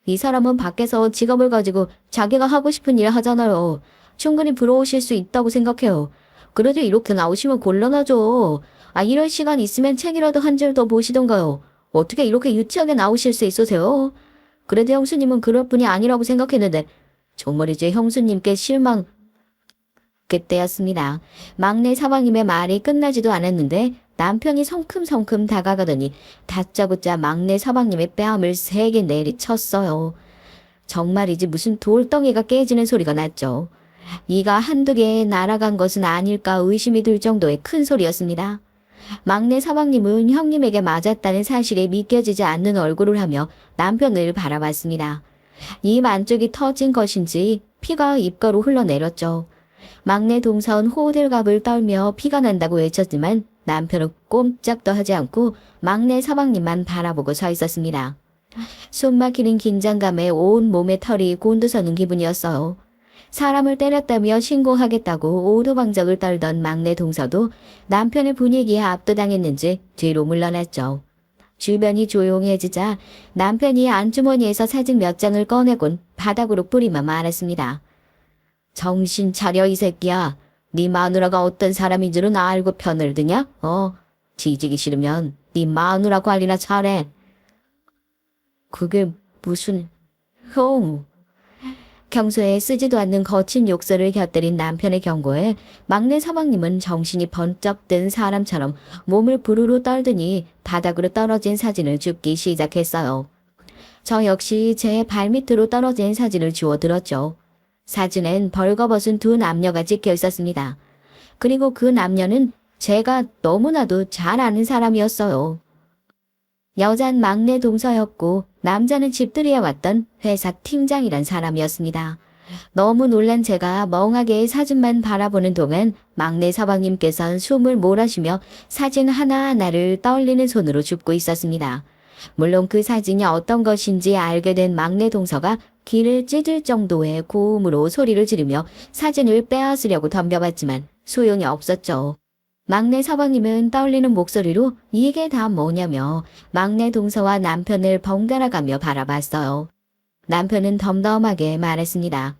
이 사람은 밖에서 직업을 가지고 자기가 하고 싶은 일을 하잖아요. 충분히 부러우실 수 있다고 생각해요. 그래도 이렇게 나오시면 곤란하죠. 이럴 시간 있으면 책이라도 한 줄 더 보시던가요. 어떻게 이렇게 유치하게 나오실 수 있으세요? 그래도 형수님은 그럴 뿐이 아니라고 생각했는데 정말 이제 형수님께 실망. 그때였습니다. 막내 사방님의 말이 끝나지도 않았는데 남편이 성큼성큼 다가가더니 다짜고짜 막내 사방님의 뺨을 3개 내리쳤어요. 정말이지 무슨 돌덩이가 깨지는 소리가 났죠. 이가 한두 개 날아간 것은 아닐까 의심이 들 정도의 큰 소리였습니다. 막내 사방님은 형님에게 맞았다는 사실이 믿겨지지 않는 얼굴을 하며 남편을 바라봤습니다. 입 안쪽이 터진 것인지 피가 입가로 흘러내렸죠. 막내 동선 호들갑을 떨며 피가 난다고 외쳤지만 남편은 꼼짝도 하지 않고 막내 서방님만 바라보고 서 있었습니다. 숨막히는 긴장감에 온 몸의 털이 곤두서는 기분이었어요. 사람을 때렸다며 신고하겠다고 오도방정을 떨던 막내 동서도 남편의 분위기에 압도당했는지 뒤로 물러났죠. 주변이 조용해지자 남편이 안주머니에서 사진 몇 장을 꺼내곤 바닥으로 뿌리며 말했습니다. 정신 차려 이 새끼야. 네 마누라가 어떤 사람인 줄은 알고 편을 드냐? 뒤지기 싫으면 네 마누라 관리나 잘해. 그게 무슨... 형... 평소에 쓰지도 않는 거친 욕설을 곁들인 남편의 경고에 막내 서방님은 정신이 번쩍 든 사람처럼 몸을 부르르 떨더니 바닥으로 떨어진 사진을 줍기 시작했어요. 저 역시 제 발밑으로 떨어진 사진을 주워들었죠. 사진엔 벌거벗은 두 남녀가 찍혀 있었습니다. 그리고 그 남녀는 제가 너무나도 잘 아는 사람이었어요. 여잔 막내 동서였고 남자는 집들이에 왔던 회사 팀장이란 사람이었습니다. 너무 놀란 제가 멍하게 사진만 바라보는 동안 막내 서방님께서는 숨을 몰아쉬며 사진 하나하나를 떨리는 손으로 줍고 있었습니다. 물론 그 사진이 어떤 것인지 알게 된 막내 동서가 귀를 찢을 정도의 고음으로 소리를 지르며 사진을 빼앗으려고 덤벼봤지만 소용이 없었죠. 막내 서방님은 떨리는 목소리로 이게 다 뭐냐며 막내 동서와 남편을 번갈아 가며 바라봤어요. 남편은 덤덤하게 말했습니다.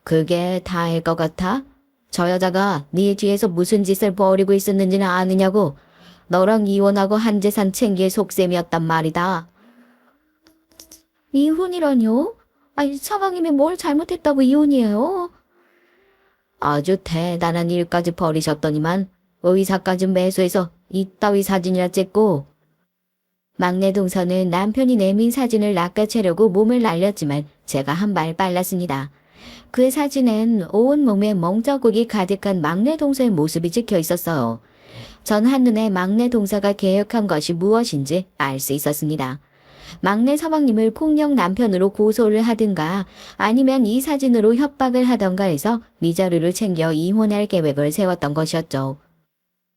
그게 다일 것 같아? 저 여자가 네 뒤에서 무슨 짓을 벌이고 있었는지는 아느냐고. 너랑 이혼하고 한 재산 챙길 속셈이었단 말이다. 이혼이라뇨? 서방님이 뭘 잘못했다고 이혼이에요? 아주 대단한 일까지 벌이셨더니만 의사까지 매수해서 이따위 사진이나 찍고. 막내 동서는 남편이 내민 사진을 낚아채려고 몸을 날렸지만 제가 한 발 빨랐습니다. 그 사진엔 온몸에 멍자국이 가득한 막내 동서의 모습이 찍혀 있었어요. 전 한눈에 막내 동서가 계획한 것이 무엇인지 알 수 있었습니다. 막내 서방님을 폭력 남편으로 고소를 하든가 아니면 이 사진으로 협박을 하던가 해서 미자루를 챙겨 이혼할 계획을 세웠던 것이었죠.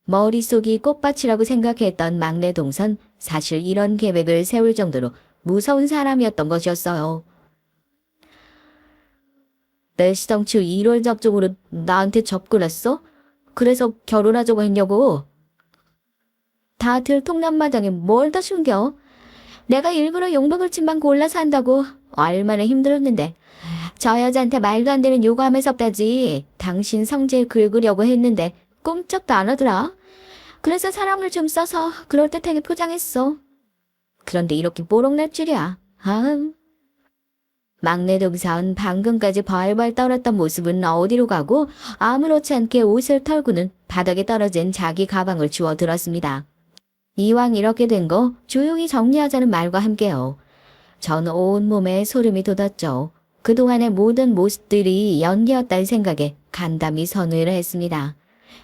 머릿속이 꽃밭이라고 생각했던 막내 동선 사실 이런 계획을 세울 정도로 무서운 사람이었던 것이었어요. 내 시성추 1월 접종으로 나한테 접근했어? 그래서 결혼하자고 했냐고? 다 들통남마당에 뭘 더 숨겨? 내가 일부러 용병을 집만 골라서 한다고 얼마나 힘들었는데. 저 여자한테 말도 안 되는 요구하면서 없다지. 당신 성질 긁으려고 했는데 꼼짝도 안 하더라. 그래서 사랑을 좀 써서 그럴듯하게 포장했어. 그런데 이렇게 뽀록날 줄이야. 아. 막내 동선 방금까지 벌벌 떨었던 모습은 어디로 가고 아무렇지 않게 옷을 털고는 바닥에 떨어진 자기 가방을 주워 들었습니다. 이왕 이렇게 된 거 조용히 정리하자는 말과 함께요. 전 온몸에 소름이 돋았죠. 그동안의 모든 모습들이 연기였다는 생각에 간담이 선회를 했습니다.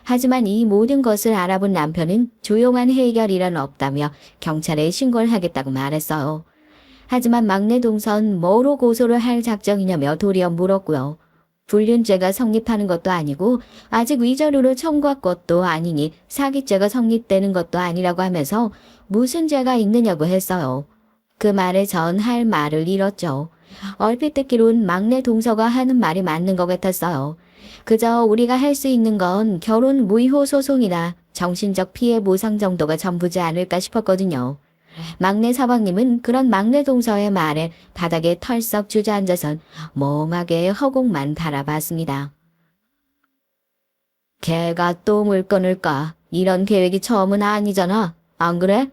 하지만 이 모든 것을 알아본 남편은 조용한 해결이란 없다며 경찰에 신고를 하겠다고 말했어요. 하지만 막내 동선 뭐로 고소를 할 작정이냐며 도리어 물었고요. 불륜죄가 성립하는 것도 아니고 아직 위자료를 청구할 것도 아니니 사기죄가 성립되는 것도 아니라고 하면서 무슨 죄가 있느냐고 했어요. 그 말에 전 할 말을 잃었죠. 얼핏 듣기론 막내 동서가 하는 말이 맞는 것 같았어요. 그저 우리가 할 수 있는 건 결혼 무효 소송이나 정신적 피해 보상 정도가 전부지 않을까 싶었거든요. 막내 서방님은 그런 막내 동서의 말에 바닥에 털썩 주저앉아선 멍하게 허공만 바라봤습니다. 걔가 또 물건을 까. 이런 계획이 처음은 아니잖아. 안 그래?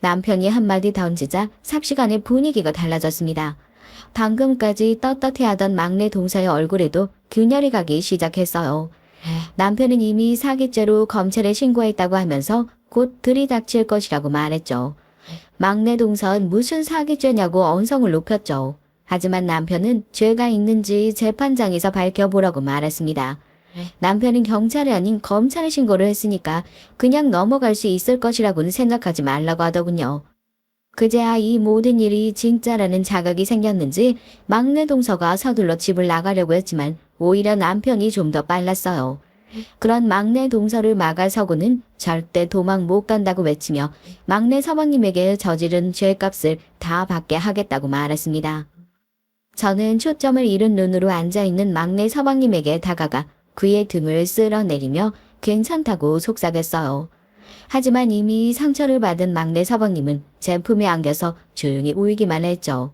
남편이 한마디 던지자 삽시간에 분위기가 달라졌습니다. 방금까지 떳떳해하던 막내 동서의 얼굴에도 균열이 가기 시작했어요. 남편은 이미 사기죄로 검찰에 신고했다고 하면서 곧 들이닥칠 것이라고 말했죠. 막내 동선 무슨 사기죄냐고 언성을 높였죠. 하지만 남편은 죄가 있는지 재판장에서 밝혀보라고 말했습니다. 남편은 경찰이 아닌 검찰에 신고를 했으니까 그냥 넘어갈 수 있을 것이라고는 생각하지 말라고 하더군요. 그제야 이 모든 일이 진짜라는 자각이 생겼는지 막내 동서가 서둘러 집을 나가려고 했지만 오히려 남편이 좀 더 빨랐어요. 그런 막내 동서를 막아서고는 절대 도망 못 간다고 외치며 막내 서방님에게 저지른 죄값을 다 받게 하겠다고 말했습니다. 저는 초점을 잃은 눈으로 앉아있는 막내 서방님에게 다가가 그의 등을 쓸어내리며 괜찮다고 속삭였어요. 하지만 이미 상처를 받은 막내 서방님은 제 품에 안겨서 조용히 울기만 했죠.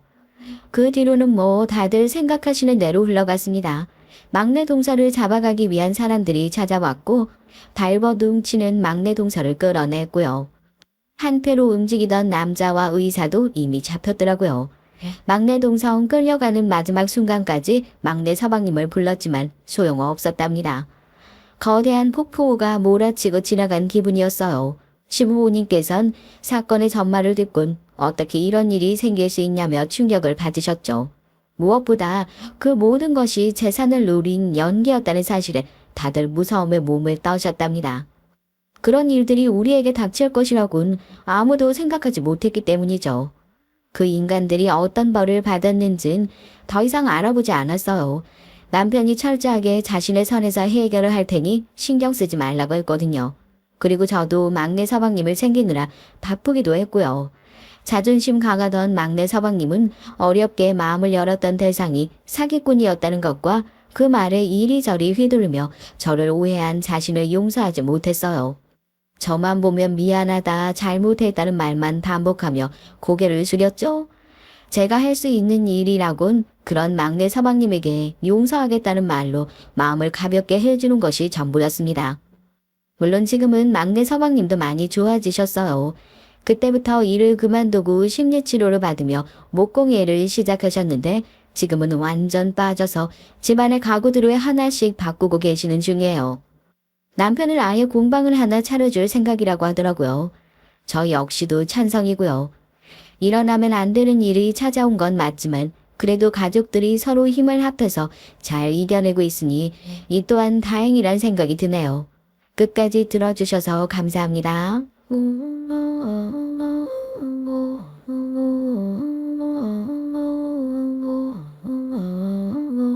그 뒤로는 뭐 다들 생각하시는 대로 흘러갔습니다. 막내 동서를 잡아가기 위한 사람들이 찾아왔고 발버둥 치는 막내 동서를 끌어냈고요. 한패로 움직이던 남자와 의사도 이미 잡혔더라고요. 막내 동서 끌려가는 마지막 순간까지 막내 서방님을 불렀지만 소용없었답니다. 거대한 폭포우가 몰아치고 지나간 기분이었어요. 시부모님께선 사건의 전말을 듣곤 어떻게 이런 일이 생길 수 있냐며 충격을 받으셨죠. 무엇보다 그 모든 것이 재산을 노린 연기였다는 사실에 다들 무서움에 몸을 떠셨답니다. 그런 일들이 우리에게 닥칠 것이라곤 아무도 생각하지 못했기 때문이죠. 그 인간들이 어떤 벌을 받았는지는 더 이상 알아보지 않았어요. 남편이 철저하게 자신의 선에서 해결을 할 테니 신경 쓰지 말라고 했거든요. 그리고 저도 막내 서방님을 챙기느라 바쁘기도 했고요. 자존심 강하던 막내 서방님은 어렵게 마음을 열었던 대상이 사기꾼이었다는 것과 그 말에 이리저리 휘두르며 저를 오해한 자신을 용서하지 못했어요. 저만 보면 미안하다, 잘못했다는 말만 반복하며 고개를 숙였죠. 제가 할 수 있는 일이라곤 그런 막내 서방님에게 용서하겠다는 말로 마음을 가볍게 해주는 것이 전부였습니다. 물론 지금은 막내 서방님도 많이 좋아지셨어요. 그때부터 일을 그만두고 심리치료를 받으며 목공예를 시작하셨는데 지금은 완전 빠져서 집안의 가구들을 하나씩 바꾸고 계시는 중이에요. 남편을 아예 공방을 하나 차려줄 생각이라고 하더라고요. 저 역시도 찬성이고요. 일어나면 안 되는 일이 찾아온 건 맞지만 그래도 가족들이 서로 힘을 합해서 잘 이겨내고 있으니 이 또한 다행이란 생각이 드네요. 끝까지 들어주셔서 감사합니다.